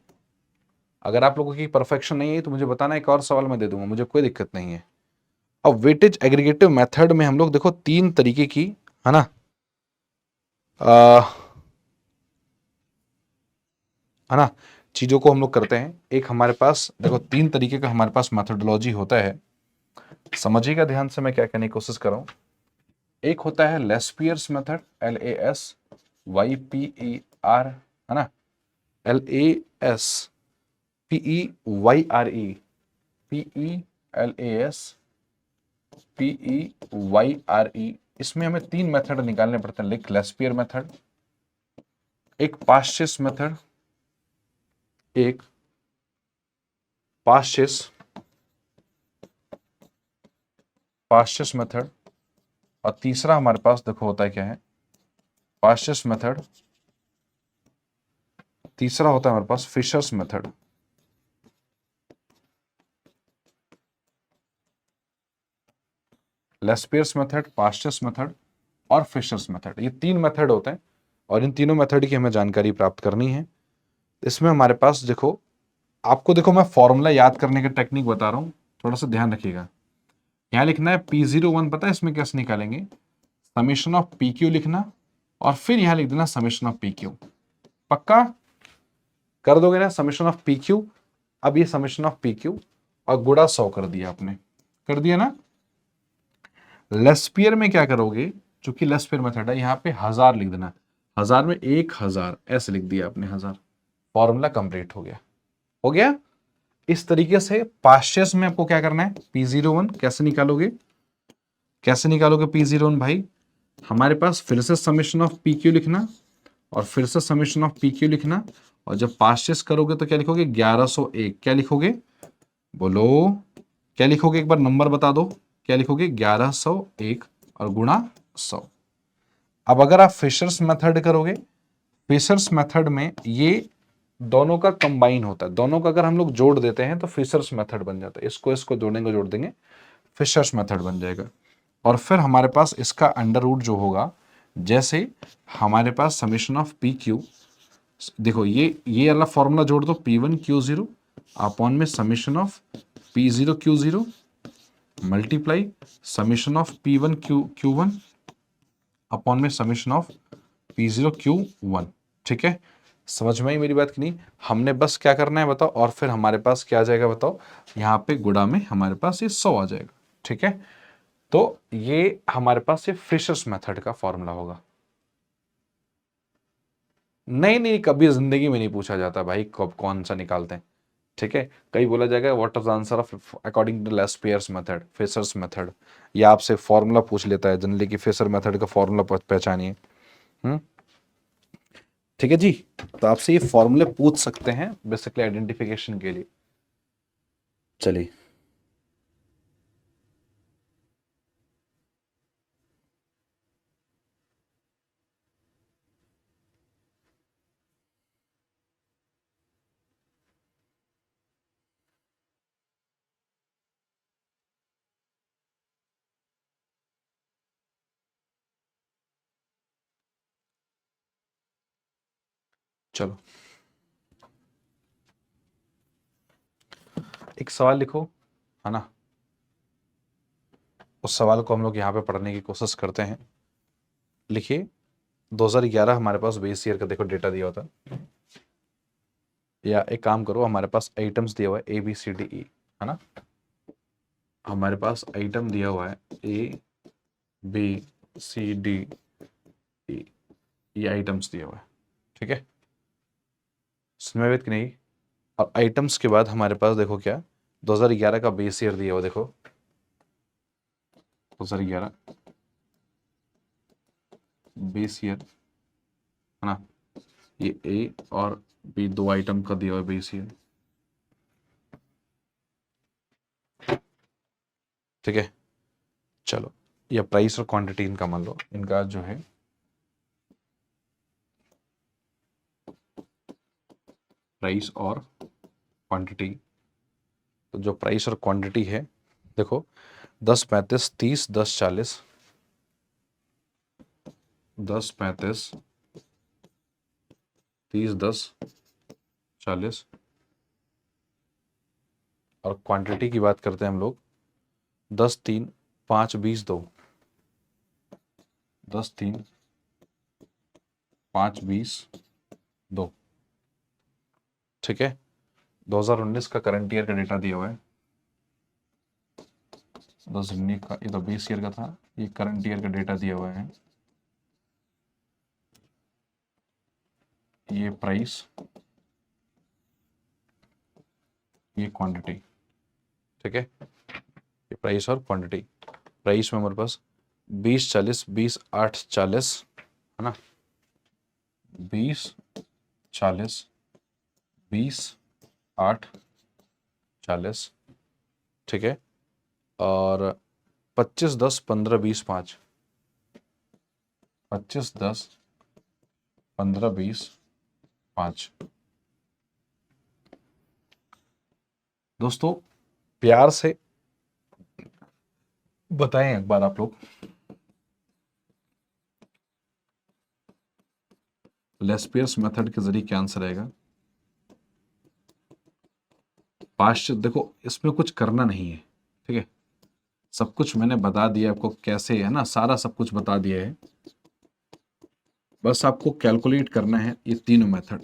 अगर आप लोगों की परफेक्शन नहीं है तो मुझे बताना, एक और सवाल मैं दे दूंगा, मुझे कोई दिक्कत नहीं है। अब वेटेज एग्रीगेटिव मेथड में हम लोग देखो 3 तरीके की, है ना, है ना, चीजों को हम लोग करते हैं। एक हमारे पास देखो 3 तरीके का हमारे पास मेथोडोलॉजी होता है। समझिएगा ध्यान से मैं क्या कहने की कोशिश कर रहा हूं। एक होता है लेस्पियर्स मेथड, LASYPER, है ना, LASPEYRE, PELASPEYRE। इसमें हमें 3 मेथड निकालने पड़ते हैं। लिख, लेस्पियर मेथड, एक पास्चेस मेथड, एक पास्चेस पास्चेस मेथड, और तीसरा हमारे पास देखो होता है क्या है, पास्चेस मेथड, तीसरा होता है हमारे पास fishers method. Laspeyres method, पास्चेस method और फिशर्स मेथड, ये 3 मेथड होते हैं और इन तीनों मेथड की हमें जानकारी प्राप्त करनी है। इसमें हमारे पास देखो, आपको देखो मैं फॉर्मूला याद करने का टेक्निक बता रहा हूं, थोड़ा सा ध्यान रखिएगा। यहां लिखना है P01, पता है इसमें कैसे निकालेंगे, समेशन ऑफ PQ लिखना और फिर यहां लिख देना समेशन ऑफ PQ। पक्का कर दोगे ना समेशन ऑफ PQ। अब ये समेशन ऑफ PQ और गुणा 100 कर दिया आपने, कर दिया ना। लेस्पियर में क्या करोगे, चूंकि लेस्पियर मेथड है, यहां पे 1000 लिख देना, 1000 में 1000 ऐसे लिख दिया आपने, 1000, फॉर्मूला कंप्लीट हो गया, हो गया। इस तरीके से पास्चेस में आपको क्या करना है, P01 कैसे निकालोगे, कैसे निकालोगे P01 भाई, हमारे पास फिर से समेशन ऑफ PQ लिखना और फिर से समेशन ऑफ PQ लिखना, और जब पास्चेस करोगे तो क्या लिखोगे, 1101, क्या लिखोगे, बोलो क्या लिखोगे, एक बार नंबर बता दो, क्या लिखोगे, 1101 और गुणा 100। अब अगर आप फिशर्स मेथड करोगे, फिशर्स मेथड में ये दोनों का कंबाइन होता है, दोनों का अगर हम लोग जोड़ देते हैं तो फिशर्स मेथड बन जाता है, इसको इसको जोड़ेंगे, जोड़ देंगे, फिशर्स मेथड बन जाएगा। और फिर हमारे पास इसका अंडर रूट जो होगा, जैसे हमारे पास समेशन ऑफ PQ, देखो ये वाला फॉर्मूला जोड़ दो, P1Q0 अपॉन में summation of P0Q0 multiply summation of P1Q1 upon में समेशन ऑफ P0Q1। ठीक है, समझ में आई मेरी बात की नहीं, हमने बस क्या करना है बताओ, और फिर हमारे पास क्या आ जाएगा बताओ, यहाँ पे गुणा में हमारे पास ये 100 आ जाएगा। ठीक है, तो ये हमारे पास ये फिशर्स मेथड का फॉर्मूला होगा। नहीं नहीं, कभी जिंदगी में नहीं पूछा जाता भाई कब कौन सा निकालते हैं। ठीक है, कहीं बोला जाएगा what is answer of according to Laspeyres method, Fisher's method, या आपसे फॉर्मूला पूछ लेता है जनरली कि फिशर मेथड का फॉर्मूला पहचानिए। ठीक है जी, तो आपसे ये फॉर्मूले पूछ सकते हैं बेसिकली आइडेंटिफिकेशन के लिए। चलिए, चलो एक सवाल लिखो, है ना, उस सवाल को हम लोग यहाँ पे पढ़ने की कोशिश करते हैं। लिखिए, 2011 हमारे पास बेस ईयर का देखो डेटा दिया होता है, या एक काम करो, हमारे पास आइटम्स दिया हुआ है ABCDE, है ना, हमारे पास आइटम दिया हुआ है ABCDE, ये आइटम्स दिया हुआ है। ठीक है, समझ कि नहीं। और आइटम्स के बाद हमारे पास देखो क्या, 2011 का बेस ईयर दिया हुआ, देखो 2011 बेस ईयर, है ना, ये A और B दो आइटम का दिया हुआ बेस ईयर। ठीक है, चलो, या प्राइस और क्वांटिटी इनका मान लो, इनका जो है प्राइस और क्वांटिटी, तो जो प्राइस और क्वांटिटी है देखो, 10 35 30 10 40, 10 35 30 10 40, और क्वांटिटी की बात करते हैं हम लोग 10 3 5 20 2, 10 3 5 20 2। ठीक है, 2019 का करंट ईयर का डेटा दिया हुआ है, 2019 का, ये तो 20 ईयर का था, ये करंट ईयर का डेटा दिया हुआ है। ये प्राइस, ये क्वांटिटी। ठीक है, ये प्राइस और क्वांटिटी। प्राइस में हमारे पास 20 40 20 8 40 है ना, 20 40 20 8 40। ठीक है, और 25 10 15 20 5, 25 10 15 20 5। दोस्तों प्यार से बताएं एक बार आप लोग, लेस्पियर्स मेथड के जरिए क्या आंसर आएगा? पास्ट, देखो इसमें कुछ करना नहीं है, ठीक है, सब कुछ मैंने बता दिया आपको कैसे, है ना, सारा सब कुछ बता दिया है। बस आपको कैलकुलेट करना है ये तीनों मेथड,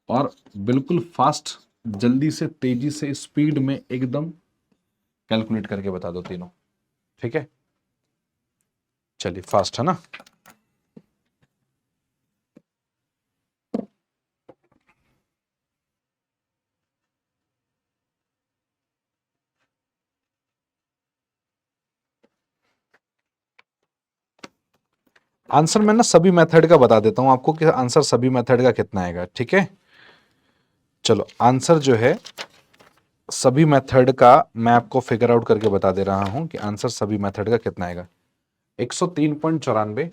और बिल्कुल फास्ट, जल्दी से, तेजी से, स्पीड में एकदम कैलकुलेट करके बता दो तीनों। ठीक है, चलिए फास्ट, है ना। आंसर मैं ना सभी मेथड का बता देता हूं आपको कि आंसर सभी मेथड का कितना आएगा। ठीक है, चलो आंसर जो है सभी मेथड का मैं आपको फिगर आउट करके बता दे रहा हूं कि आंसर सभी मेथड का कितना आएगा। 103.94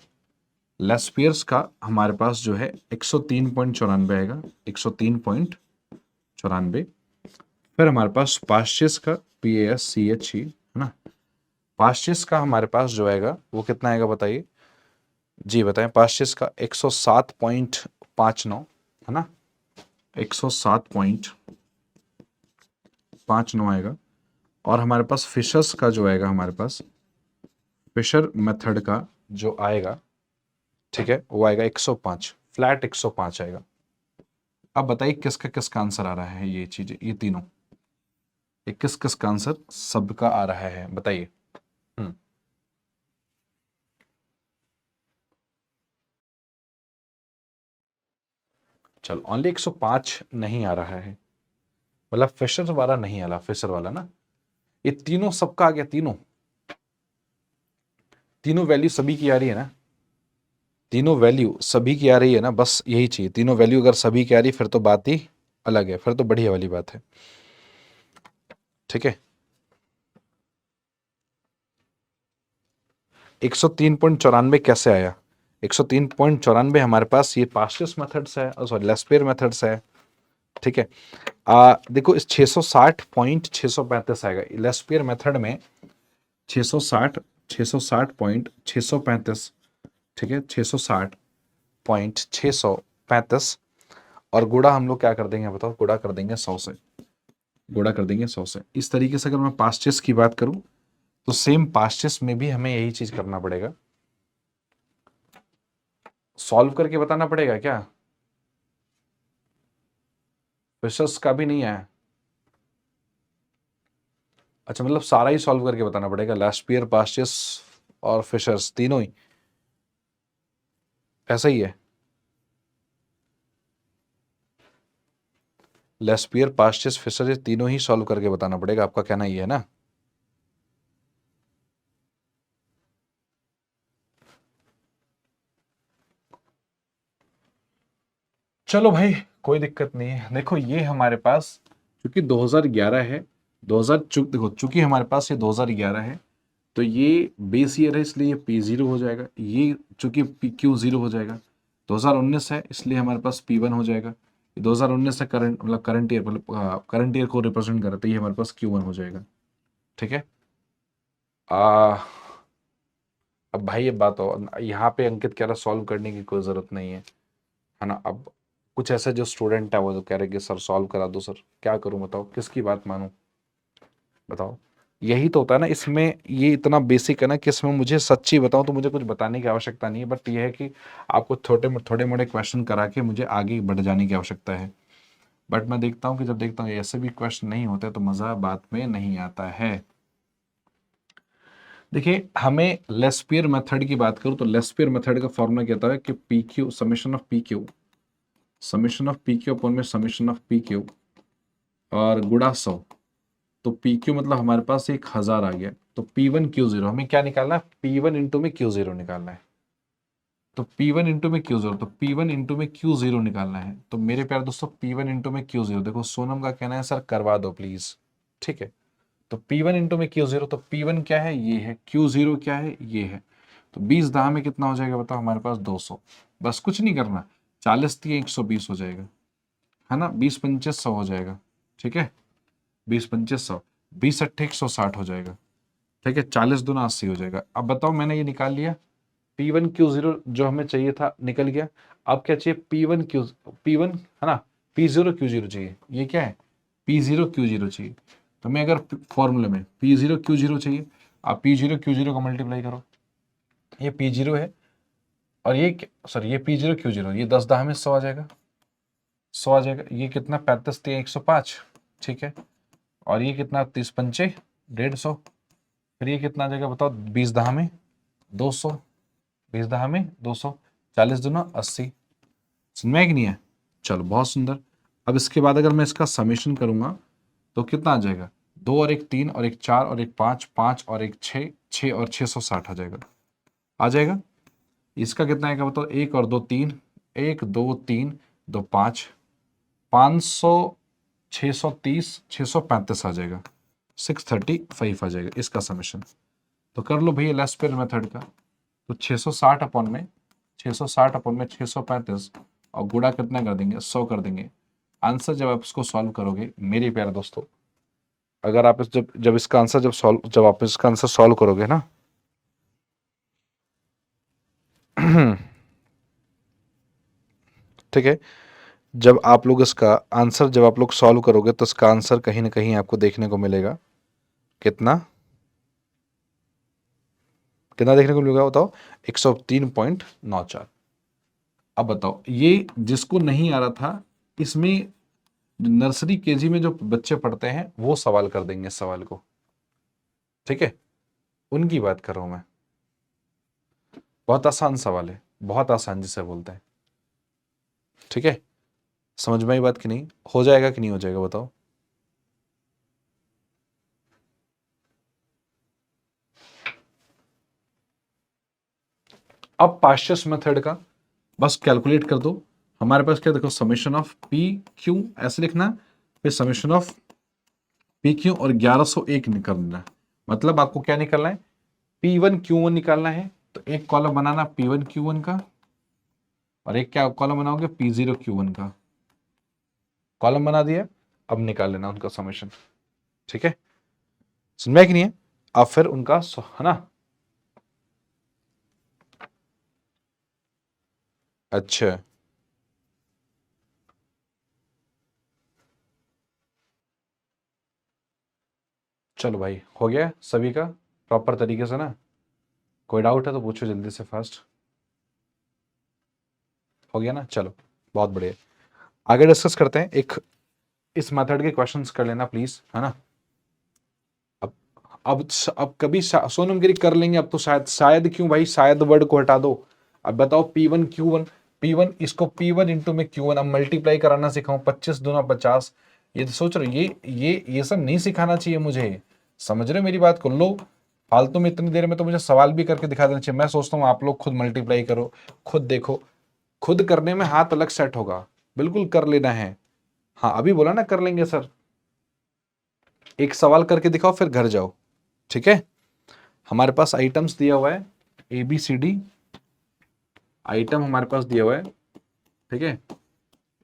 लेस्पियर्स का हमारे पास जो है 103.94 आएगा, 103.94। फिर हमारे पास पास्चेस का PASCHE, है ना, पास्चेस का हमारे पास जो आएगा वो कितना आएगा बताइए जी, बताएं। पास्चेस का 107.59, है ना, 107.59 आएगा। और हमारे पास फिशर्स का जो आएगा, हमारे पास फिशर मेथड का जो आएगा, ठीक है, वो आएगा 105, फ्लैट 105 आएगा। अब बताइए किसका किसका आंसर आ रहा है, ये चीजें, ये तीनों, ये किस किस का आंसर सबका आ रहा है बताइए। चलो ओनली 105 नहीं आ रहा है, मतलब फिशर वाला नहीं आ रहा, फिशर वाला ना, ये तीनों सबका आ गया, तीनों, तीनों वैल्यू सभी की आ रही है ना, तीनों वैल्यू सभी की आ रही है ना, बस यही चाहिए। तीनों वैल्यू अगर सभी की आ रही फिर तो बात ही अलग है, फिर तो बढ़िया वाली बात है। ठीक है, 103.94 कैसे आया? 103.94 हमारे पास ये पास्चेस मेथड्स है, सॉरी लेस्पियर मेथड्स है। ठीक है, देखो इस 660.635 आएगा लेस्पियर मेथड में, 660.635। ठीक है, 660.635, और गुड़ा हम लोग क्या कर देंगे बताओ, गुड़ा कर देंगे 100 से, गुड़ा कर देंगे 100 से। इस तरीके से अगर मैं पास्चेस की बात करूं तो सेम पास्चेस में भी हमें यही चीज करना पड़ेगा, सॉल्व करके बताना पड़ेगा क्या? फिशर्स का भी नहीं है? अच्छा, मतलब सारा ही सॉल्व करके बताना पड़ेगा, लेस्पियर, पास्चेस और फिशर्स तीनों ही, ऐसा ही है? लेस्पियर, पास्चेस, फिशर, ये तीनों ही सॉल्व करके बताना पड़ेगा, आपका कहना ये है ना? चलो भाई, कोई दिक्कत नहीं है। देखो ये हमारे पास चूंकि 2011 है, 2000 देखो चूंकि हमारे पास ये 2011 है, तो ये बेस ईयर है, इसलिए ये P0 हो जाएगा। ये चूंकि Q0 हो जाएगा। 2019 है इसलिए हमारे पास P1 हो जाएगा। 2019 से करंट, मतलब करंट ईयर, मतलब करंट ईयर को रिप्रेजेंट करता है, ये हमारे पास Q1 हो जाएगा। ठीक है, आ अब भाई ये बात हो, यहाँ पे अंकित कह रहा सॉल्व करने की कोई जरूरत नहीं है, है ना। अब कुछ ऐसे जो स्टूडेंट है वो जो कह रहे कि सर सॉल्व करा दो सर, क्या करूं बताओ, किसकी बात मानूं बताओ। यही तो होता है ना इसमें, ये इतना बेसिक है ना कि इसमें मुझे सच्ची बताऊं तो मुझे कुछ बताने की आवश्यकता नहीं है, बट ये है कि आपको थोड़े मोड़े क्वेश्चन करा के मुझे आगे बढ़ जाने की आवश्यकता है। बट मैं देखता हूँ कि जब देखता हूँ ऐसे भी क्वेश्चन नहीं होते तो मजा बात में नहीं आता है। देखिए हमें लेस्पियर मेथड की बात करूं तो लेस्पियर मेथड का फॉर्मूला कहता है कि P Q summation of P Q, summation of P Q upon में समेशन ऑफ पी क्यू और गुणा 100। तो पी क्यू मतलब हमारे पास 1000 आ गया, तो P1 Q0 हमें क्या निकालना है, P1 इंटू में Q0 निकालना है। तो P1 इंटू में Q0, तो P1 इंटू में Q0 निकालना है। तो मेरे प्यारे दोस्तों P1 इंटू में Q0, देखो सोनम का कहना है सर करवा दो प्लीज, ठीक है। तो P1 इंटू में Q0, तो P1 क्या है ये है, Q0 क्या है ये है। तो 20 दाह में कितना हो जाएगा बताओ, हमारे पास 200। बस कुछ नहीं करना, 40 दिए 120 हो जाएगा, है ना, 20 25 100 हो जाएगा, ठीक है। 20 25 100, 20 अट्ठे 160 हो जाएगा, ठीक है। 40 दूना 80 हो जाएगा। अब बताओ मैंने ये निकाल लिया, P1 Q0 जो हमें चाहिए था निकल गया। अब क्या चाहिए, P1 है ना, P0 Q0 चाहिए। ये क्या है, P0 Q0 चाहिए। तो मैं अगर फॉर्मूले में P0 Q0 चाहिए, आप P0 Q0 का मल्टीप्लाई करो, ये P0 है और ये सॉरी ये P0 Q0, ये 10 दाह में 100 आ जाएगा, 100 आ जाएगा। ये कितना 35 3 105, ठीक है। और ये कितना 30 पंचे 150, फिर ये कितना आ जाएगा बताओ, 20 दाह में 200, 20 दाह में 200, 40 दूना 80। समझ में है कि नहीं है, चलो बहुत सुंदर। अब इसके बाद अगर मैं इसका समेशन करूंगा तो कितना आ जाएगा, 2 और 1 3 और 1 4 और 1 5, 5 और 1 6, 6 और 660 आ जाएगा, आ जाएगा। इसका कितना आएगा बताओ, 1 और 2 3, 1 2 3 2 5, 500 630 635 आ जाएगा, 635 आ जाएगा इसका समेशन। तो कर लो भैया लेस्पेयर मेथड का। तो 660 अपॉन में 660 अपॉन में 635 और गुणा कितना कर देंगे, 100 कर देंगे। आंसर जब आप इसको सॉल्व करोगे मेरे प्यारे दोस्तों, अगर आप इस जब इसका आंसर जब आप इसका आंसर सॉल्व करोगे ना ठीक है, जब आप लोग सॉल्व करोगे तो इसका आंसर कहीं ना कहीं आपको देखने को मिलेगा, कितना कितना देखने को मिलेगा बताओ, 103.94। अब बताओ ये जिसको नहीं आ रहा था, इसमें नर्सरी केजी में जो बच्चे पढ़ते हैं वो सवाल कर देंगे इस सवाल को, ठीक है, उनकी बात कर रहा हूं मैं। बहुत आसान सवाल है, बहुत आसान जिसे बोलते हैं, ठीक है। समझ में आई बात कि नहीं, हो जाएगा कि नहीं हो जाएगा बताओ। अब पास्चर्स मेथड का बस कैलकुलेट कर दो। हमारे पास क्या देखो, समेशन ऑफ पी क्यू ऐसे लिखना, फिर समेशन ऑफ पी क्यू और 1101 निकालना है। मतलब आपको क्या निकालना है, P1 Q1 निकालना है। तो एक कॉलम बनाना P1 Q1 का और एक क्या कॉलम बनाओगे P0 Q1 का, कॉलम बना दिया। अब निकाल लेना उनका समेशन, ठीक है। समझ में कि नहीं है, अब फिर उनका है ना। अच्छा चलो भाई, हो गया सभी का प्रॉपर तरीके से ना। कोई डाउट है तो पूछो जल्दी से, फास्ट। हो गया ना, चलो बहुत बढ़िया। आगे डिस्कस करते हैं, एक इस मेथड के क्वेश्चंस कर लेना प्लीज, है ना। अब अब कभी सोनम गिरी कर लेंगे, अब तो शायद क्यों भाई, शायद वर्ड को हटा दो। अब बताओ P1 Q1, P1 इसको P1 इंटू में Q1, अब मल्टीप्लाई कराना सिखाऊं, 25 दूना 50। ये तो सोच रहे हो, ये सब नहीं सिखाना चाहिए मुझे, समझ रहे हो मेरी बात को। लो फालतू में इतनी देर में तो मुझे सवाल भी करके दिखा देना चाहिए। मैं सोचता हूँ आप लोग खुद मल्टीप्लाई करो, खुद देखो, खुद करने में हाथ अलग सेट होगा, बिल्कुल कर लेना है। हाँ अभी बोला ना कर लेंगे सर, एक सवाल करके दिखाओ फिर घर जाओ, ठीक है। हमारे पास आइटम्स दिया हुआ है ABCD, आइटम हमारे पास दिया हुआ है, ठीक है,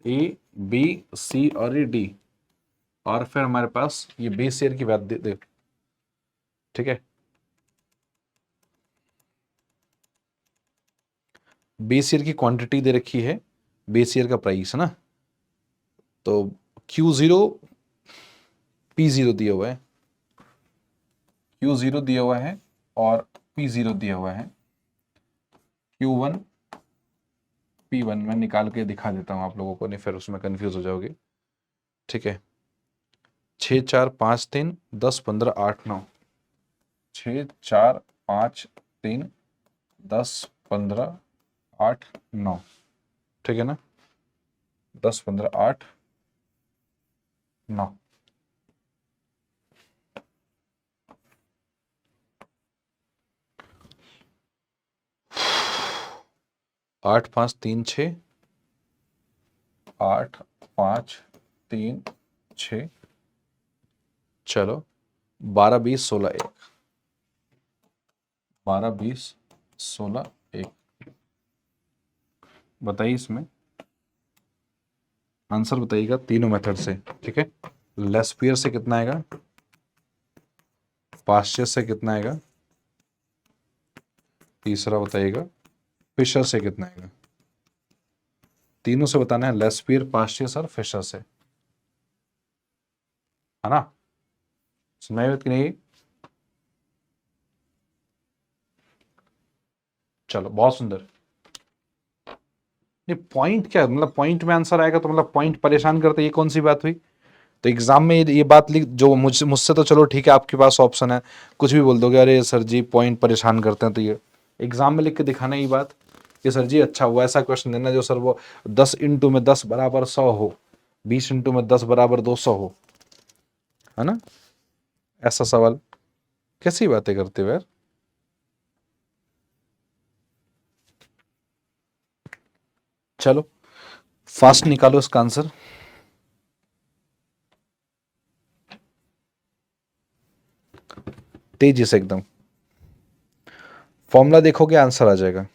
A B C और ये D। और फिर हमारे पास ये बेस ईयर की बात दे, ठीक है। बेस ईयर की क्वांटिटी दे रखी है, बेस ईयर का प्राइस है ना, तो Q0 P0 दिया हुआ है, Q0 दिया हुआ है और P0 दिया हुआ है। Q1 P1 मैं निकाल के दिखा देता हूँ आप लोगों को, नहीं फिर उसमें कंफ्यूज हो जाओगे। ठीक है, 6 4 5 3 10 15 8 9, 6 4 5 3 10 15 8 9, ठीक है ना, 10 15 8 9। 8 5 3 6, 8 5 3 6, चलो 12 20 16 1, 12 20 16 1। बताइए इसमें आंसर बताइएगा तीनों मेथड से। ठीक है, लेस्पियर से कितना आएगा, पास्चर से कितना आएगा, तीसरा बताइएगा फिशर से कितना आएगा। तीनों से बताना है, लेस्पियर, पास्चर और फिशर से, है ना। सुनाई बात कि नहीं। चलो बहुत सुंदर। ये पॉइंट क्या मतलब, पॉइंट में आंसर आएगा तो मतलब पॉइंट परेशान करते, ये कौन सी बात हुई। तो एग्जाम में ये बात लिख, जो मुझसे तो चलो ठीक है आपके पास ऑप्शन है, कुछ भी बोल दोगे, अरे सर जी पॉइंट परेशान करते हैं, तो ये एग्जाम में लिख के दिखाना ये बात कि सर जी अच्छा हुआ, ऐसा क्वेश्चन देना जो सर वो 10 इंटू में 10 बराबर 100 हो, 20 इंटू में 10 बराबर 200 हो, है ना। ऐसा सवाल कैसी बातें करते हो यार। चलो फास्ट निकालो इसका आंसर। तेजी से एकदम, फॉर्मूला देखोगे आंसर आ जाएगा।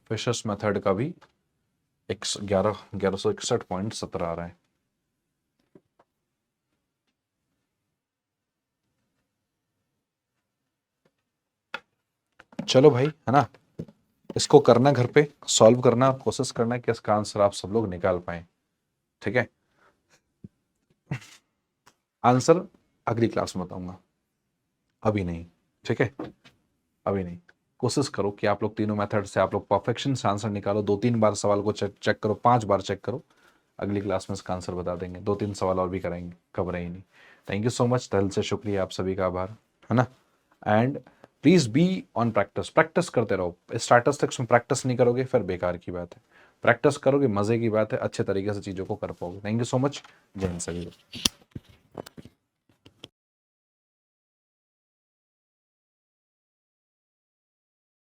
फिशर्स मेथड का भी 1161.17 आ रहा है। चलो भाई, है ना, इसको करना घर पे, सॉल्व करना, कोशिश करना कि इसका आंसर आप सब लोग निकाल पाए। ठीक है, आंसर अगली क्लास में बताऊंगा, अभी नहीं। ठीक है, अभी नहीं। कोशिश करो कि आप लोग तीनों मेथड से आप लोग परफेक्शन से आंसर निकालो, 2-3 बार सवाल को चेक करो, 5 बार चेक करो। अगली क्लास में इसका आंसर बता देंगे, 2-3 सवाल और भी कराएंगे, खबर ही नहीं। थैंक यू सो मच, दिल से शुक्रिया, आप सभी का आभार, है ना। And please be on practice, practice करते रहो। स्टैटिस्टिक्स में प्रैक्टिस नहीं करोगे फिर बेकार की बात है, प्रैक्टिस करोगे मजे की बात है, अच्छे तरीके से चीजों को कर पाओगे। थैंक यू सो मच, जय हिंद सभी को।